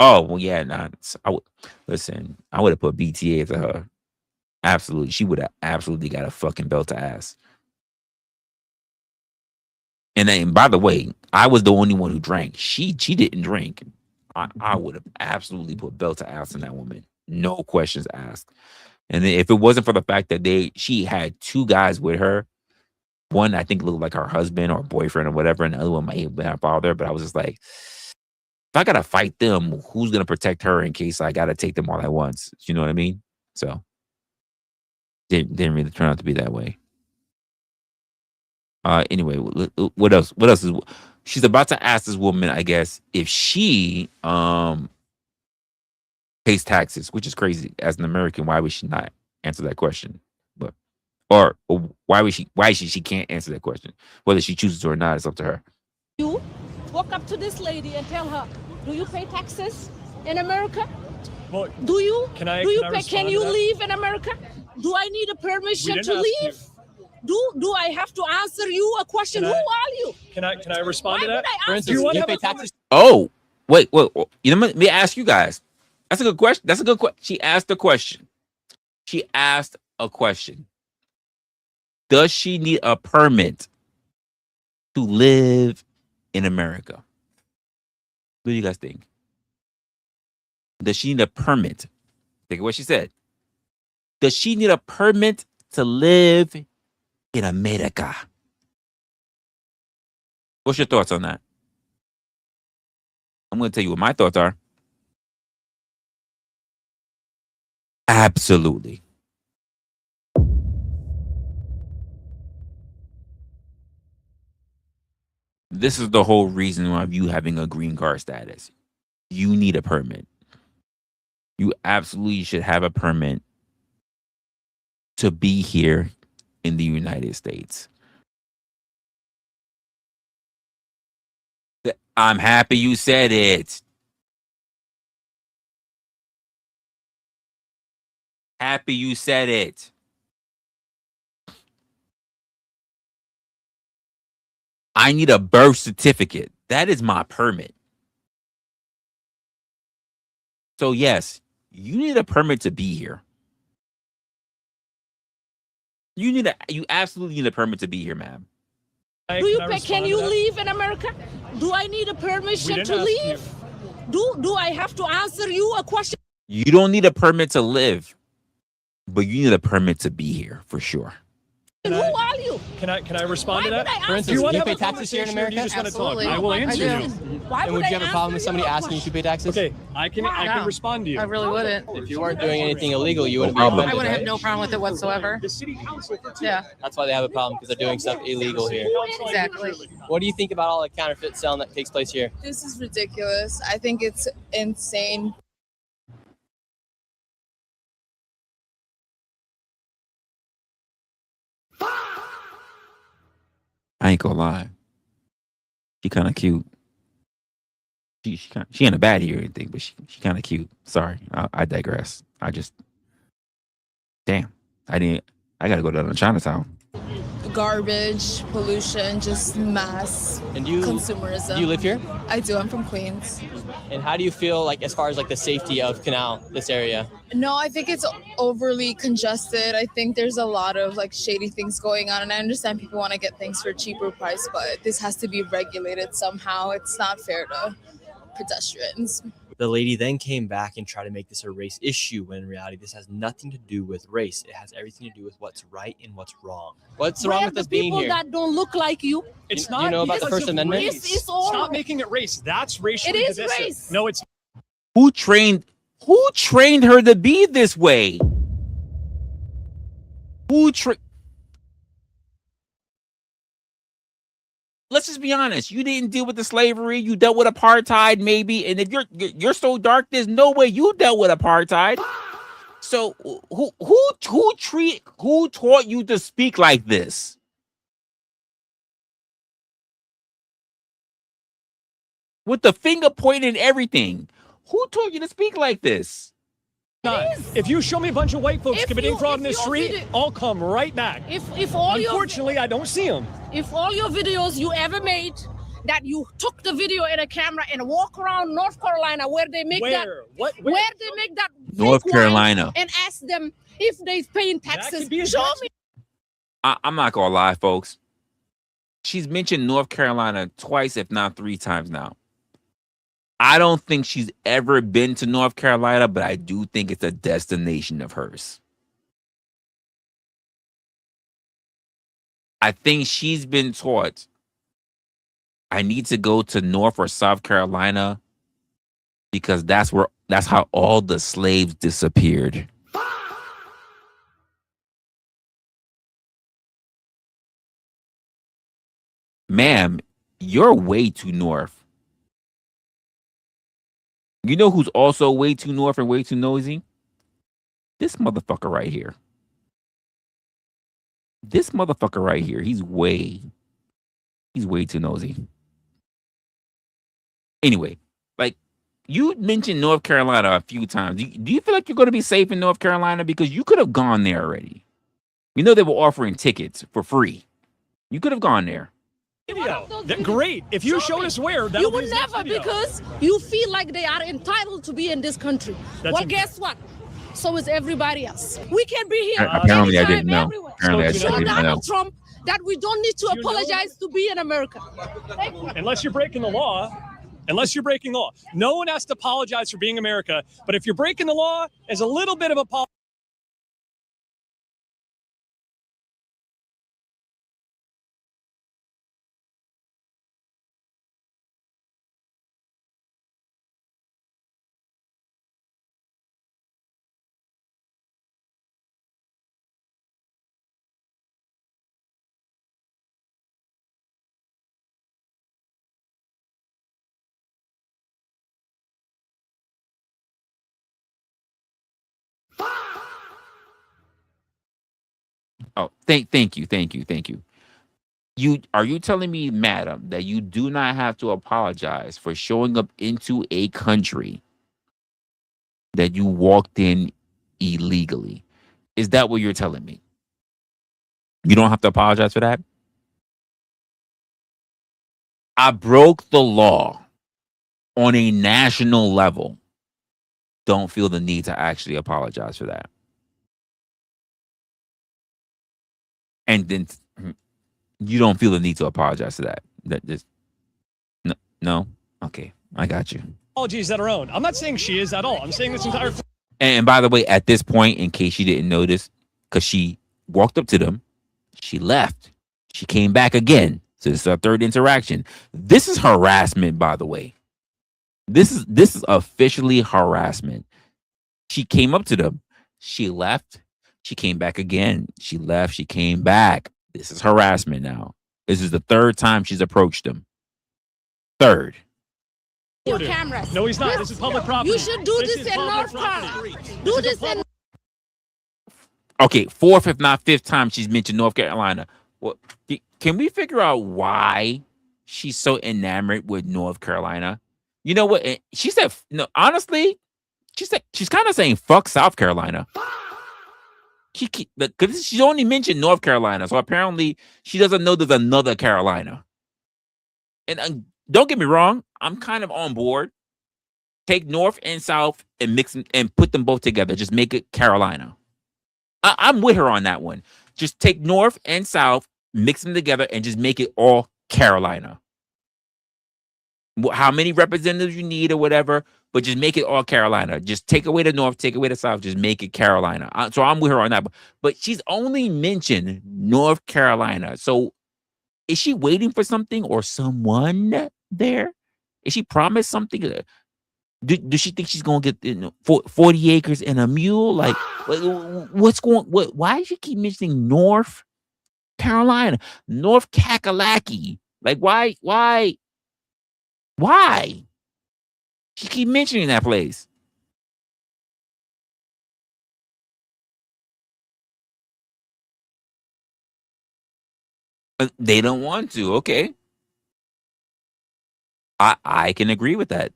Oh, well, yeah, nah. Listen, I would have put BTA to her. Absolutely. She would have absolutely got a fucking belt to ass. And then, by the way, I was the only one who drank. She didn't drink. I would have absolutely put belt to ass in that woman. No questions asked. And then if it wasn't for the fact that she had two guys with her, one I think looked like her husband or boyfriend or whatever, and the other one might have been her father. But I was just like, if I gotta fight them, who's gonna protect her in case I gotta take them all at once? You know what I mean? So didn't really turn out to be that way. Anyway, what else? she's about to ask this woman, I guess, if she pays taxes, which is crazy. As an American, why would she not answer that question? But or why she can't answer that question. Whether she chooses to or not, it's up to her. You walk up to this lady and tell her, do you pay taxes in America? Well, Do you? Can I Can respond you to that? leave in America? Do I need a permission didn't to ask leave? Do I have to answer you a question? Can Who I- are you? Can I respond Why to would that? I For answer instance, you want you to pay have a taxes. Oh, wait. You know, let me ask you guys. That's a good question. That's a good question. She asked a question. Does she need a permit to live in America? What do you guys think? Does she need a permit? Think of what she said. Does she need a permit to live in America? What's your thoughts on that? I'm going to tell you what my thoughts are. Absolutely. This is the whole reason why you having a green card status. You need a permit. You absolutely should have a permit to be here in the United States. I'm happy you said it. Happy you said it. I need a birth certificate. That is my permit. So yes, you need a permit to be here. You absolutely need a permit to be here, ma'am. Can you leave in America? Do I need a permission to leave? Do I have to answer you a question? You don't need a permit to live, but you need a permit to be here for sure. Who are you? Can I respond to Why would that? I For answer instance, you want do to you have pay a taxes here in conversation or do America? you just want to talk? Absolutely. I will I answer do. you. Why And would you have a problem with somebody asking if you pay taxes? Okay, I can respond to you. I really wouldn't. If you weren't doing anything illegal, you wouldn't be problem. I offended, wouldn't have right? no problem with it whatsoever. The city council for Yeah, That's why they have a problem, because they're doing stuff illegal here. exactly. What do you think about all the counterfeit selling that takes place here? This is ridiculous. I think it's insane. I ain't gonna lie. She kind of cute. She ain't a baddie or anything, but she kind of cute. Sorry, I digress. Damn. I gotta go down to Chinatown. Garbage, pollution, just mass And do you consumerism. live here? I do. I'm from Queens. And how do you feel like as far as like the safety of Canal, this area? No, I think it's overly congested. I think there's a lot of like shady things going on, and I understand people want to get things for a cheaper price, but this has to be regulated somehow. It's not fair to pedestrians. The lady then came back and tried to make this a race issue, when in reality this has nothing to do with race. It has everything to do with what's right and what's wrong. What's wrong with us being People here? that don't look like you. It's You not. know about the because First of Amendment? race. It's all- Stop making it race. That's racially It is divisive. race. No, it's Who trained her to be this way? Let's just be honest. You didn't deal with the slavery. You dealt with apartheid, maybe. And if you're so dark, there's no way you dealt with apartheid. So who taught you to speak like this? With the finger pointing and everything. Who taught you to speak like this? not. If you show me a bunch of white folks If committing you- fraud if in the your street, video- I'll come right back. If all Unfortunately, I don't see them. if all your videos you ever made that you took the video in a camera and walk around North Carolina where they make that Where? where they make that North fake wine Carolina. and ask them if they paying taxes. could be a Show tax- me. I'm not gonna lie, folks. She's mentioned North Carolina twice, if not 3 times now. I don't think she's ever been to North Carolina, but I do think it's a destination of hers. I think she's been taught I need to go to North or South Carolina because that's how all the slaves disappeared. Ma'am, You're way too north. You know who's also way too north and way too nosy? This motherfucker right here. This motherfucker right here. He's way too nosy. Anyway, like you mentioned North Carolina a few times. Do you feel like you're going to be safe in North Carolina? Because you could have gone there already. You know they were offering tickets for free. You could have gone there. Great. If you showed us where, You would never, because you feel like they are entitled to be in this country. Well, guess what? So is everybody else. We can be here. Apparently, I anytime, didn't know. everywhere. Apparently, I Show didn't know. Donald Trump that we don't need to apologize to be in America. Thank you. Unless you're breaking the law. Unless you're breaking the law. No one has to apologize for being America. But if you're breaking the law, there's a little bit of apology. Oh, thank you. Are you telling me, madam, that you do not have to apologize for showing up into a country that you walked in illegally? Is that what you're telling me? You don't have to apologize for that? I broke the law on a national level. Don't feel the need to actually apologize for that. And then you don't feel the need to apologize for that. That just no. Okay, I got you. Apologies that are owned. I'm not saying she is at all. I'm saying this entire. And by the way, at this point, in case you didn't notice, because she walked up to them, she left. She came back again. So this is our third interaction. This is harassment, by the way. This is officially harassment. She came up to them. She left. She came back again. She left. She came back. This is harassment now. This is the third time she's approached them. Third. Your cameras. No, he's not. This is public property. You should do this in North Carolina. Do this in. Okay, fourth, if not fifth time she's mentioned North Carolina. Well, can we figure out why she's so enamored with North Carolina? You know what? She said, no, honestly, she's kind of saying fuck South Carolina. Because she only mentioned North Carolina, so apparently she doesn't know there's another Carolina. And don't get me wrong, I'm kind of on board. Take North and South and mix them and put them both together. Just make it Carolina. I'm with her on that one. Just take North and South, mix them together, and just make it all Carolina. How many representatives you need or whatever, but just make it all Carolina. Just take away the North, take away the South, just make it Carolina. So I'm with her on that. But she's only mentioned North Carolina. So is she waiting for something or someone there? Is she promised something? Does she think she's gonna get 40 acres and a mule? Like, what's going? Why does she keep mentioning North Carolina, North Kakalaki? Like, why? She keep mentioning that place. They don't want to. Okay, I can agree with that.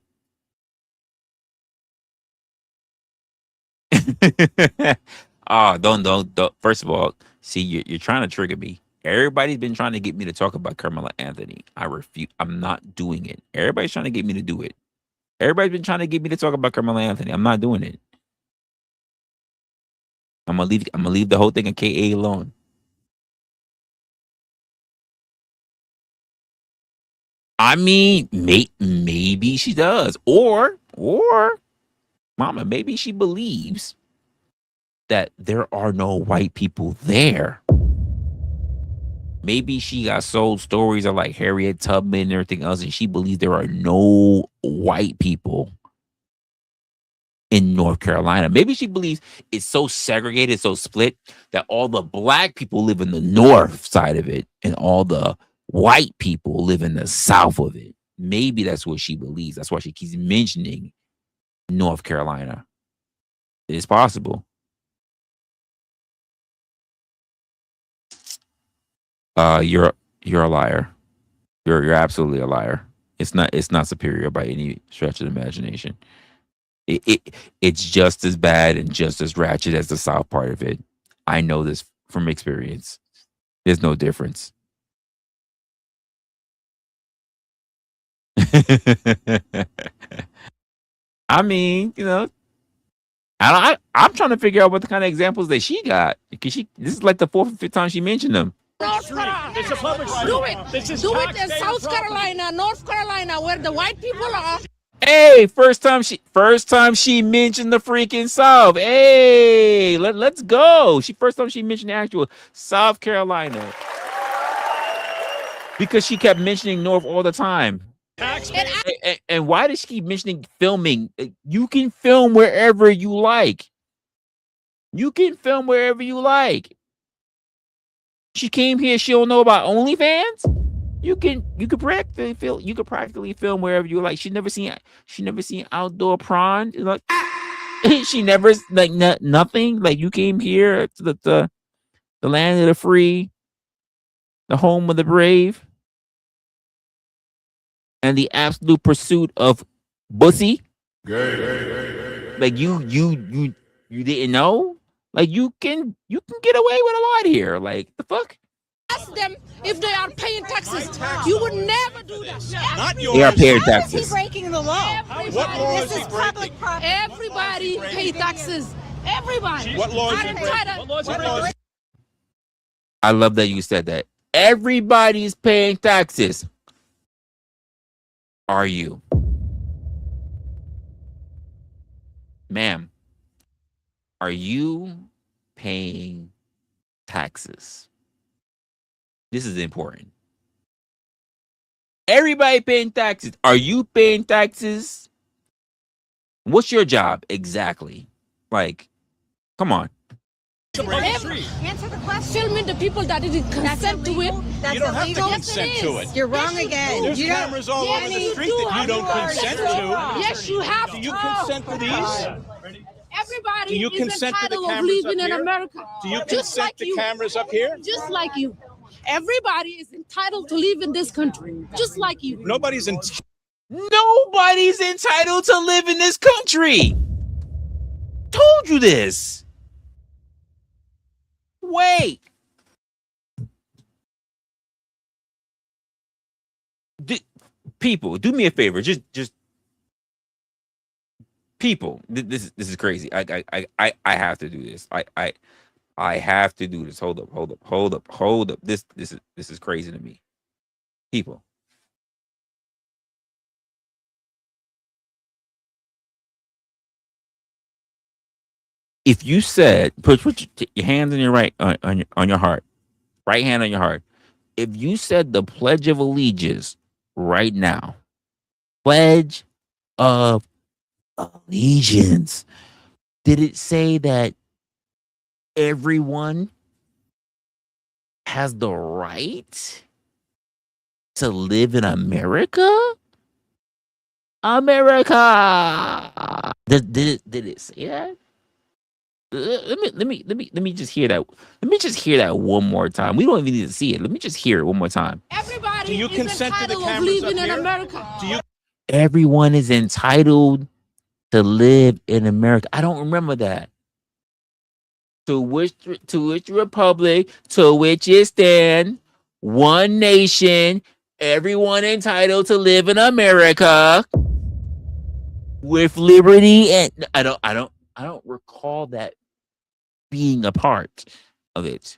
Don't. First of all, see, you're trying to trigger me. Everybody's been trying to get me to talk about Carmela Anthony. I refuse. I'm not doing it. Everybody's trying to get me to do it. Everybody's been trying to get me to talk about Carmela Anthony. I'm not doing it. I'm gonna leave the whole thing of KA alone. I mean, maybe she does, or Mama, maybe she believes that there are no white people there. Maybe she got sold stories of like Harriet Tubman and everything else, and she believes there are no white people in North Carolina. Maybe she believes it's so segregated, so split, that all the black people live in the north side of it, and all the white people live in the south of it. Maybe that's what she believes. That's why she keeps mentioning North Carolina. It's possible. You're a liar. You're absolutely a liar. It's not superior by any stretch of the imagination. It's just as bad and just as ratchet as the south part of it. I know this from experience. There's no difference. I mean, I'm trying to figure out what the kind of examples that she got, because this is like the fourth or fifth time she mentioned them. North Carolina. It's a public street. Do it. This is Do it in taxpayer South property. Carolina, North Carolina, where the white people are. Hey, first time she mentioned the freaking South. Hey, let's go. First time she mentioned the actual South Carolina, because she kept mentioning North all the time. And why does she keep mentioning filming? You can film wherever you like. You can film wherever you like. She came here. She don't know about OnlyFans. You can practically film wherever you like. She never seen outdoor prawn. Like she never nothing. Like, you came here to the land of the free, the home of the brave, and the absolute pursuit of pussy. Like you didn't know? Like, you can get away with a lot here. Like, the fuck? Ask them if they are paying taxes. You would never do that. Not yours. They are paying How is taxes. he breaking the law? What law This is is he public breaking? property. Everybody pay taxes. Everybody. What law is Are he entitled- breaking? I love that you said that. Everybody's paying taxes. Are you? Ma'am, are you paying taxes? This is important. Everybody paying taxes. Are you paying taxes? What's your job exactly? Like, come on. Answer the question. Filming the people that didn't consent to it. You don't have to consent to it. You're wrong again. There's You don't- cameras all over the you street do that you have don't to. consent to. Yes, you have Do you to. consent to these? Everybody Do you is consent to the entitled of cameras living up in here? America. Do you Just consent like to you. cameras up here? Just like you. Everybody is entitled to live in this country. Just like you. Nobody's in. Nobody's entitled to live in this country. Told you this. Wait. People, do me a favor. Just people. This is crazy. I have to do this. I have to do this. Hold up. This is crazy to me. People. If you said, put your hands on your on your heart, right hand on your heart. If you said the Pledge of Allegiance right now, Pledge of Allegiance, did it say that everyone has the right to live in America? America. Did it say that? Let me just hear that. Let me just hear that one more time. We don't even need to see it. Let me just hear it one more time. Everybody Do you is consent to the entitled of cameras living up in here? America. Do you? Everyone is entitled to live in America. I don't remember that. To which republic, to which it stand, one nation, everyone entitled to live in America with liberty, and I don't recall that being a part of it.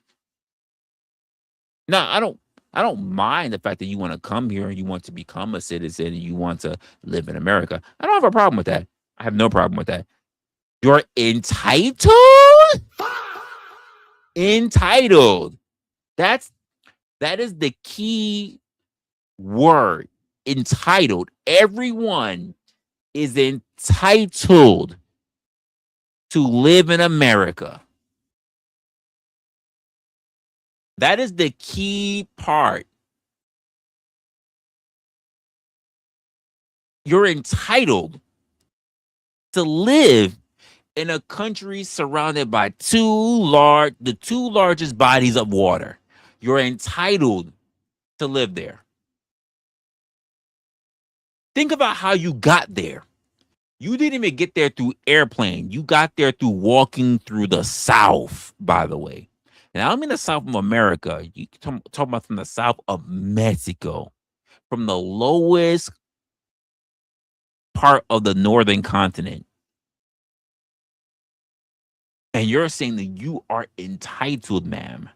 Now, I don't mind the fact that you want to come here and you want to become a citizen and you want to live in America. I don't have a problem with that. I have no problem with that. You're entitled? Entitled. That is the key word. Entitled. Everyone is entitled to live in America. That is the key part. you're entitled to live in a country surrounded by the two largest bodies of water. You're entitled to live there. Think about how you got there. You didn't even get there through airplane. You got there through walking through the South, by the way. And I don't mean the South of America. You talk about from the South of Mexico, from the lowest part of the northern continent. And you're saying that you are entitled, ma'am.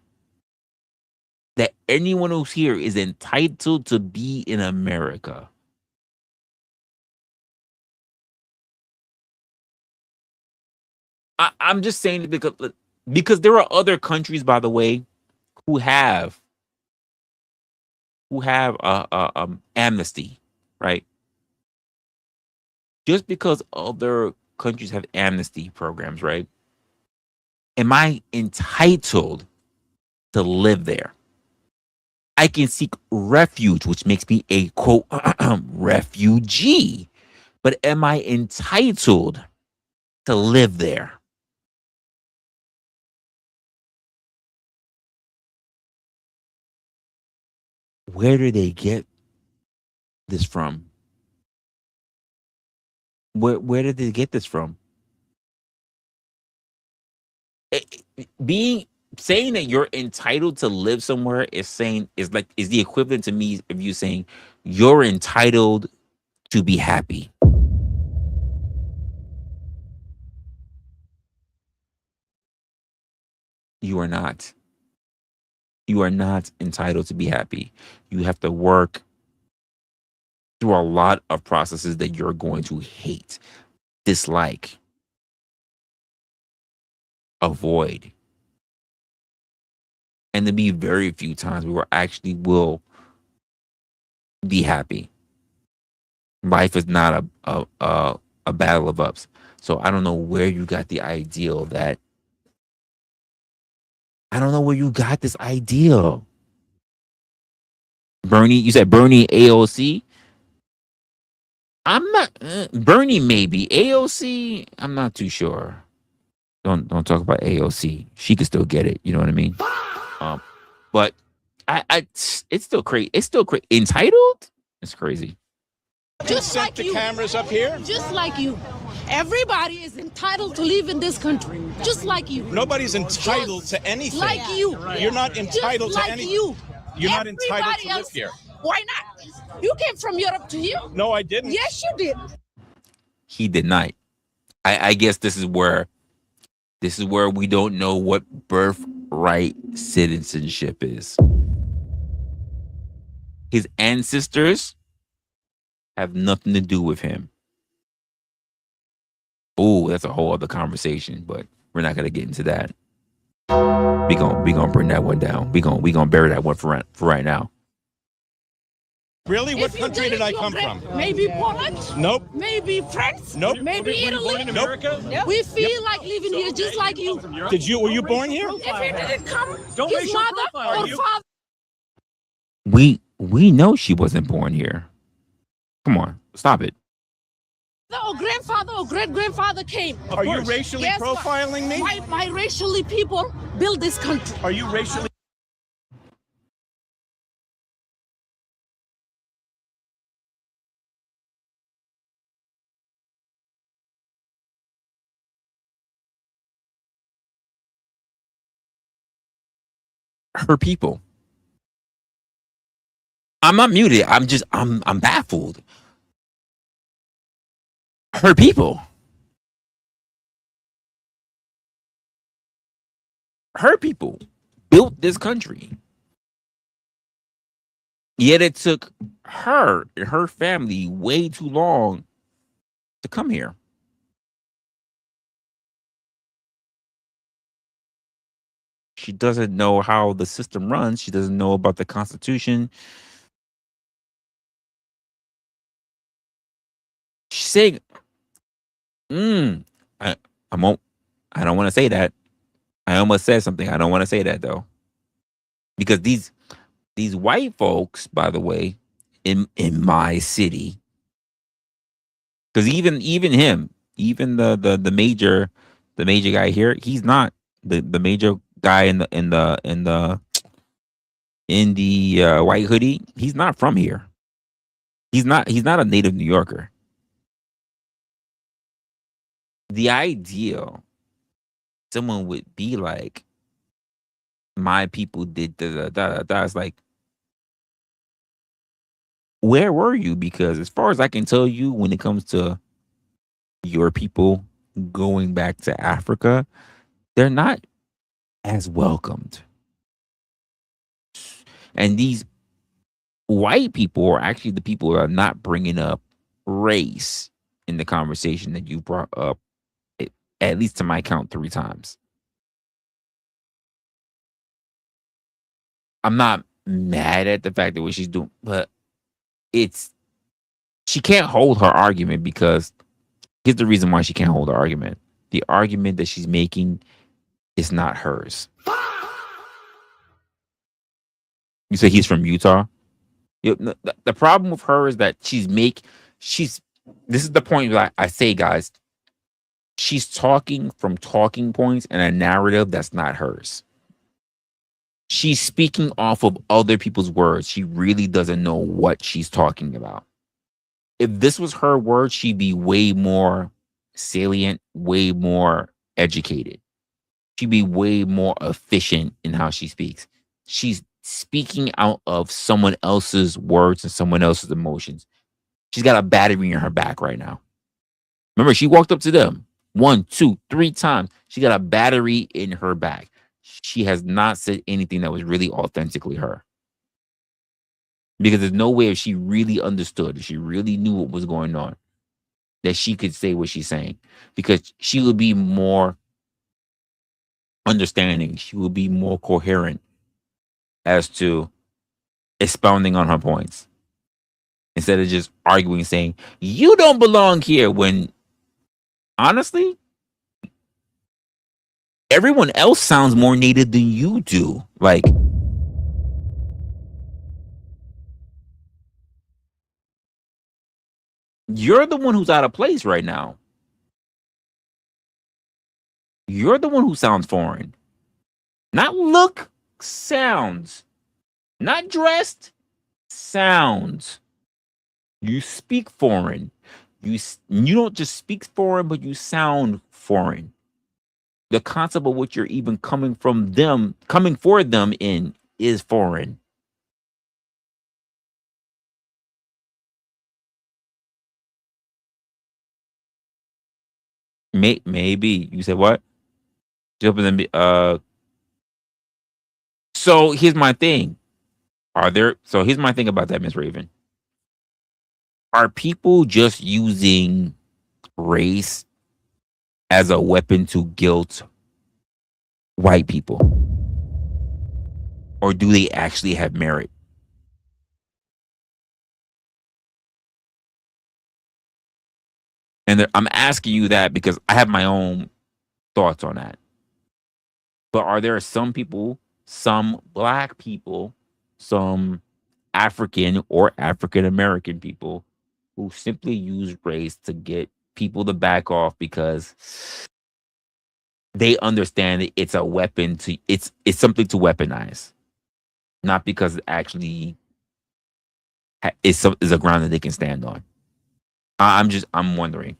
That anyone who's here is entitled to be in America. I'm just saying it because there are other countries, by the way, who have amnesty, right? Just because other countries have amnesty programs, right? Am I entitled to live there? I can seek refuge, which makes me a quote refugee. But am I entitled to live there? Where do they get this from? Where did they get this from? Saying that you're entitled to live somewhere is the equivalent to me of you saying you're entitled to be happy. You are not. You are not entitled to be happy. You have to work through a lot of processes that you're going to hate, dislike, avoid. And there'll be very few times where actually will be happy. Life is not a battle of ups. So I don't know where you got the ideal that. I don't know where you got this ideal. Bernie, you said Bernie AOC? I'm not Bernie maybe. AOC, I'm not too sure. Don't talk about AOC. She can still get it, you know what I mean? But it's still crazy. It's still crazy. Entitled? It's crazy. Just like the you. cameras up here. Just like you. Everybody is entitled to live in this country. Just like you. Nobody's entitled to anything. Like you. You're not entitled Just to like anything. you. You're not entitled Everybody to live else. here. Why not? You came from Europe to here. No, I didn't. Yes, you did. He did not. I guess this is where we don't know what birthright citizenship is. His ancestors have nothing to do with him. Oh, that's a whole other conversation, but we're not gonna get into that. We gonna bring that one down. We gonna bury that one for right now. Really? What If you country did I come great- from? Maybe Poland. Nope. Maybe France. Nope. Maybe Italy. in America? Nope. We feel like living here just like you. Were you born here? If he didn't come, Don't his racial mother profile. or father. We know she wasn't born here. Come on, stop it. Or grandfather or great grandfather came. Are you racially Guess what? profiling me? My racially people build this country. Are you racially? Her people. I'm not muted. I'm baffled. Her people. Her people built this country. Yet it took her and her family way too long to come here. She doesn't know how the system runs. She doesn't know about the Constitution. She's saying, I don't want to say that. I almost said something. I don't want to say that though. Because these white folks, by the way, in my city, Because even him, even the major guy here, he's not the major guy in the white hoodie. He's not from here. He's not a native New Yorker. The ideal someone would be like, my people did da da da da da. It's like, where were you? Because as far as I can tell you, when it comes to your people going back to Africa, they're not as welcomed. And these white people are actually the people who are not bringing up race in the conversation that you brought up, at least to my count, 3 times. I'm not mad at the fact that what she's doing, but she can't hold her argument, because here's the reason why she can't hold her argument. The argument that she's making is not hers. You say he's from Utah? The problem with her is that this is the point that I say, guys, she's talking from talking points and a narrative that's not hers. She's speaking off of other people's words. She really doesn't know what she's talking about. If this was her words, she'd be way more salient, way more educated. She'd be way more efficient in how she speaks. She's speaking out of someone else's words and someone else's emotions. She's got a battery in her back right now. Remember, she walked up to them 1, 2, 3 times. She got a battery in her back. She has not said anything that was really authentically her. Because there's no way, if she really understood, if she really knew what was going on, that she could say what she's saying. Because she would be more understanding. She would be more coherent as to expounding on her points. Instead of just arguing, saying, you don't belong here, when honestly, everyone else sounds more native than you do. Like, you're the one who's out of place right now. You're the one who sounds foreign. Not look, sounds. Not dressed, sounds. You speak foreign. You don't just speak foreign, but you sound foreign. The concept of what you're even coming for them in is foreign. Maybe you said what? Jump in the So here's my thing. Here's my thing about that, Miss Raven. Are people just using race as a weapon to guilt white people? Or do they actually have merit? And I'm asking you that because I have my own thoughts on that. But are there some people, some black people, some African or African American people who simply use race to get people to back off because they understand that it's a weapon it's something to weaponize, not because it actually is a ground that they can stand on? I'm wondering.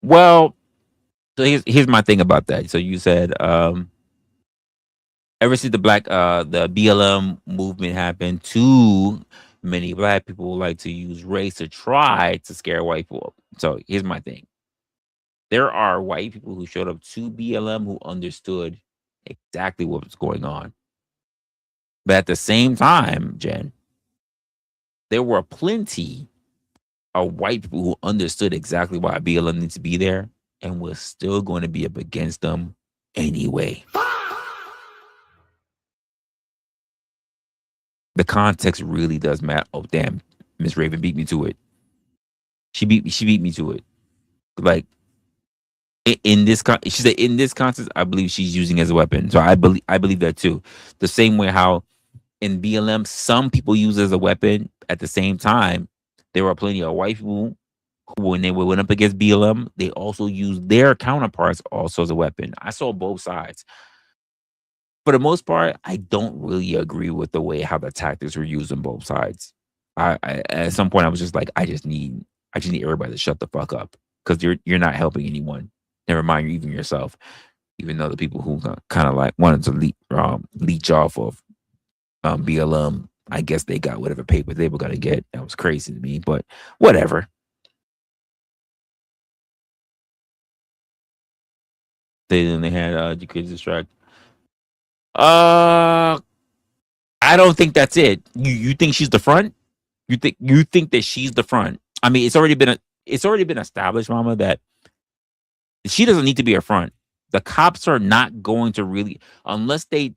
Well, so here's my thing about that. So you said ever since the BLM movement happened, too many black people like to use race to try to scare white people. So here's my thing. There are white people who showed up to BLM who understood exactly what was going on. But at the same time, Jen, there were plenty of white people who understood exactly why BLM needs to be there and was still going to be up against them anyway. The context really does matter. Oh, damn. Miss Raven beat me to it. She beat me to it. Like, In this she said in this context, I believe she's using it as a weapon. So I believe that too. The same way how in BLM some people use it as a weapon. At the same time, there were plenty of white people who, when they went up against BLM, they also used their counterparts also as a weapon. I saw both sides. For the most part, I don't really agree with the way how the tactics were used on both sides. I at some point I was just like, I just need everybody to shut the fuck up because you're not helping anyone. Never mind you even yourself. Even though the people who kind of like wanted to leech off of BLM, I guess they got whatever paper they were gonna get. That was crazy to me, but whatever. They had you could distract. I don't think that's it. You think she's the front? You think that she's the front? I mean, it's already been established, Mama, that she doesn't need to be a front. The cops are not going to really unless the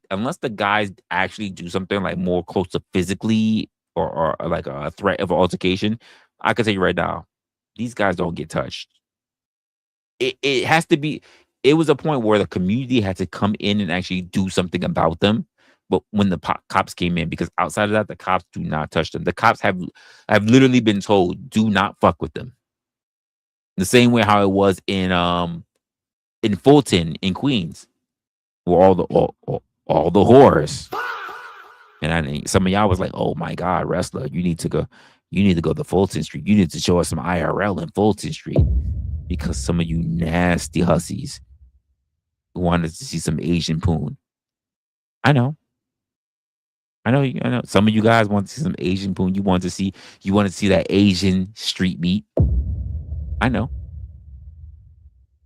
guys actually do something like more close to physically or like a threat of altercation. I can tell you right now, these guys don't get touched. It has to be. It was a point where the community had to come in and actually do something about them. But when the cops came in, because outside of that, the cops do not touch them. The cops have literally been told, do not fuck with them. The same way how it was in Fulton in Queens, where all the horrors. And some of y'all was like, "Oh my God, Resla, you need to go to Fulton Street. You need to show us some IRL in Fulton Street because some of you nasty hussies wanted to see some Asian poon." I know. Some of you guys want to see some Asian poon. You want to see that Asian street meat. I know.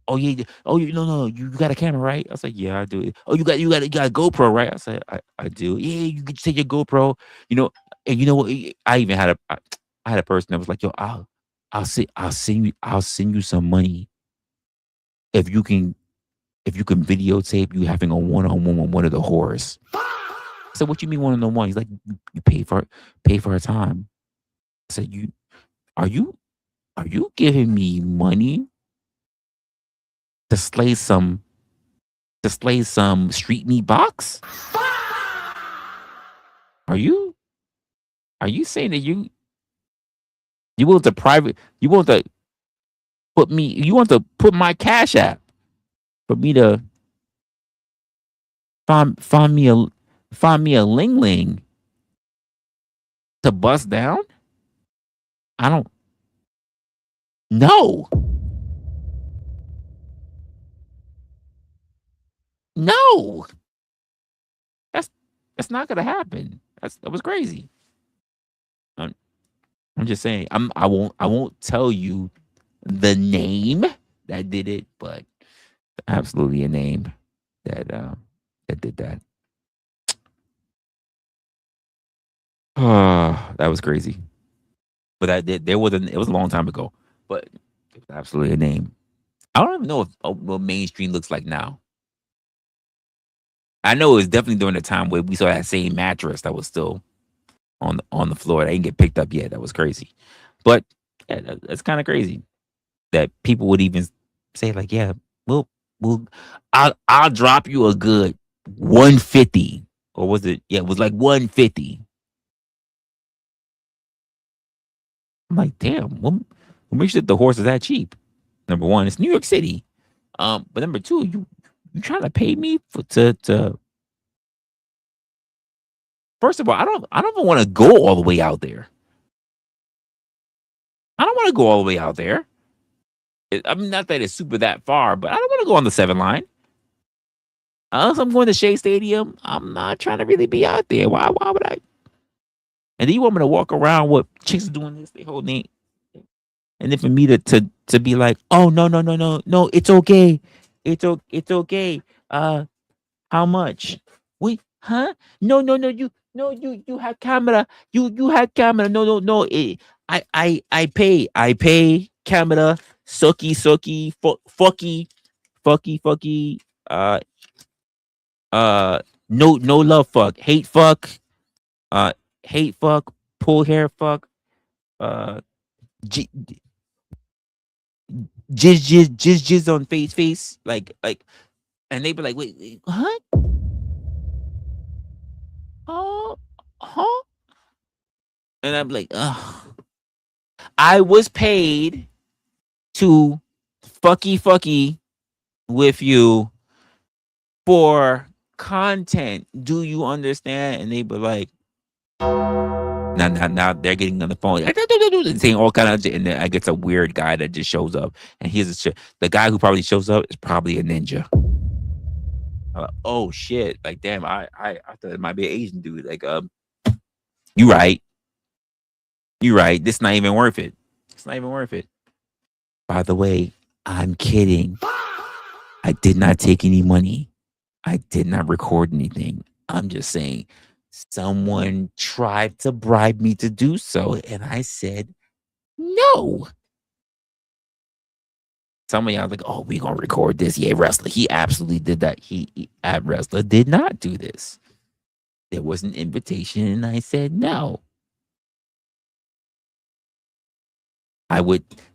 Oh yeah. Oh, no. You got a camera, right? I was like, yeah, I do. Oh, you got a GoPro, right? I said, I do. Yeah, you can take your GoPro. And you know what? I even had I had a person that was like, yo, I'll send you some money if you can videotape you having a one-on-one with one of the whores. I said, what you mean one-on-one? He's like, you pay for her time. I said, are you giving me money to slay some street meat box? Are you saying that you want to put my Cash App for me to find me a ling ling to bust down? I don't know. No. That's not gonna happen. That was crazy. I'm just saying. I won't tell you the name that did it, but absolutely a name that did that. That was crazy. But it was a long time ago. But it was absolutely a name. I don't even know what mainstream looks like now. I know it was definitely during the time where we saw that same mattress that was still on the floor. That didn't get picked up yet. That was crazy. But yeah, that's kind of crazy that people would even say like, yeah, I'll drop you a good 150, or was it? Yeah, it was like 150. I'm like, damn, what makes you think the horse is that cheap? Number one, it's New York City. But number two, you trying to pay me to first of all, I don't even want to go all the way out there. I don't want to go all the way out there. I mean, not that it's super that far, but I don't want to go on the 7 line. Unless I'm going to Shea Stadium, I'm not trying to really be out there. Why would I? And then you want me to walk around with chicks doing this, they whole name. And then for me to be like, oh no, it's okay. It's okay. How much? Wait, huh? No, you have camera. You have camera. No. I pay camera. Sucky, fucky. No love fuck. Hate fuck. Hate fuck. Pull hair fuck. G- jizz on face, like, and they be like, wait, what? Oh, huh? And I'm like, ugh. I was paid to fucky with you for content. Do you understand? And they be like, now they're getting on the phone saying all kind of shit, and then I get a weird guy that just shows up, and the guy who probably shows up is probably a ninja. I'm like, oh shit! Like, damn, I thought it might be an Asian dude. Like, you right. This not even worth it. It's not even worth it. By the way, I'm kidding. I did not take any money. I did not record anything. I'm just saying someone tried to bribe me to do so, and I said no. Some of y'all like, oh, we gonna record this. Yeah, Resla, he absolutely did that. Resla did not do this. There was an invitation, and I said no.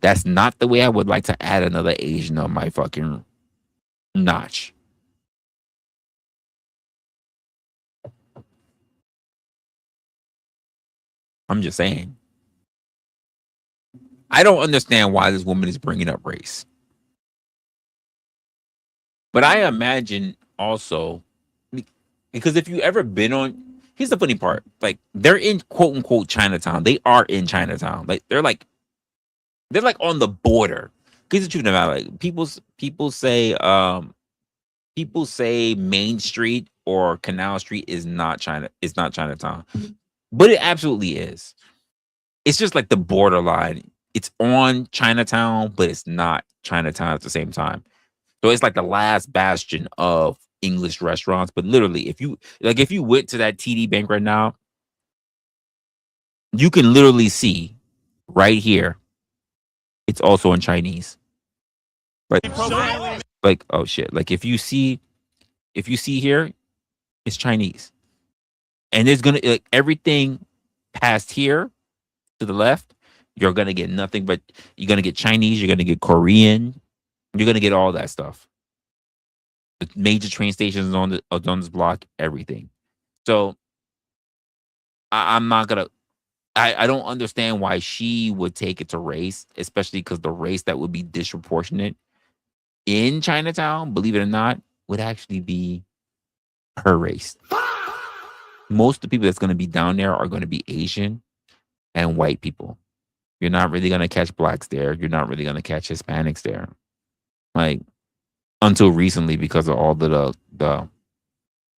That's not the way I would like to add another Asian on my fucking notch. I'm just saying. I don't understand why this woman is bringing up race. But I imagine also, because if you ever been on, here's the funny part. Like, they're in quote unquote Chinatown. They are in Chinatown. Like, they're like on the border. Because the truth about it, like people say Main Street or Canal Street is not China. It's not Chinatown, but it absolutely is. It's just like the borderline. It's on Chinatown, but it's not Chinatown at the same time. So it's like the last bastion of English restaurants. But literally, if you went to that TD Bank right now, you can literally see right here. It's also in Chinese. Like, oh shit. Like, if you see here, it's Chinese. And there's gonna, like, everything past here to the left, you're gonna get nothing but, you're gonna get Chinese, you're gonna get Korean, you're gonna get all that stuff. The major train stations on this block, everything. So I'm not gonna, I don't understand why she would take it to race, especially because the race that would be disproportionate in Chinatown, believe it or not, would actually be her race. Most of the people that's going to be down there are going to be Asian and white people. You're not really going to catch blacks there. You're not really going to catch Hispanics there. Like, until recently, because of all the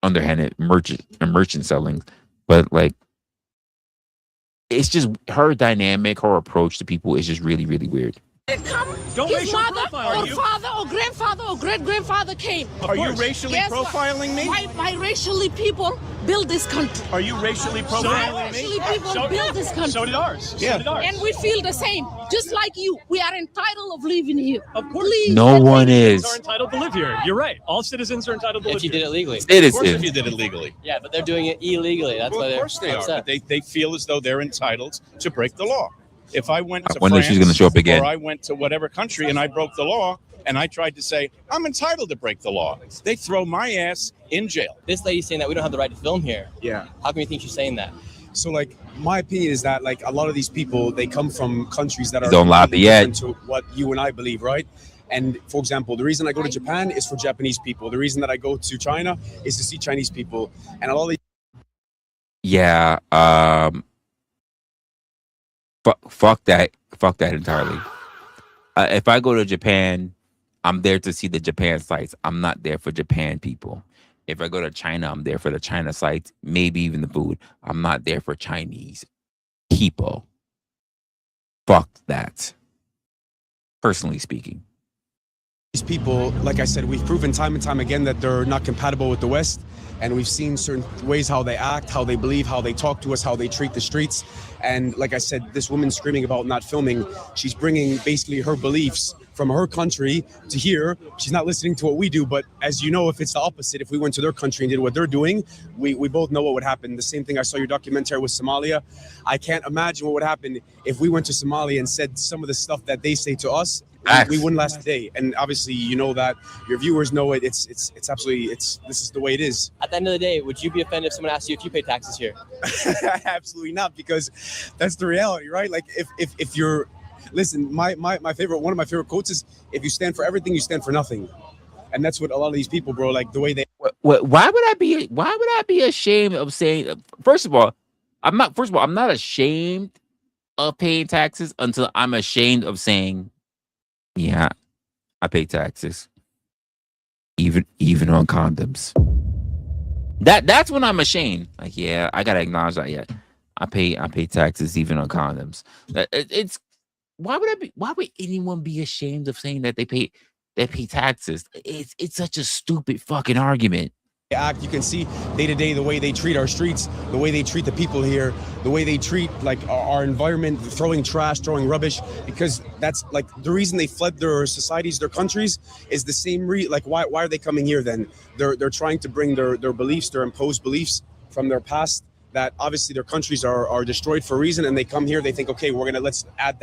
underhanded merchant selling. But like, it's just her dynamic, her approach to people is just really, really weird. Don't His racial mother profile or you. father or grandfather or great-grandfather came. Are you racially Guess what? profiling me? My racially people build this country. Are you racially My profiling me? racially people build this country. So did ours. Yeah. So did ours. And we feel the same. Just like you. We are entitled of living here. Of course. Please. No one Citizens is. are entitled to live here. You're right. All citizens are entitled to live If you here. did it legally. Of course, if Citizen. you did it legally. Yeah, but they're doing it illegally. That's Well, why of they're course they are. upset. But they feel as though they're entitled to break the law. If I went I to wonder if she's gonna show up again. or I went to whatever country and I broke the law and I tried to say, I'm entitled to break the law, they throw my ass in jail. This lady's saying that we don't have the right to film here. Yeah. How come you think she's saying that? So, like, my opinion is that, like, a lot of these people, they come from countries that are Don't lie completely yet. different to what you and I believe, right? And for example, the reason I go to Japan is for Japanese people. The reason that I go to China is to see Chinese people. And a lot of these Yeah. Fuck that entirely. If I go to Japan, I'm there to see the Japan sites. I'm not there for Japan people. If I go to China, I'm there for the China sites, maybe even the food. I'm not there for Chinese people. Fuck that. Personally speaking. these people, like I said, we've proven time and time again that they're not compatible with the West. And we've seen certain ways how they act, how they believe, how they talk to us, how they treat the streets. And like I said, this woman screaming about not filming, she's bringing basically her beliefs from her country to here. She's not listening to what we do. But as you know, if it's the opposite, if we went to their country and did what they're doing, we both know what would happen. The same thing, I saw your documentary with Somalia. I can't imagine what would happen if we went to Somalia and said some of the stuff that they say to us. we wouldn't last a day. And obviously, you know that your viewers know it. It's absolutely this is the way it is. At the end of the day, would you be offended if someone asked you if you pay taxes here? Absolutely not, because that's the reality, right? Like if you're, listen, one of my favorite quotes is, if you stand for everything, you stand for nothing. And that's what a lot of these people, bro, like the way they. Why would I be ashamed of saying? First of all, I'm not ashamed of paying taxes until I'm ashamed of saying, yeah, I pay taxes, even on condoms. That's when I'm ashamed. Like, yeah, I gotta acknowledge that. Yeah, I pay taxes even on condoms. It's why would anyone be ashamed of saying that they pay taxes? It's such a stupid fucking argument. Act, you can see day to day the way they treat our streets, the way they treat the people here, the way they treat like our environment, throwing trash, throwing rubbish, because that's like the reason they fled their societies, their countries, is the same like why are they coming here then? They're trying to bring their beliefs, their imposed beliefs from their past, that obviously their countries are destroyed for a reason, and they come here, they think, okay, let's add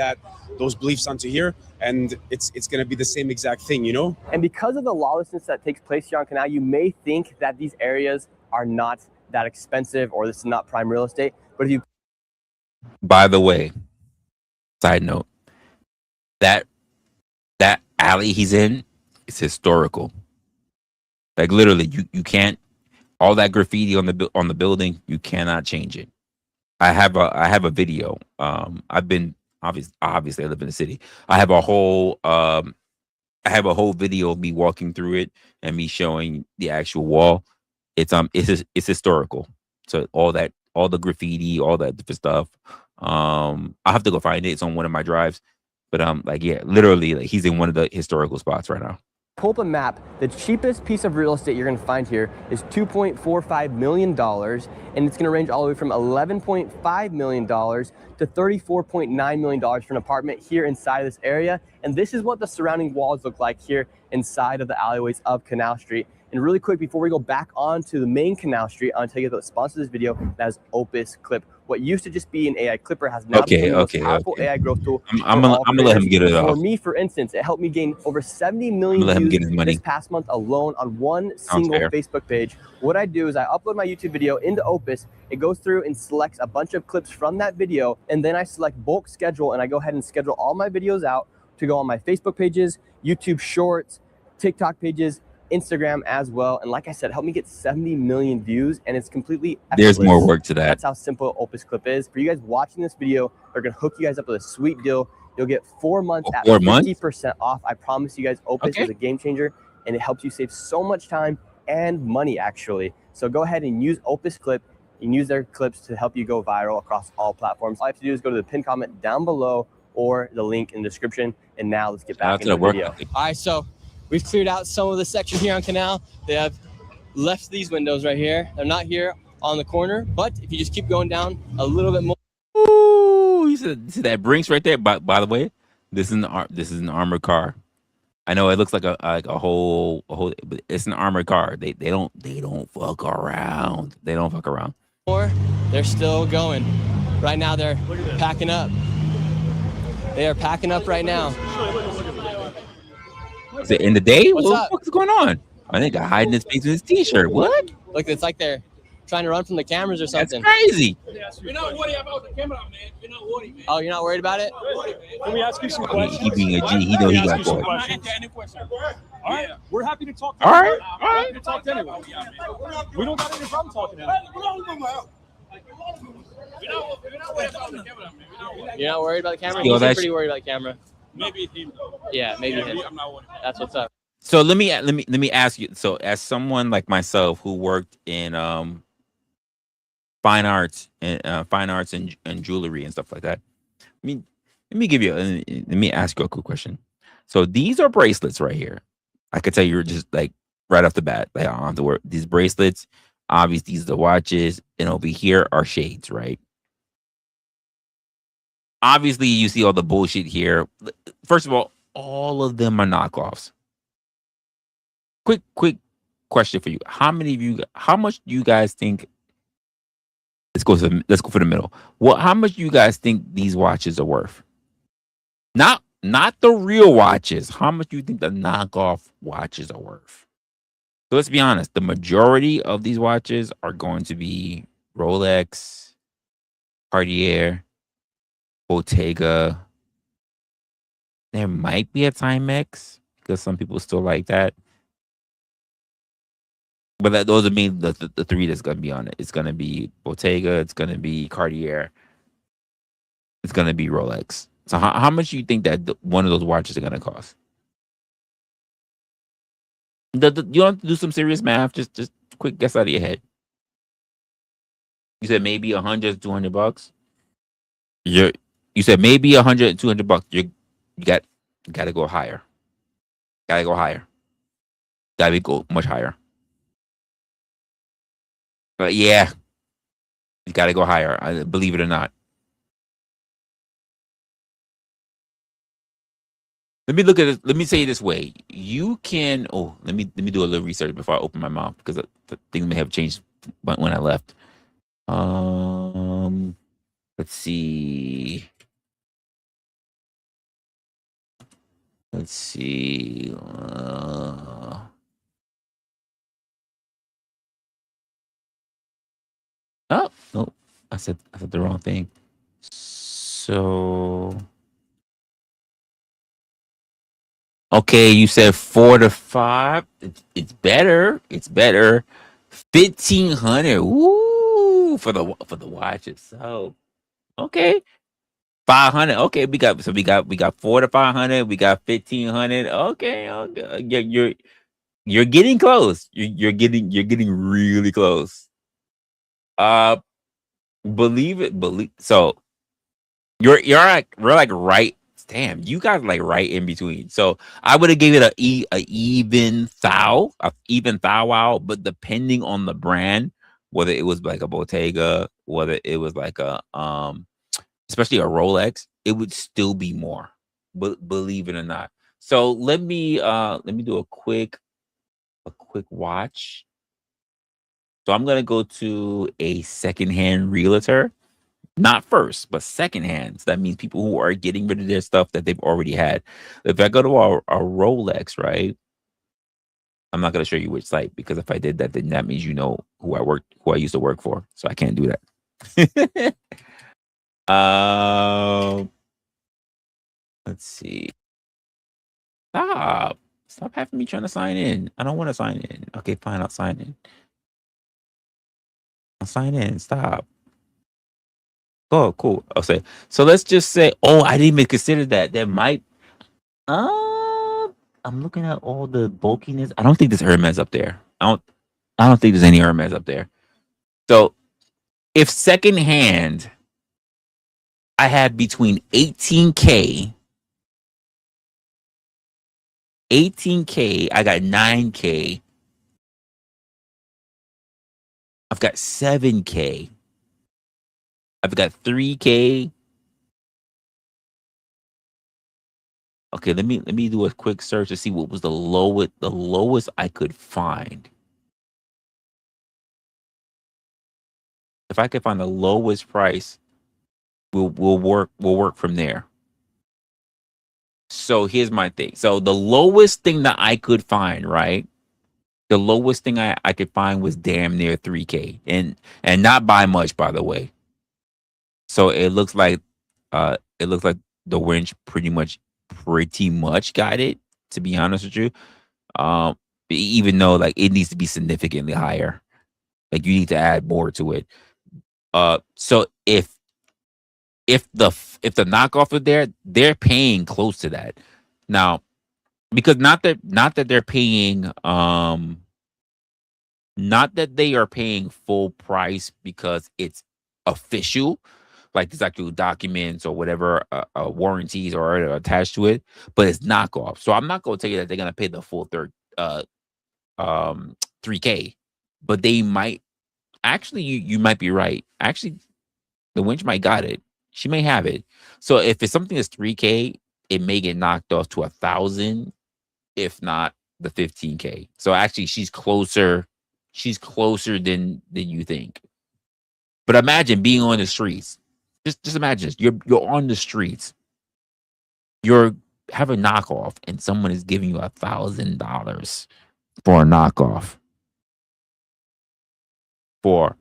those beliefs onto here, and it's gonna be the same exact thing, you know? And because of the lawlessness that takes place here on Canal, you may think that these areas are not that expensive, or this is not prime real estate. But if you, by the way, side note, that alley he's in is historical. Like literally, you can't. All that graffiti on the building, you cannot change it. I have a video. I've been obviously I live in the city. I have a whole video of me walking through it and me showing the actual wall. It's historical. So all the graffiti, all that different stuff. I have to go find it. It's on one of my drives. But like, yeah, literally, like, he's in one of the historical spots right now. pull up a map, the cheapest piece of real estate you're going to find here is $2.45 million, and it's going to range all the way from $11.5 million to $34.9 million for an apartment here inside of this area. And this is what the surrounding walls look like here inside of the alleyways of Canal Street. And really quick, before we go back onto the main Canal Street, I want to tell you about the sponsor of this video. That is Opus Clip. What used to just be an AI clipper has now become the most powerful AI growth tool. I'm gonna let him get it off. For me, for instance, it helped me gain over 70 million views this past month alone on one single Facebook page. What I do is I upload my YouTube video into Opus. It goes through and selects a bunch of clips from that video, and then I select bulk schedule, and I go ahead and schedule all my videos out to go on my Facebook pages, YouTube Shorts, TikTok pages, Instagram as well. And like I said, help me get 70 million views, and it's completely effortless. There's more work to that. That's how simple Opus Clip is. For you guys watching this video, they're gonna hook you guys up with a sweet deal. You'll get 4 months at 50% off. I promise you guys, Opus is a game changer, and it helps you save so much time and money actually. So go ahead and use Opus Clip and use their clips to help you go viral across all platforms. All you have to do is go to the pinned comment down below or the link in the description. And now let's get back into the video. All right, so we've cleared out some of the section here on Canal. They have left these windows right here. They're not here on the corner, but if you just keep going down a little bit more. Ooh, you see that Brinks right there? By the way, this is an armored car. I know it looks like a whole, but it's an armored car. They don't fuck around. They don't fuck around. More, they're still going. Right now they're packing up. They are packing up right now. Is it in the day? What's up? What's going on? I think I hiding his face in his t-shirt. What? Look, it's like they're trying to run from the cameras or something. That's crazy. We're not worried about the camera, man. We're not worried, man. Oh, you're not worried about it? Can we ask you some questions? He being a G, he know he got going. All right, we're happy to talk to All you. right, We're happy to talk to anyone. We don't got any problem talking to anyone. You're not worried about the camera? Yo, He's that's- pretty worried about the camera. Maybe him. Yeah, maybe him. I'm not worried. That's what's up. So let me ask you. So as someone like myself who worked in fine arts and jewelry and stuff like that, I mean, let me ask you a quick question. So these are bracelets right here. I could tell you're just like right off the bat, like I don't have to work. These bracelets, obviously these are the watches, and over here are shades, right? Obviously, you see all the bullshit here. First of all of them are knockoffs. Quick question for you. How much do you guys think? Let's go for the middle. How much do you guys think these watches are worth? Not not the real watches. How much do you think the knockoff watches are worth? So let's be honest. The majority of these watches are going to be Rolex, Cartier, Bottega. There might be a Timex because some people still like that. But those are the three that's going to be on it. It's going to be Bottega. It's going to be Cartier. It's going to be Rolex. So how much do you think that one of those watches are going to cost? You don't have to do some serious math. Just quick guess out of your head. You said maybe $100, $200. You said maybe $100, $200. You got to go higher. Got to go higher. Got to go much higher. But yeah, you got to go higher. Believe it or not. Let me look at it. Let me say it this way. You can. Oh, let me do a little research before I open my mouth because the things may have changed when I left. Let's see. Let's see. Oh no, I said the wrong thing. So. Okay, you said 4 to 5. It's better. It's better. 1,500. Woo for the watches. So okay, 500. Okay, we got 4 to 500. We got 1,500. Okay, you're getting close. You're getting really close. Believe it. So we're like right. Damn, you guys like right in between. So I would have gave it a even thou out, but depending on the brand, whether it was like a Bottega, whether it was like a especially a Rolex, it would still be more. But believe it or not. So let me do a quick watch. So I'm gonna go to a secondhand realtor. Not first, but secondhand. So that means people who are getting rid of their stuff that they've already had. If I go to a Rolex, right? I'm not going to show you which site because if I did that, then that means you know who I used to work for. So I can't do that. Let's see. Stop having me trying to sign in. I don't want to sign in. Okay, fine. I'll sign in. I'll sign in. Stop. Oh, cool. I'll say. So let's just say, I didn't even consider that. There might. I'm looking at all the bulkiness. I don't think there's Hermes up there. I don't think there's any Hermes up there. So if secondhand, I had between 18K. I got 9K. I've got 7K. I've got 3K. Okay, let me do a quick search to see what was the lowest I could find. If I could find the lowest price, we'll work from there. So here's my thing. So the lowest thing that I could find, right? The lowest thing I could find was damn near 3K, and not by much, by the way. So it looks like the winch pretty much got it, to be honest with you. Even though like it needs to be significantly higher. Like you need to add more to it. So if the knockoff is there, they're paying close to that. Now, because not that they're paying not that they are paying full price because it's official, like there's actual documents or whatever warranties are attached to it, but it's knockoff. So I'm not going to tell you that they're going to pay the full 3K, but they might. Actually, you might be right. Actually, the winch might got it. She may have it. So if it's something that's 3K, it may get knocked off to 1,000, if not the 15K. So actually, she's closer. She's closer than you think. But imagine being on the streets. Just imagine this. You're on the streets. You're have a knockoff and someone is giving you $1,000 for a knockoff for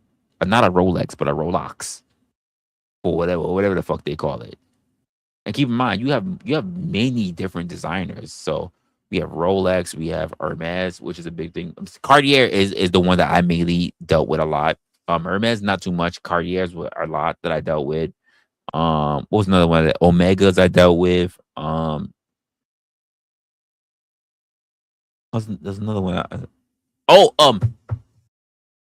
not a Rolex but a Rolex or whatever the fuck they call it. And keep in mind, you have many different designers. So we have Rolex, we have Hermes, which is a big thing. Cartier is the one that I mainly dealt with a lot. Hermes not too much. Cartier's were a lot that I dealt with. What was another one? That Omegas I dealt with. There's another one.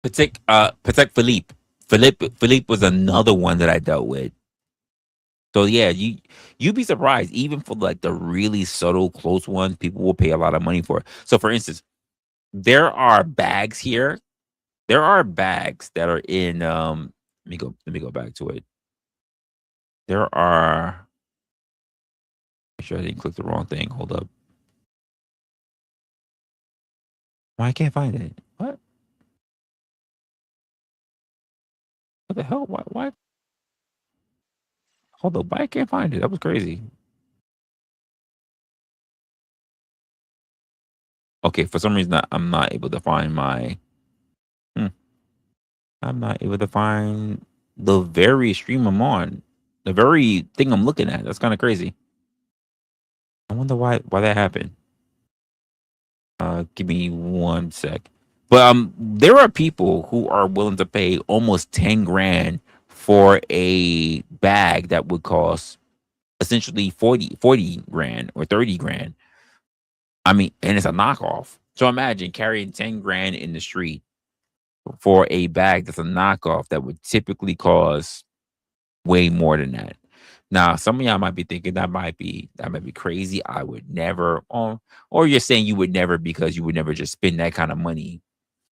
Patek Philippe. Philippe was another one that I dealt with. So yeah, you'd be surprised. Even for like the really subtle, close ones, people will pay a lot of money for it. So for instance, there are bags here. There are bags that are in let me go back to it. There are, make sure I didn't click the wrong thing. Hold up. Why I can't find it? What the hell? Why? Hold up. Why I can't find it? That was crazy. Okay, for some reason I'm not able to find my. I'm not able to find the very stream I'm on, the very thing I'm looking at. That's kind of crazy. I wonder why that happened. Give me 1 sec. But there are people who are willing to pay almost 10 grand for a bag that would cost essentially 40 grand or 30 grand. I mean, and it's a knockoff. So imagine carrying 10 grand in the street for a bag that's a knockoff that would typically cost way more than that. Now, some of y'all might be thinking that might be crazy. I would never, or you're saying you would never because you would never just spend that kind of money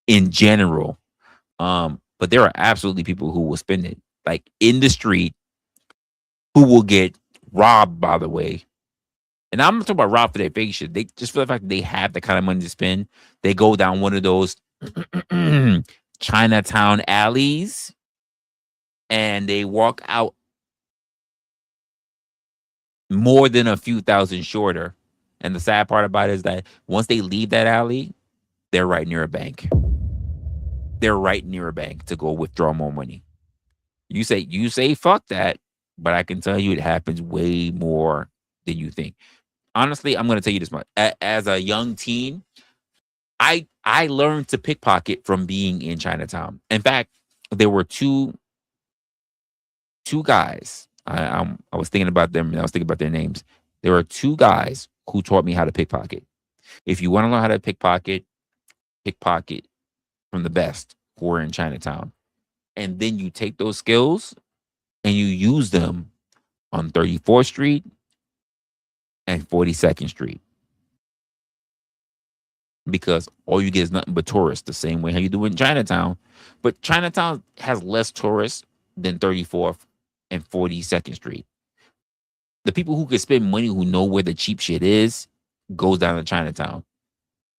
in general. But there are absolutely people who will spend it like in the street, who will get robbed, by the way. And I'm not talking about robbed for their fake shit. They just for the fact that they have the kind of money to spend, they go down one of those Chinatown alleys and they walk out more than a few thousand shorter. And the sad part about it is that once they leave that alley, they're right near a bank. They're right near a bank to go withdraw more money. You say fuck that, but I can tell you it happens way more than you think. Honestly, I'm going to tell you this much. As a young teen, I learned to pickpocket from being in Chinatown. In fact, there were two guys. I was thinking about them and I was thinking about their names. There were two guys who taught me how to pickpocket. If you want to learn how to pickpocket from the best who are in Chinatown. And then you take those skills and you use them on 34th Street and 42nd Street. Because all you get is nothing but tourists, the same way how you do in Chinatown. But Chinatown has less tourists than 34th and 42nd Street. The people who can spend money, who know where the cheap shit is, goes down to Chinatown.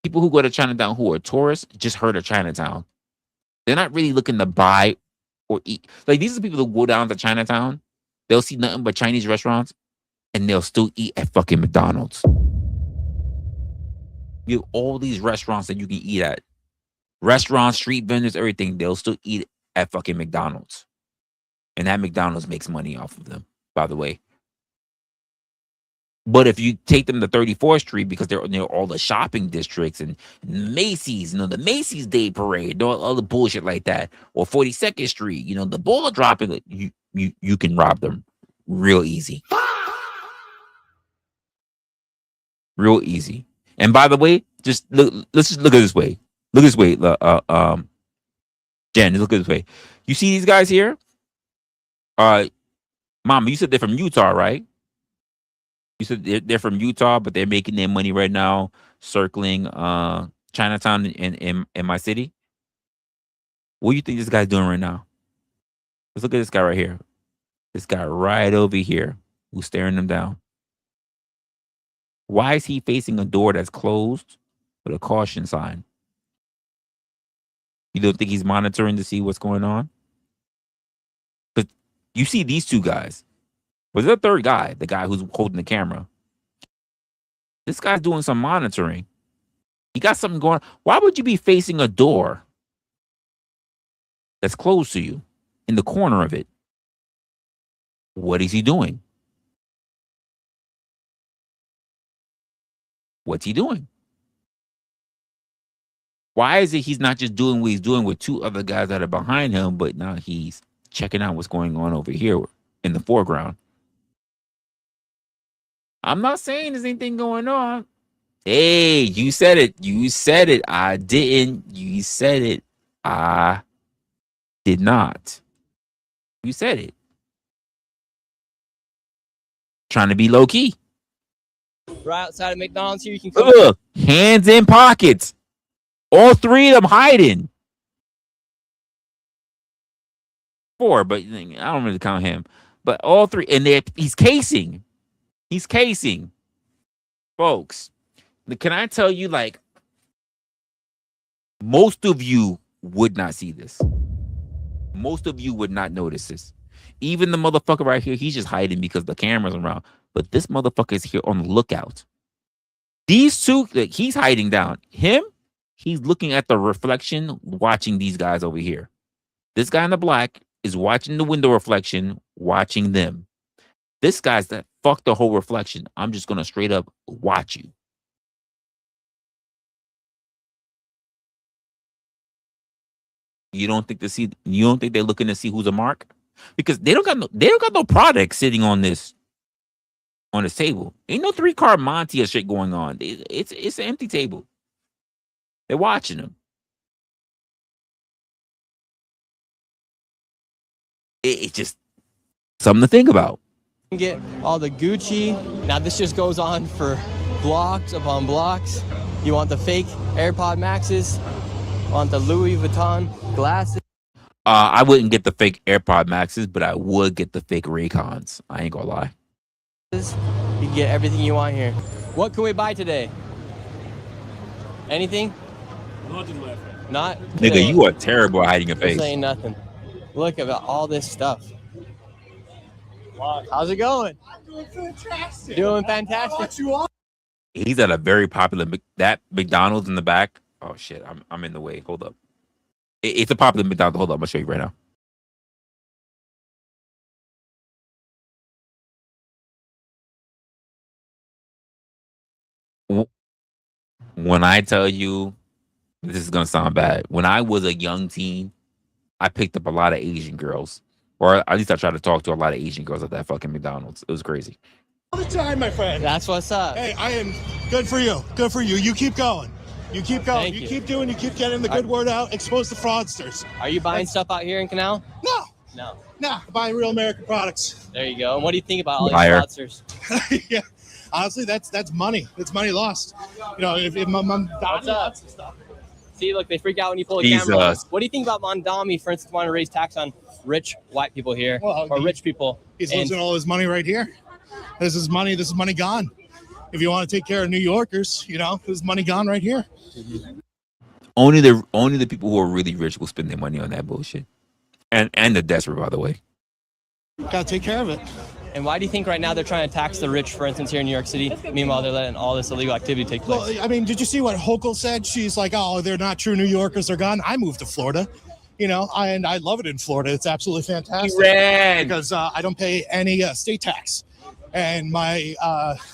People who go to Chinatown who are tourists just heard of Chinatown. They're not really looking to buy or eat. Like, these are people who go down to Chinatown. They'll see nothing but Chinese restaurants and they'll still eat at fucking McDonald's. You have all these restaurants that you can eat at. Restaurants, street vendors, everything. They'll still eat at fucking McDonald's. And that McDonald's makes money off of them, by the way. But if you take them to 34th Street, because they're near all the shopping districts and Macy's, the Macy's Day Parade, all the bullshit like that, or 42nd Street, the ball dropping, you can rob them real easy. Real easy. And by the way, let's just look at this way. Look at this way. Jen, look at this way. You see these guys here? Mama, you said they're from Utah, right? You said they're from Utah, but they're making their money right now circling Chinatown in my city. What do you think this guy's doing right now? Let's look at this guy right here. This guy right over here who's staring them down. Why is he facing a door that's closed with a caution sign? You don't think he's monitoring to see what's going on? But you see these two guys. But there's a third guy, the guy who's holding the camera. This guy's doing some monitoring. He got something going on. Why would you be facing a door that's closed to you in the corner of it? What is he doing? What's he doing? Why is it he's not just doing what he's doing with two other guys that are behind him, but now he's checking out what's going on over here in the foreground? I'm not saying there's anything going on. Hey, you said it. You said it. I didn't. You said it. I did not. You said it. Trying to be low key. Right outside of McDonald's here, you can come. Look, hands in pockets. All three of them hiding. Four, but I don't really count him. But all three, and he's casing. He's casing. Folks, can I tell you, like, most of you would not see this. Most of you would not notice this. Even the motherfucker right here, he's just hiding because the camera's around. But this motherfucker is here on the lookout. These two, like, he's hiding down. Him, he's looking at the reflection, watching these guys over here. This guy in the black is watching the window reflection, watching them. This guy's that fuck the whole reflection. I'm just gonna straight up watch you. You don't think they're looking to see who's a mark? Because they don't got no product sitting on this table. Ain't no 3-card Monty or shit going on. It's an empty table. They're watching them. It's just something to think about. Get all the Gucci. Now this just goes on for blocks upon blocks. You want the fake AirPod Maxes, want the Louis Vuitton glasses. I wouldn't get the fake AirPod Maxes, but I would get the fake Raycons. I ain't gonna lie. You can get everything you want here. What can we buy today? Anything? Nothing left. Not today. Nigga, you are terrible at hiding your face. This ain't nothing. Look at all this stuff. How's it going? Doing fantastic. Doing fantastic. What you want? He's at a very popular that McDonald's in the back. Oh shit, I'm in the way. Hold up. It's a popular McDonald's. Hold up, I'm gonna show you right now. When I tell you, this is gonna sound bad. When I was a young teen, I picked up a lot of Asian girls, or at least I tried to talk to a lot of Asian girls at that fucking McDonald's. It was crazy. All the time, my friend. That's what's up. Hey, I am good for you. Good for you. You keep going. You keep going. Thank You you. keep doing. You keep getting the good word out. Expose the fraudsters. Are you buying stuff out here in Canal? No. No. Nah. Buying real American products. There you go. And what do you think about all these Liar. fraudsters? Yeah. Honestly, that's money. It's money lost. You know, if What's up? See, look, they freak out when you pull a Jesus. camera. What do you think about Mondami, for instance, wanting to raise tax on rich white people here, or rich people? He's And- losing all his money right here. This is money gone. If you want to take care of New Yorkers, you know, there's money gone right here. Only the people who are really rich will spend their money on that bullshit, and the desperate, by the way. Gotta take care of it. And why do you think right now they're trying to tax the rich, for instance, here in New York City? Meanwhile, they're letting all this illegal activity take place. Well, I mean, did you see what Hochul said? She's like, oh, they're not true New Yorkers, they're gone. I moved to Florida, you know, and I love it in Florida. It's absolutely fantastic. Because I don't pay any state tax. And my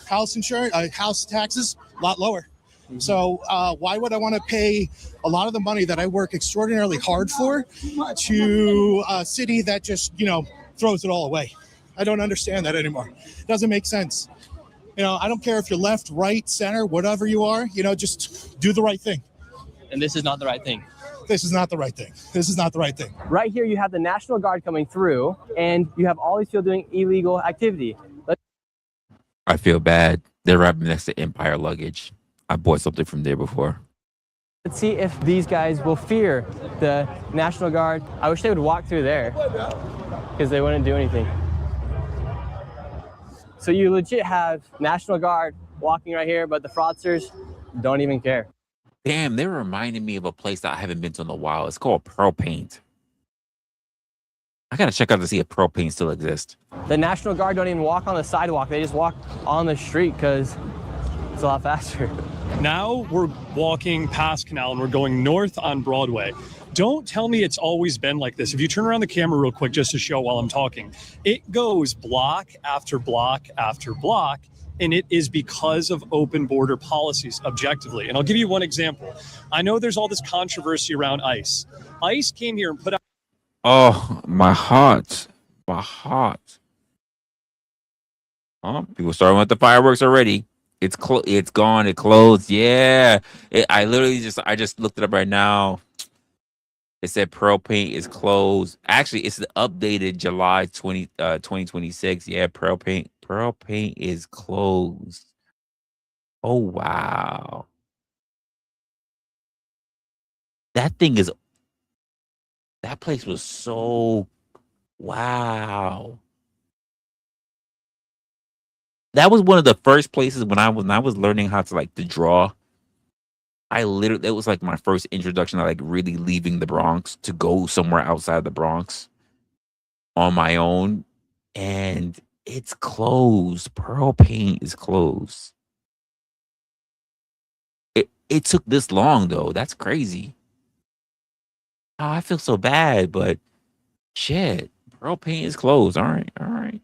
house insurance, house taxes, a lot lower. Mm-hmm. So why would I want to pay a lot of the money that I work extraordinarily hard for to a city that just, you know, throws it all away? I don't understand that anymore. It doesn't make sense. You know, I don't care if you're left, right, center, whatever you are, you know, just do the right thing. And this is not the right thing. This is not the right thing. This is not the right thing. Right here, you have the National Guard coming through, and you have all these people doing illegal activity. I feel bad. They're right next to Empire Luggage. I bought something from there before. Let's see if these guys will fear the National Guard. I wish they would walk through there, because they wouldn't do anything. So you legit have National Guard walking right here, but the fraudsters don't even care. Damn, they're reminding me of a place that I haven't been to in a while. It's called Pearl Paint. I gotta check out to see if Pearl Paint still exists. The National Guard don't even walk on the sidewalk. They just walk on the street because It's a lot faster. Now we're walking past Canal and we're going north on Broadway. Don't tell me it's always been like this. If you turn around the camera real quick just to show while I'm talking, it goes block after block after block, and it is because of open border policies, objectively. And I'll give you one example. I know there's all this controversy around ICE. ICE came here and put out... Oh, my heart. My heart. Oh, people starting with the fireworks already. It's gone. It closed. Yeah. I just looked it up right now. It said Pearl Paint is closed. Actually, it's the updated July 2026. Yeah, Pearl Paint is closed. Oh, wow. That place was so, wow. That was one of the first places when I was learning how to to draw. It was like my first introduction to really leaving the Bronx to go somewhere outside the Bronx on my own. And it's closed. Pearl Paint is closed. It took this long though. That's crazy. Oh, I feel so bad, but shit. Pearl Paint is closed. All right.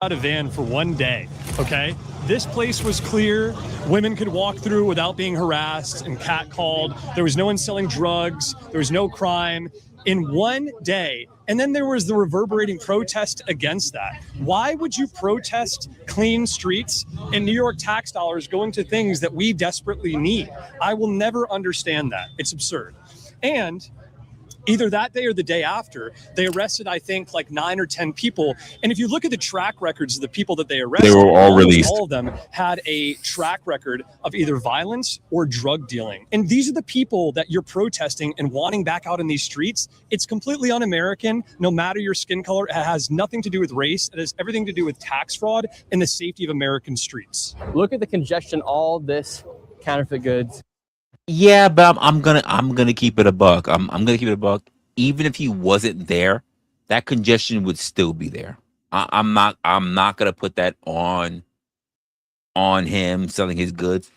out a van for one day, okay? This place was clear. Women could walk through without being harassed and catcalled. There was no one selling drugs. There was no crime in one day. And then there was the reverberating protest against that. Why would you protest clean streets and New York tax dollars going to things that we desperately need? I will never understand that. It's absurd. And either that day or the day after, they arrested, I think, like 9 or 10 people. And if you look at the track records of the people that they arrested, they were all released. All of them had a track record of either violence or drug dealing. And these are the people that you're protesting and wanting back out in these streets. It's completely un-American, no matter your skin color. It has nothing to do with race. It has everything to do with tax fraud and the safety of American streets. Look at the congestion, all this counterfeit goods. Yeah, but I'm gonna keep it a buck. I'm gonna keep it a buck. Even if he wasn't there, that congestion would still be there. I'm not gonna put that on him selling his goods.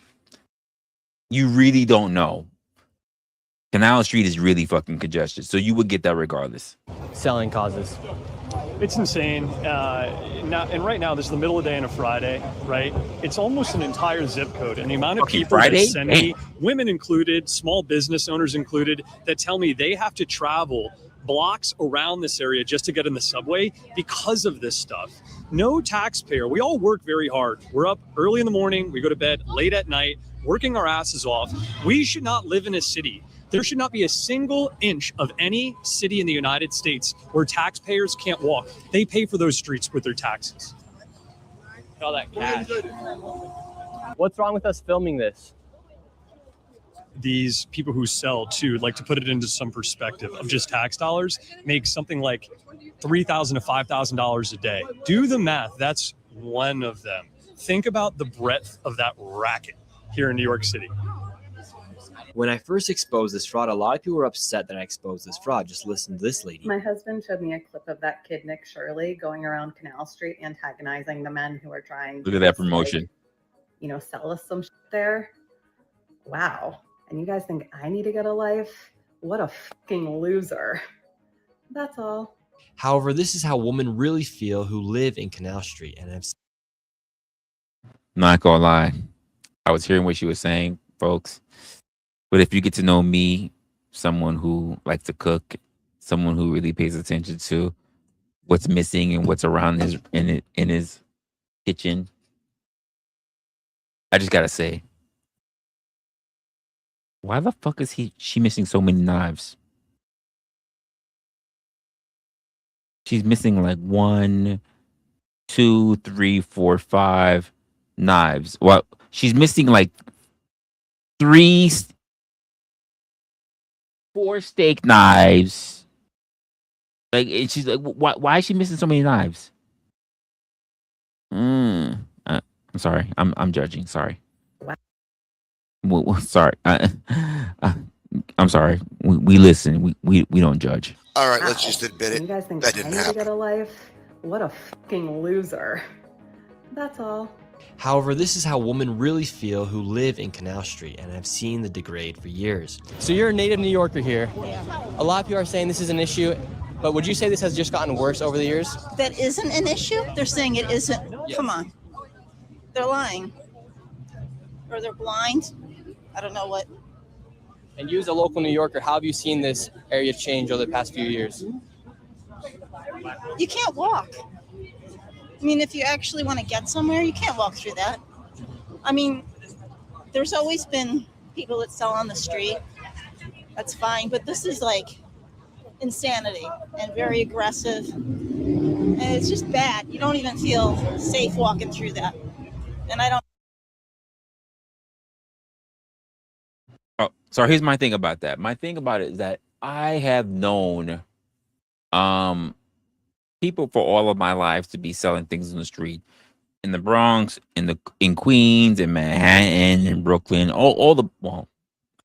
You really don't know. Canal Street is really fucking congested, so you would get that regardless. Selling causes. It's insane. Right now, this is the middle of the day on a Friday, right? It's almost an entire zip code. And the amount of people that send me, women included, small business owners included, that tell me they have to travel blocks around this area just to get in the subway because of this stuff. No taxpayer. We all work very hard. We're up early in the morning. We go to bed late at night, working our asses off. We should not live in a city. There should not be a single inch of any city in the United States where taxpayers can't walk. They pay for those streets with their taxes. All that cash. What's wrong with us filming this? These people who sell too, like, to put it into some perspective of just tax dollars, make something like $3,000 to $5,000 a day. Do the math. That's one of them. Think about the breadth of that racket here in New York City. When I first exposed this fraud, a lot of people were upset that I exposed this fraud. Just listen to this lady. My husband showed me a clip of that kid, Nick Shirley, going around Canal Street antagonizing the men who are trying to, look at that promotion. Sell us some shit there. Wow. And you guys think I need to get a life? What a fucking loser. That's all. However, this is how women really feel who live in Canal Street. And I've not gonna lie, I was hearing what she was saying, folks. But if you get to know me, someone who likes to cook, someone who really pays attention to what's missing and what's around in his kitchen, I just gotta say, why the fuck is she missing so many knives? She's missing like 1, 2, 3, 4, 5 knives. Well, she's missing like 4 steak knives. Like, and she's like, why is she missing so many knives? I'm sorry. I'm judging. Sorry. Well, sorry. I'm sorry. We listen. We don't judge. All right, let's just admit it. You guys think That I didn't need to happen. get a life? What a fucking loser. That's all. However, this is how women really feel who live in Canal Street and have seen the degrade for years. So you're a native New Yorker here. Yeah. A lot of people are saying this is an issue, but would you say this has just gotten worse over the years? That isn't an issue? They're saying it isn't. Yes. Come on. They're lying. Or they're blind. I don't know what. And you as a local New Yorker, how have you seen this area change over the past few years? You can't walk. I mean, if you actually want to get somewhere, you can't walk through that. I mean, there's always been people that sell on the street. That's fine. But this is like insanity and very aggressive. And it's just bad. You don't even feel safe walking through that. And I don't. Oh, so here's my thing about that. My thing about it is that I have known people for all of my life to be selling things in the street, in the Bronx, in Queens, in Manhattan, in Brooklyn, all the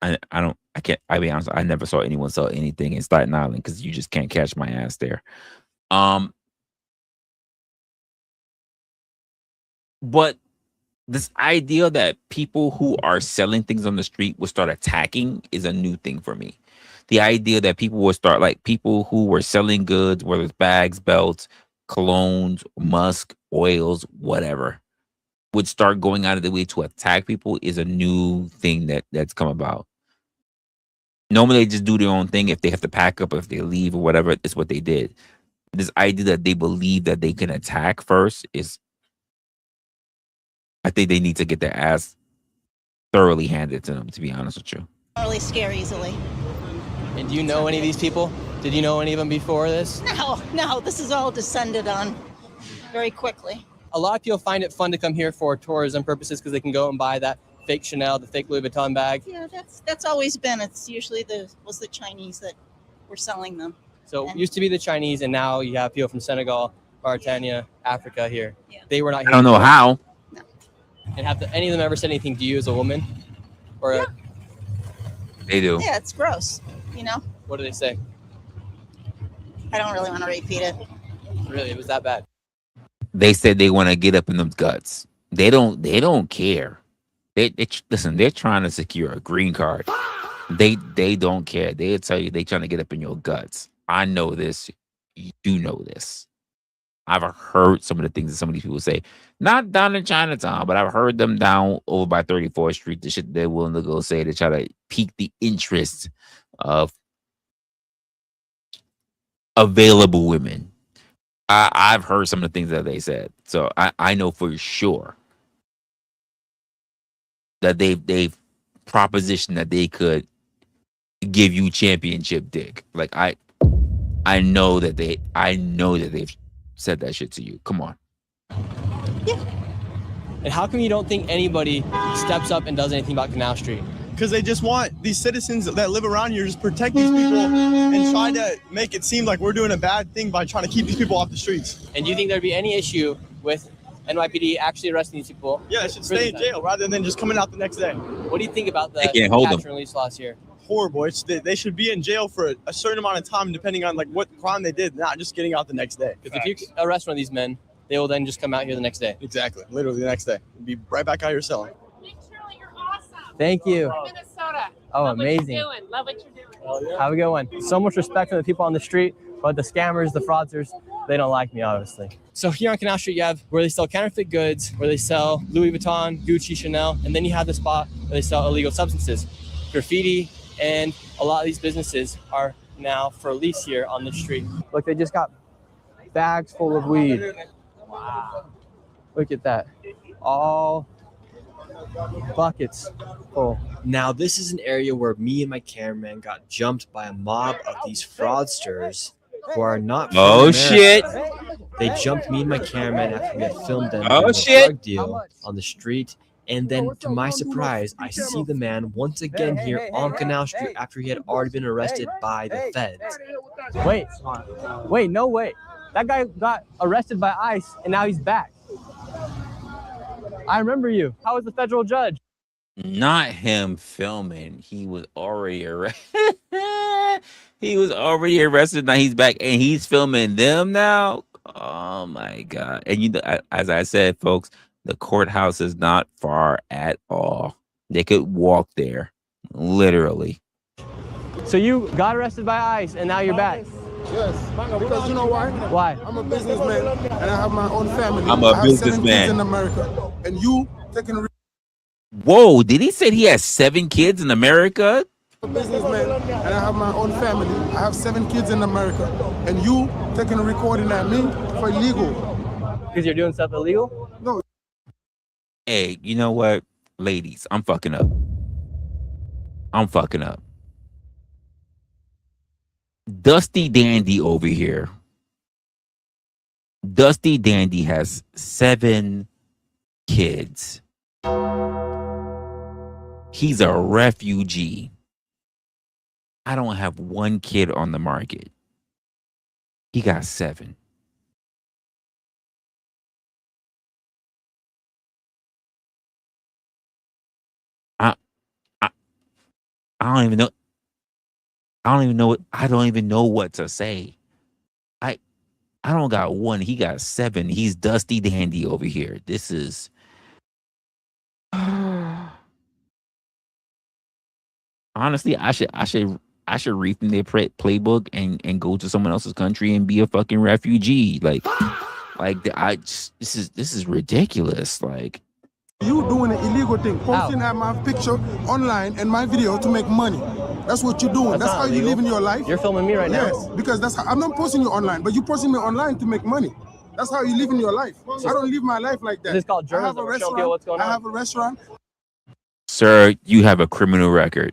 I'll be honest, I never saw anyone sell anything in Staten Island because you just can't catch my ass there. But this idea that people who are selling things on the street will start attacking is a new thing for me. The idea that people will start, like people who were selling goods, whether it's bags, belts, colognes, musk, oils, whatever, would start going out of the way to attack people is a new thing that's come about. Normally they just do their own thing. If they have to pack up, if they leave or whatever, it's what they did. This idea that they believe that they can attack first is, I think they need to get their ass thoroughly handed to them, to be honest with you. Really scare easily. And do you know any of these people? Did you know any of them before this? No, this is all descended on very quickly. A lot of people find it fun to come here for tourism purposes because they can go and buy that fake Chanel, the fake Louis Vuitton bag. Yeah, that's always been. It's usually the Chinese that were selling them. So it used to be the Chinese, and now you have people from Senegal, Mauritania, Africa here. Yeah. They were not here. I don't know how. And have any of them ever said anything to you as a woman? Or Yeah. They do. Yeah, it's gross. You know, what do they say? I don't really want to repeat it. Really, it was that bad. They said they want to get up in them guts. They don't care. Listen, they're trying to secure a green card. They don't care. They'll tell you they trying to get up in your guts. I know this. You do know this. I've heard some of the things that some of these people say. Not down in Chinatown, but I've heard them down over by 34th Street. The shit they're willing to go say to try to pique the interest of available women. I've heard some of the things that they said. So I know for sure that they've propositioned that they could give you championship dick. Like I know that they've said that shit to you. Come on. And how come you don't think anybody steps up and does anything about Canal Street? Because they just want these citizens that live around here just protect these people and try to make it seem like we're doing a bad thing by trying to keep these people off the streets. And do you think there'd be any issue with NYPD actually arresting these people? Yeah, they should stay in jail rather than just coming out the next day. What do you think about the can't hold catch them. and release laws here? Horrible. They should be in jail for a certain amount of time depending on like what crime they did, not just getting out the next day. Because if you arrest one of these men, they will then just come out here the next day. Exactly. Literally the next day. Be right back out here selling. Thank you. Minnesota. Oh, Love amazing. What you're doing. Love what you're doing. Have a good one. So much respect for the people on the street, but the scammers, the fraudsters, they don't like me, obviously. So here on Canal Street, you have where they sell counterfeit goods, where they sell Louis Vuitton, Gucci, Chanel, and then you have the spot where they sell illegal substances, graffiti, and a lot of these businesses are now for lease here on the street. Look, they just got bags full of weed. Wow. Look at that. All buckets full. Now, this is an area where me and my cameraman got jumped by a mob of these fraudsters who are not from Oh, America. shit. They jumped me and my cameraman after we had filmed them Oh, doing a shit. drug deal on the street. And then, to my surprise, I see the man once again here on Canal Street after he had already been arrested by the feds. Wait, no way. That guy got arrested by ICE and now he's back. I remember you. How was the federal judge? Not him filming. He was already arrested. He was already arrested. Now he's back and he's filming them now. Oh my God. And as I said, folks, The courthouse is not far at all. They could walk there, literally. So you got arrested by ICE and now you're back. Yes, because you know why? Why? I'm a businessman and I have my own family. I'm a I have 7 businessman. kids in America, and you taking Whoa, did he say he has 7 kids in America? a businessman and I have my own family. I have 7 kids in America, and you taking a recording at me for illegal. Because you're doing stuff illegal? No. Hey, you know what? Ladies, I'm fucking up. I'm fucking up. Dusty Dandy over here. Dusty Dandy has 7 kids. He's a refugee. I don't have 1 kid on the market. He got 7. I don't even know. I don't even know what to say. I don't got 1. He got 7. He's Dusty Dandy over here. This is honestly, I should read from their playbook and go to someone else's country and be a fucking refugee. This is ridiculous. Like, You doing an illegal thing, posting at my picture online and my video to make money. That's what you're doing. That's how you live in your life. You're filming me right now. Yes, because that's how, I'm not posting you online, but you posting me online to make money. That's how you live in your life. I don't live my life like that. This is called journalism. I have a Show people what's going on. I have a restaurant. sir, you have a criminal record.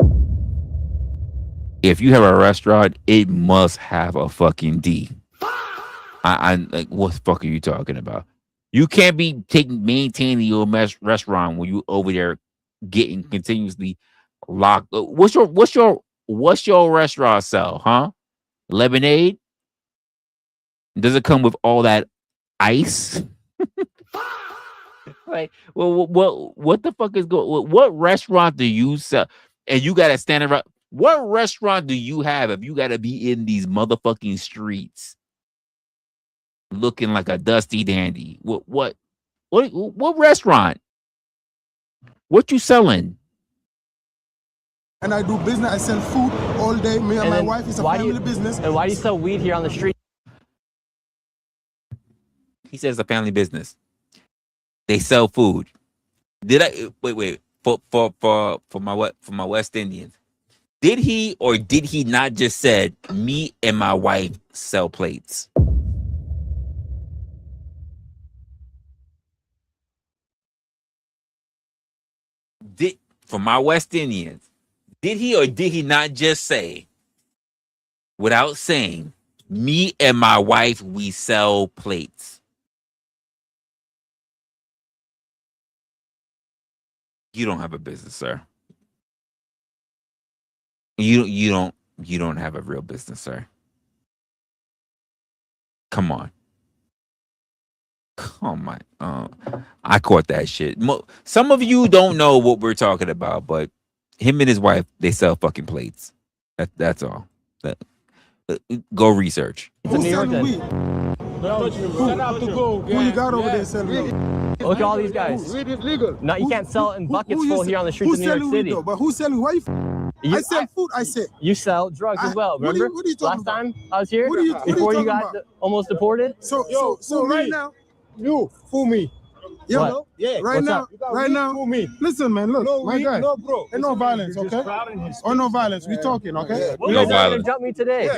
If you have a restaurant, it must have a fucking D. I like, what the fuck are you talking about? You can't be maintaining your restaurant when you over there getting continuously locked. What's your restaurant sell, huh? Lemonade? Does it come with all that ice? Like, well, what the fuck is going? What restaurant do you sell? And you gotta stand around. What restaurant do you have if you gotta be in these motherfucking streets, looking like a Dusty Dandy? What restaurant? What you selling? And I do business. I sell food all day. Me and my wife is a family business. And why do you sell weed here on the street? He says a family business. They sell food. Did I wait for my West Indians? Did he or did he not just said me and my wife sell plates? For my West Indians, did he or did he not just say, without saying, me and my wife, we sell plates? You don't have a business, sir. You don't have a real business, sir. Come on. I caught that shit. Some of you don't know what we're talking about, but him and his wife, they sell fucking plates. That's all. Go research. Who's selling weed? Who you got over there selling weed? Look at all these guys. Weed is legal. No, you can't sell it in buckets full here on the streets of New York City. But who's selling? Why I sell food. I said you sell drugs as well. Remember? What are you talking last time I was here? What are you before you talking got about? almost deported? So right now, you fool me. Yo, yeah. Right now, fool me. Listen, man, look, my guy. No, bro. And no violence, okay? Or no violence. We talking, okay? You guys are gonna jump me today.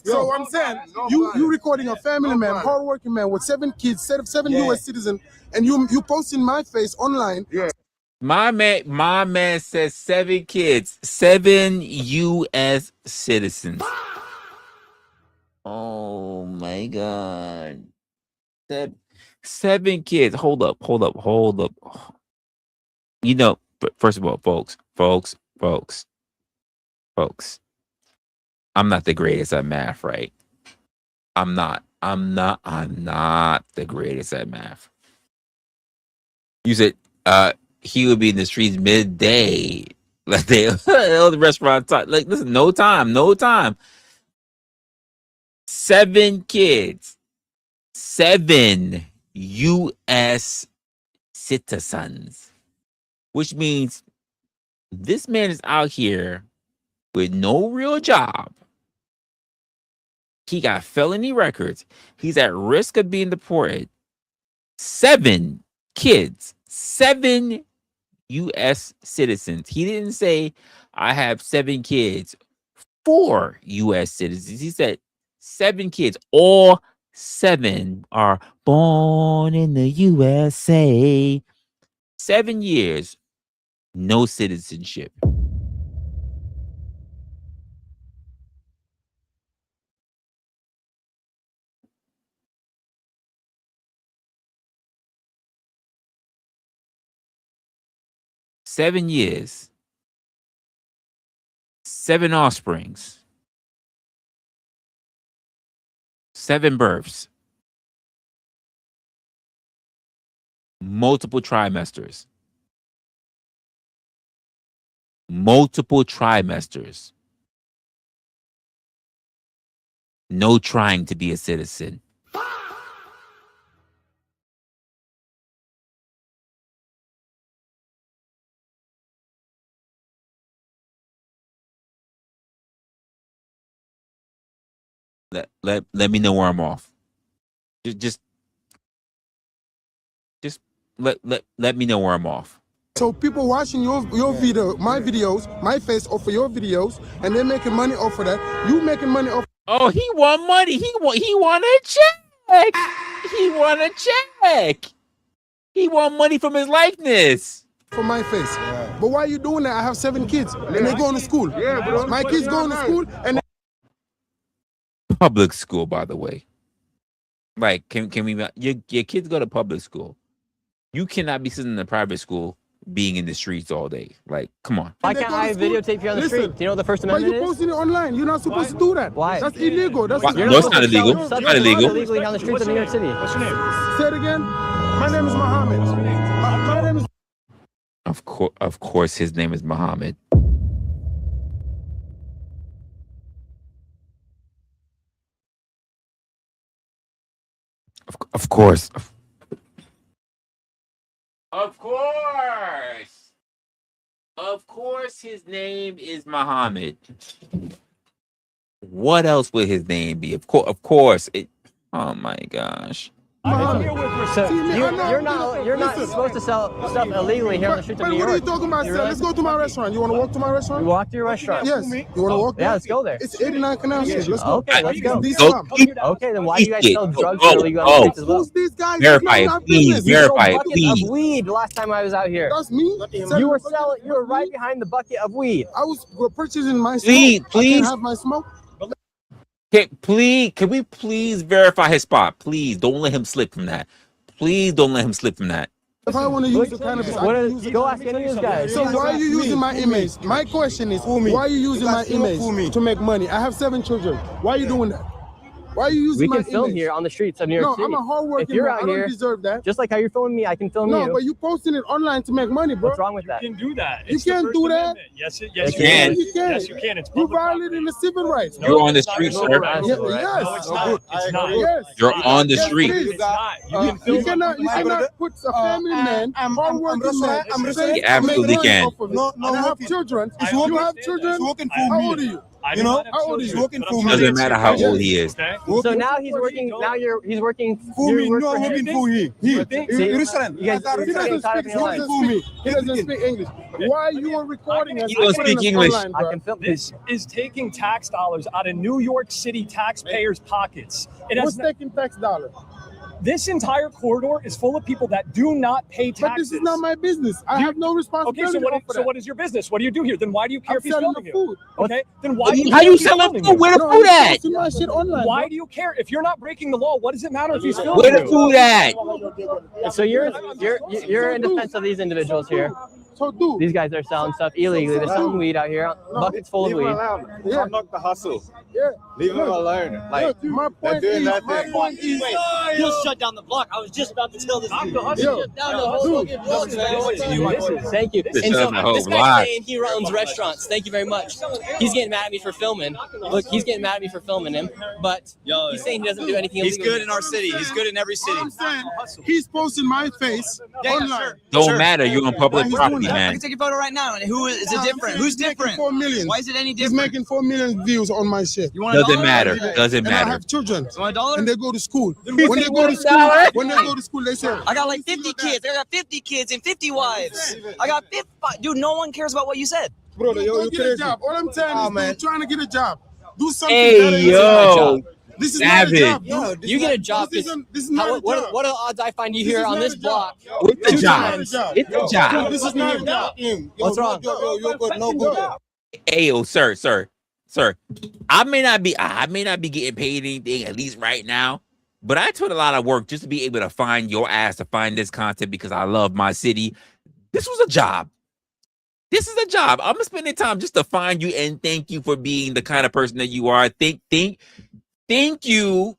So I'm saying, you recording a family man, hardworking man with 7 kids, 7 U.S. citizens, and you posting my face online. Yeah. My man says 7 kids, 7 U.S. citizens. Oh my God. 7 kids. Hold up. You know, first of all, folks, I'm not the greatest at math, right? I'm not the greatest at math. You said he would be in the streets midday. Like the restaurant time. Like, listen, no time. 7 kids. 7 U.S. citizens, which means this man is out here with no real job. He got felony records. He's at risk of being deported. 7 kids, 7 U.S. citizens. He didn't say, I have 7 kids, 4 U.S. citizens. He said 7 kids. All 7 are born in the USA. 7 years, no citizenship. Seven years, 7 offsprings, 7 births, multiple trimesters, no trying to be a citizen. Let me know where I'm off. Just let me know where I'm off. So people watching your video, my videos, my face off of your videos, and they're making money off of that. You making money off. Oh, he want money. He want a check. He want a check. He want money from his likeness. For my face. Yeah. But why are you doing that? I have 7 kids and they going to school. Yeah, bro. My kids going to school and public school, by the way. Like, can we? Your kids go to public school. You cannot be sitting in a private school being in the streets all day. Like, come on. Why can't I videotape you on the street? Do you know what the First Amendment is? But you're posting it online. You're not supposed to do that. Why? That's illegal. That's no, it's not illegal. It's not illegal. Illegally on the streets of New York City. What's your name? Say it again. My name is Muhammad. My name is. Of course, his name is Muhammad. Of course. Of course. Of course, his name is Muhammad. What else would his name be? Of course. Oh my gosh. So you're not supposed to sell stuff illegally here on the streets of New York. What are you talking about? Let's go to my restaurant. You want to walk to my restaurant? You walk to your restaurant? Yes. You want to walk there? Yeah, let's go there. It's 89 Canal Street. Let's go. Okay, let's go. Okay, then why do you guys sell drugs illegally on the streets as well? Who's these guys? Verify it, please. Verify it, please. Of weed last time I was out here. That's me. You were right behind the bucket of weed. I was purchasing my smoke. Please. I can have my smoke. Can we please verify his spot? Please don't let him slip from that. Please don't let him slip from that. If I want to use the cannabis, go ask any of these guys. So why are you using my image? My question is, why are you using my image to make money? I have 7 children. Why are you doing that? Why are you using my image? We can film here on the streets of New York City. No, I'm a hardworking man. I don't deserve that. Just like how you're filming me, I can film you. No, but you posting it online to make money, bro. What's wrong with that? You can do that. You can't do that. Yes, you can. Yes, you can. It's you violating the civil rights. You're on the street, sir. Yes. No, it's not. It's not. Yes. You're on the street. It's not. You cannot put a family man, hardworking man. He absolutely can. I have children. You have children. How old are you? You know, how old are you? Doesn't matter how old he is. So now he's working. Now he's working. You doesn't speak English. Why you are recording us? You don't speak English. This is taking tax dollars out of New York City taxpayers' pockets. What's taking tax dollars? This entire corridor is full of people that do not pay taxes. But this is not my business. I have no responsibility. Okay, so what is your business? What do you do here? Then why do you care if he's filming you? Okay, then why? How you selling food? Where the food at? My shit online. Why do you care if you're not breaking the law? What does it matter if he's filming Where the food at? So you're in defense of these individuals here. So do. These guys are selling stuff illegally. They're selling weed out here. Buckets full of weed. Yeah. I'm not the hustle. Yeah. Leave them alone. Like, my they're point doing is, that my thing. point is, He'll shut down the block. I was just about to tell this dude. Yo, Shut down the whole fucking block, man. Thank you. This And so is this guy's saying he runs restaurants. Thank you very much. He's getting mad at me for filming. Look, he's getting mad at me for filming him, but he's saying he doesn't do anything illegal. He's good in our city. He's good in every city. I'm saying, he's posting my face online. Don't matter. You're on public property, I man. can take a photo right now. Who is it different? Who's different? 4 million. Why is it any He's different? making 4 million views on my shit. You want a Doesn't dollar? matter. Doesn't And I matter. have children. You want a dollar? And they go to school. Then When what they do go you to school, they say, I got like 50 kids. I got 50 kids and 50 wives. I got 50. Dude, no one cares about what you said. brother, you get a job. All I'm saying is, man. dude, trying to get a job. Do something Hey, better. yo. This is Savage. not a job, dude. You get a job. This is not a job. What are the odds I find you This here is on not this a job. block? It's a two job. times? It's a job. This is not a job. What's wrong? Hey, yo, sir. I may not be getting paid anything, at least right now, but I put a lot of work just to be able to find your ass, to find this content because I love my city. This was a job. This is a job. I'm spending time just to find you and thank you for being the kind of person that you are. Thank you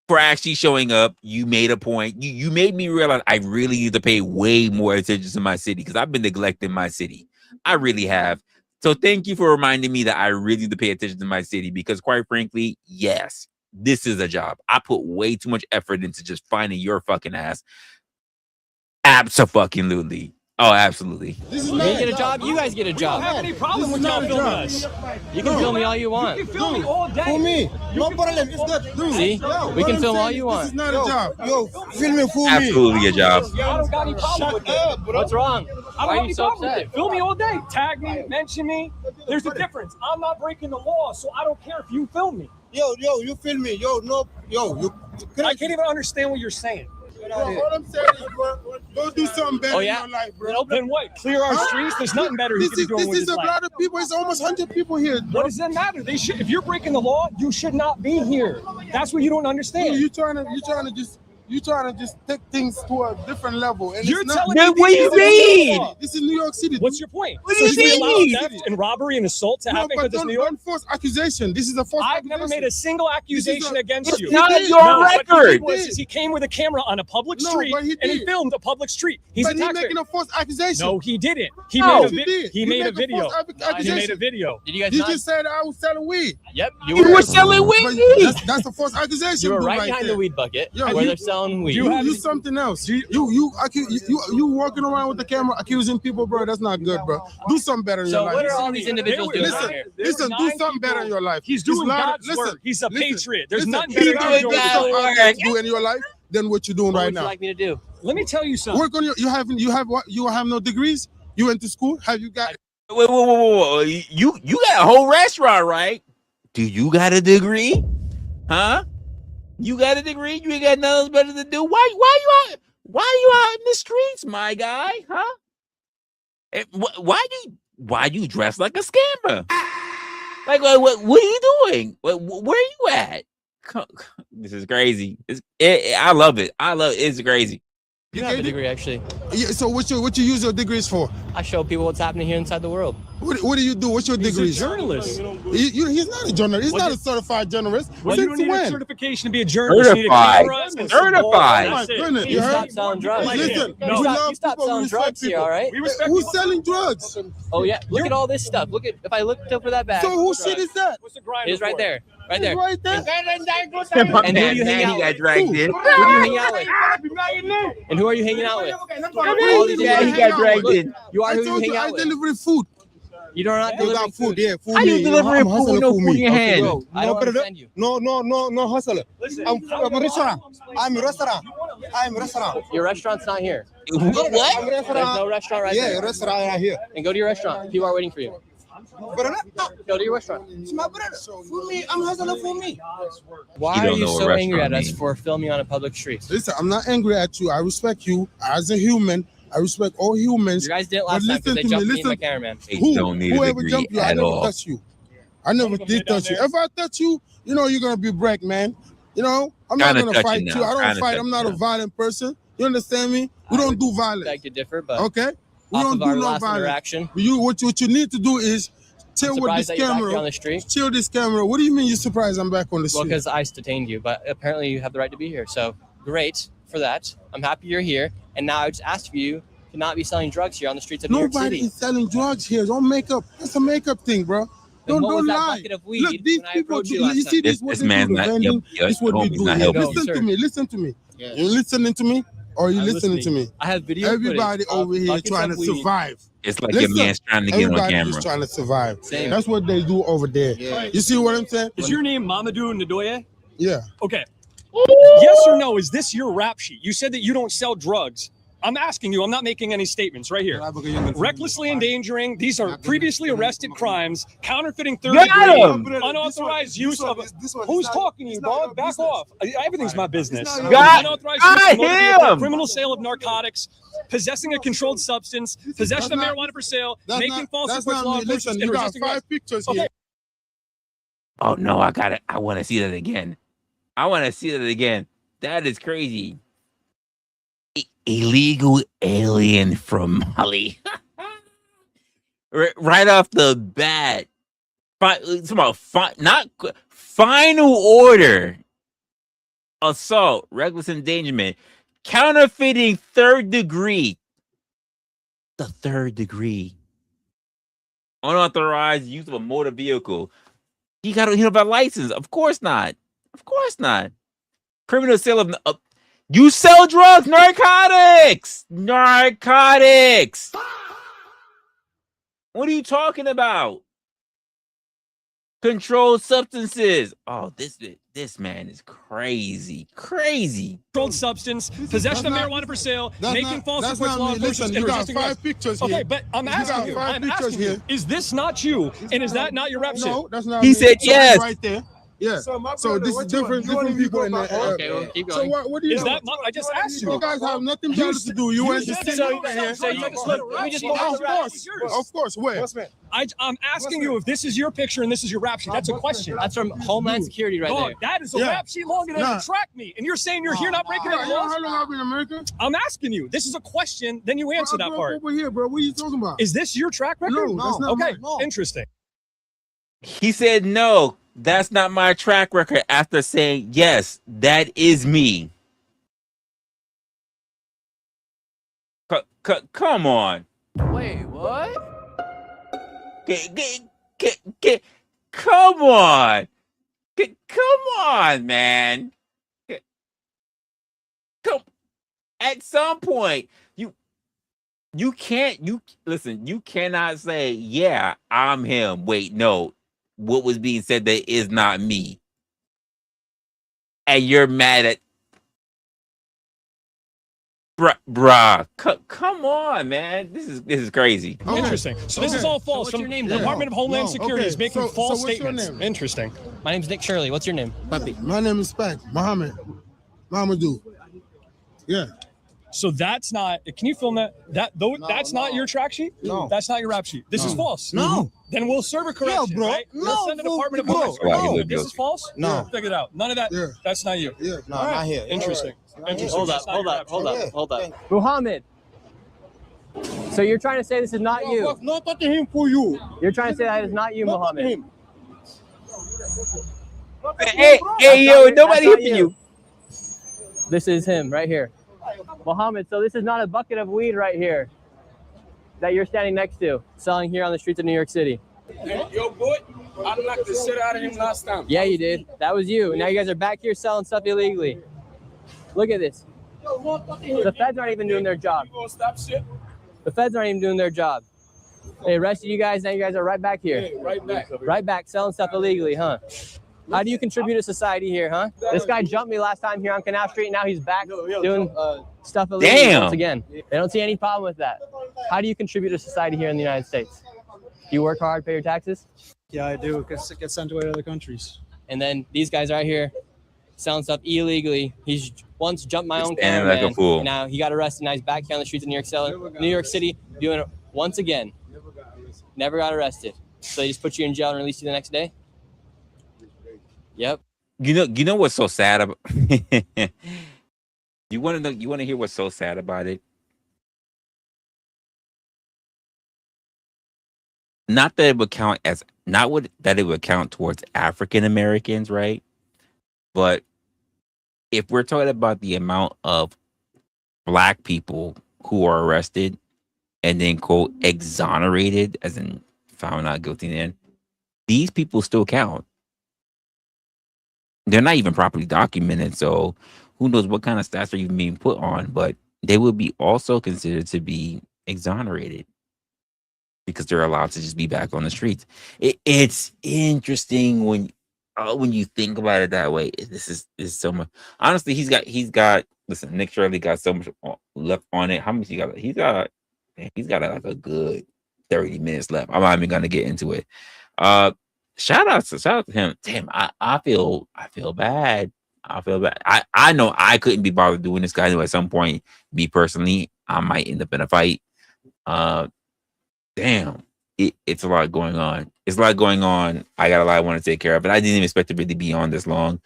for actually showing up. You made a point. You made me realize I really need to pay way more attention to my city because I've been neglecting my city. I really have. So thank you for reminding me that I really need to pay attention to my city because quite frankly, yes, this is a job. I put way too much effort into just finding your fucking ass. Abso-fucking-lutely. Oh, absolutely. You get a job, you guys get a job. I don't have any problem with y'all filming us. You can film me all you want. You can film me all day. For me, no problem. It's not. See? We can film all you This is want. not a job. Yo, film me for me. Absolutely a job. I don't got any problem with it. What's wrong? I Why don't are have you any so problem with upset? it. Film me all day. Tag me, mention me. There's a difference. I'm not breaking the law, so I don't care if you film me. Yo, you film me. Yo, you. I can't even understand what you're saying. Bro, all I'm saying is, bro, go do something better in your life, bro. Then what? Clear our streets? There's nothing better he could be doing with This his is a life. lot of people. It's almost 100 people here. Bro. What does that matter? They should. If you're breaking the law, you should not be here. That's what you don't understand. You trying to just take things to a different level. And You're it's not, telling me What do you mean? This is New York City. What's your point? What do So you should we allow mean? theft and robbery and assault to happen because it's New York? Don't force accusation. This is a false I've never made a single accusation against It's you. not No, your what he record. did was he came with a camera on a public No, street but he and he did. filmed a public street. He's But a he's taxpayer. making a false accusation. No, he didn't. He No, made a he video. did. He You made make a a video. false He made a accusation. video. Did you guys You not? just said I was selling weed. Yep, You were selling But weed. that's a false accusation. You were dude, right behind there. the weed bucket Yo, where you- they're selling weed. You something else. You walking around with the camera accusing people, bro. That's not good, bro. Do something better in So your life. what are all these individuals doing Listen, out here? listen. Do something better in your life. He's doing God's listen, work. He's a listen, patriot. There's listen, nothing you better doing than God's doing work God's do in your life than what you're doing What right would you now. like me to do? Let me tell you something. Work on your. You have what? You have no degrees. You went to school. Have you got? Wait. You got a whole restaurant, right? Do you got a degree? Huh? You got a degree? You ain't got nothing else better to do? Why you out in the streets, my guy? Huh? Why you dress like a scammer? Like what are you doing? Where are you at? This is crazy. I love it. It's crazy. You have a degree, actually. Yeah, so what you use your degrees for? I show people what's happening here inside the world. What do you do? What's your He's degrees? a journalist. He's not a journalist. He's not a certified journalist. Well, you Since don't need a when? certification to be a journalist. You need a Certified. camera and some Certified. balls. Oh my That's it. goodness. You You heard? stop selling drugs. Listen, No. You stop selling drugs here, all right? We respect Who's people. selling drugs? Oh yeah, look at all this stuff. Look at if I looked over that bag. So whose shit is that? What's the grind It is right report? there, right there. Right there. And who do you hang out He got with? dragged in. Who do you hang out with? And who are you hanging out with? All these Yeah, he individuals. got dragged Look, in. You are I who you told hang you I out with. deliver food. You don't not You deliver got food, yeah, food. How you me. delivering I'm food hustling with no for food in me. your hand? I don't understand you. No hustler. Listen, I'm a restaurant. I'm a restaurant. I'm a restaurant. Your restaurant's not here. What? There's no restaurant right Yeah, there. restaurant right here. And go to your restaurant. People are waiting for you. Brother, Go to your restaurant. it's my brother. For me, I'm hustling for me. Why You are don't you know what so angry at restaurant us means. for filming on a public street? Listen, I'm not angry at you. I respect you as a human. I respect all humans. You guys did it But last time because listen they to me, jumped me and my listen. cameraman. They don't need a Whoever degree jumped you, I at never all. touch you. I never did touch you. If I touch you, you're gonna be break, man. I'm not Kinda gonna touching fight now, you. I don't kinda fight. I'm not a touching violent person. You understand me? We don't do violence. Beg to differ, but Okay? We Off don't of do our no last violence. interaction. What you need to do is chill with Surprised this that you're back here camera. on the street. Chill this camera. What do you mean you're surprised I'm back on the Well, street? because ICE detained you, but apparently you have the right to be here. So great for that. I'm happy you're here. And now I just asked for you to not be selling drugs here on the streets of New York Nobody City. is selling drugs here. Don't make up. That's a makeup thing, bro. Then what was Don't that lie. bucket of weed Look, these when I people approached do. you last You see time? this? What This they man's do? The not- vending. yep, This what we homie's do not here. helping. Listen to me. Listen to me. Yeah. You listening to me, or you I'm listening to me? I have video Everybody footage of over here buckets trying of to weed. survive. It's like Listen, your man's trying to get on everybody camera. just trying to survive. Same. That's what they do over there. Yeah. You see what I'm saying? Is your name Mamadou Ndoye? Yeah. Okay. Yes or no? Is this your rap sheet? You said that you don't sell drugs. I'm asking you. I'm not making any statements right here. Recklessly endangering. These are previously arrested crimes. Counterfeiting third Got degree. him. Unauthorized use of. Who's talking to you, dog? Back off. Everything's my business. Got Unauthorized use of motor vehicle, him. criminal sale of narcotics, possessing a controlled substance, possession of marijuana for sale, making false That's reports, not law me. enforcement, Listen, and you got resisting 5 arrest. pictures Okay. here. Oh no, I got it. I want to see that again. I want to see that again. That is crazy. Illegal alien from Mali. Right off the bat. Final order. Assault, reckless endangerment, counterfeiting third degree. The third degree. Unauthorized use of a motor vehicle. He don't have a license. Of course not. Of course not. Criminal sale of you sell drugs, narcotics. Narcotics. What are you talking about? Controlled substances. Oh, this man is crazy. Crazy. Controlled substance, possession of marijuana for sale, making false reports, law enforcement, and resisting arrest. Pictures Okay, here. but I'm You asking got you. 5 I'm pictures asking here. you. Is this not you? And is that not your rap sheet? No, that's not He me. said So yes. Right there. Yeah. So this is different people in there. Okay, well, keep So going. what do you Is do? that not? I just asked you. You guys have nothing better to do. You went to said sit so. over here. So you just let me just go Of off the rap course. sheet. Yours. Of course. Where? I'm asking you if this is your picture and this is your rap sheet. That's a question. That's from Homeland Security right Dog, there. that is a Yeah. rap sheet long enough Nah. to track me. And you're saying you're here not breaking any You know laws? how long I've been in America? I'm asking you. This is a question. Then you answer that Bro, part. over here, bro. What are you talking about? Is this your track record? No, that's not Okay, mine. No. interesting. He said no. That's not my track record. After saying yes, that is me. Come on. Wait, what? Come on. Come on, man. Come. At some point, you cannot say, yeah, I'm him. Wait, no. What was being said that is not me. And you're mad at bruh. Come on, man. This is crazy. Okay. Interesting. So this is all false. what's from your name, the then? Department of Homeland No, Security okay. is making So false what's your statements. name? Interesting. My name's Nick Shirley. What's your name? My name is Spag. Mohammed. Mamadou. Yeah. So that's not. Can you film that? That's not your track sheet. No. That's not your rap sheet. This is false. No. Then we'll serve a correction. bro. Right? No, Let's send the Department of bro. Homeland Wow, he Security. looked This guilty. is false. No. Figure it out. None of that. Yeah. That's not you. Yeah. No, not here. Interesting. Interesting. Hold up, That's not hold your up, rap hold sheet. up, hold up. Muhammad. So you're trying to say this is not you? Not touching him for you. You're trying to say that is not you, Muhammad? him. Hey, yo, That's nobody not hitting you. This is him right here. Muhammad, so this is not a bucket of weed right here that you're standing next to, selling here on the streets of New York City. Yo, boy, I knocked the shit out of him last time. Yeah, you did. That was you. And now you guys are back here selling stuff illegally. Look at this. The feds aren't even doing their job. You gonna stop shit? The feds aren't even doing their job. They arrested you guys, now you guys are right back here. Hey, right back. Right back, selling stuff illegally, huh? How do you contribute to society here, huh? This guy jumped me last time here on Canal Street, now he's back doing stuff illegally Damn. once again. They don't see any problem with that. How do you contribute to society here in the United States? Do you work hard, pay your taxes? Yeah, I do. Get sent away to other countries. And then these guys right here selling stuff illegally. He's once jumped my own standing like a cameraman. fool. Now he got arrested. Now he's back here on the streets of New York City doing it once again. Never got arrested. So they just put you in jail and release you the next day? Yep. You know what's so sad about you want to hear what's so sad about it? not that it would count as not what that it would count towards African Americans, right? But if we're talking about the amount of black people who are arrested and then quote exonerated, as in found not guilty, then these people still count. They're not even properly documented, so who knows what kind of stats are even being put on, but they will be also considered to be exonerated because they're allowed to just be back on the streets. It's interesting when you think about it that way. This is so much. Honestly, he's got. Listen, Nick Shirley got so much left on it. How much he got? He's got like a good 30 minutes left. I'm not even gonna get into it. Shout out to him. Damn, I feel bad. I feel bad. I know I couldn't be bothered doing this guy. I know at some point, me personally, I might end up in a fight. Damn, it's a lot going on. It's a lot going on. I got a lot I want to take care of, but I didn't even expect to really be on this long.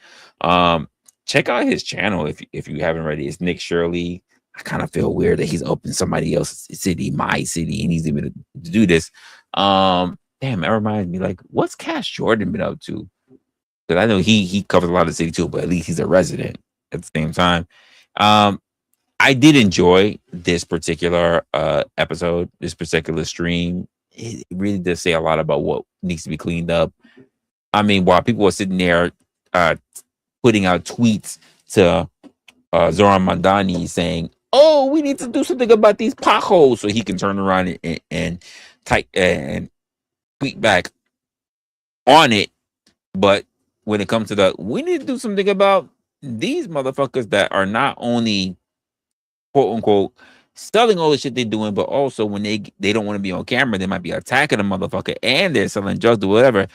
Check out his channel if you haven't already. It's Nick Shirley. I kind of feel weird that he's opened somebody else's city, my city, and he's even to do this. Damn, that reminds me, like, what's Cash Jordan been up to? Because I know he covers a lot of the city too, but at least he's a resident at the same time. I did enjoy this particular episode, this particular stream. It really does say a lot about what needs to be cleaned up. I mean, while people were sitting there putting out tweets to Zoran Mandani saying, "Oh, we need to do something about these potholes," so he can turn around and type and tweet back on it. But when it comes to we need to do something about these motherfuckers that are not only quote unquote selling all the shit they're doing, but also when they don't want to be on camera, they might be attacking a motherfucker and they're selling drugs or whatever.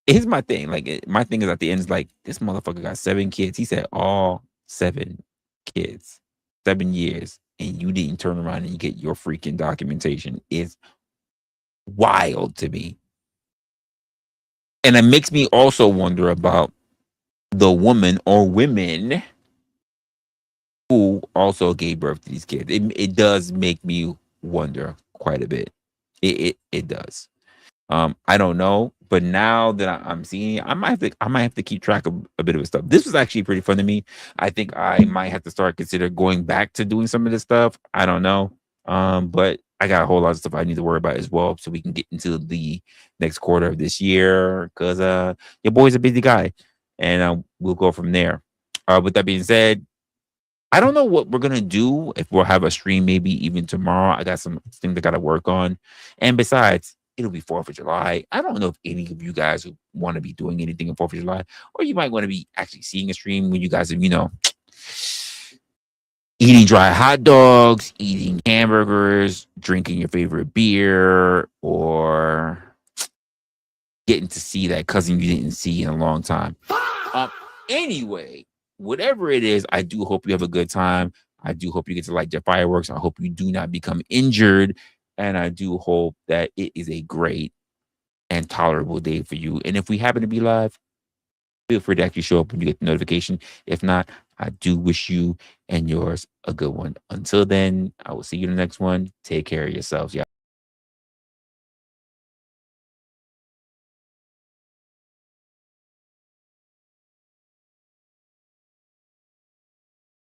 Here's my thing. Like, my thing is at the end is like, this motherfucker got 7 kids. He said all 7 kids, 7 years, and you didn't turn around and you get your freaking documentation. It's wild to me. And it makes me also wonder about the woman or women who also gave birth to these kids. It does make me wonder quite a bit. It does. I don't know, but now that I'm seeing it, I might have to keep track of a bit of stuff. This was actually pretty fun to me. I think I might have to consider going back to doing some of this stuff. I don't know. But I got a whole lot of stuff I need to worry about as well, so we can get into the next quarter of this year. Because your boy's a busy guy, and we'll go from there. With that being said, I don't know what we're gonna do, if we'll have a stream maybe even tomorrow. I got some things I gotta work on, and besides, it'll be 4th of July. I don't know if any of you guys want to be doing anything on 4th of July, or you might want to be actually seeing a stream when you guys are, eating dry hot dogs, eating hamburgers, drinking your favorite beer, or getting to see that cousin you didn't see in a long time. Anyway, whatever it is, I do hope you have a good time. I do hope you get to light your fireworks. I hope you do not become injured. And I do hope that it is a great and tolerable day for you. And if we happen to be live, feel free to actually show up when you get the notification. If not, I do wish you and yours a good one. Until then, I will see you in the next one. Take care of yourselves, y'all.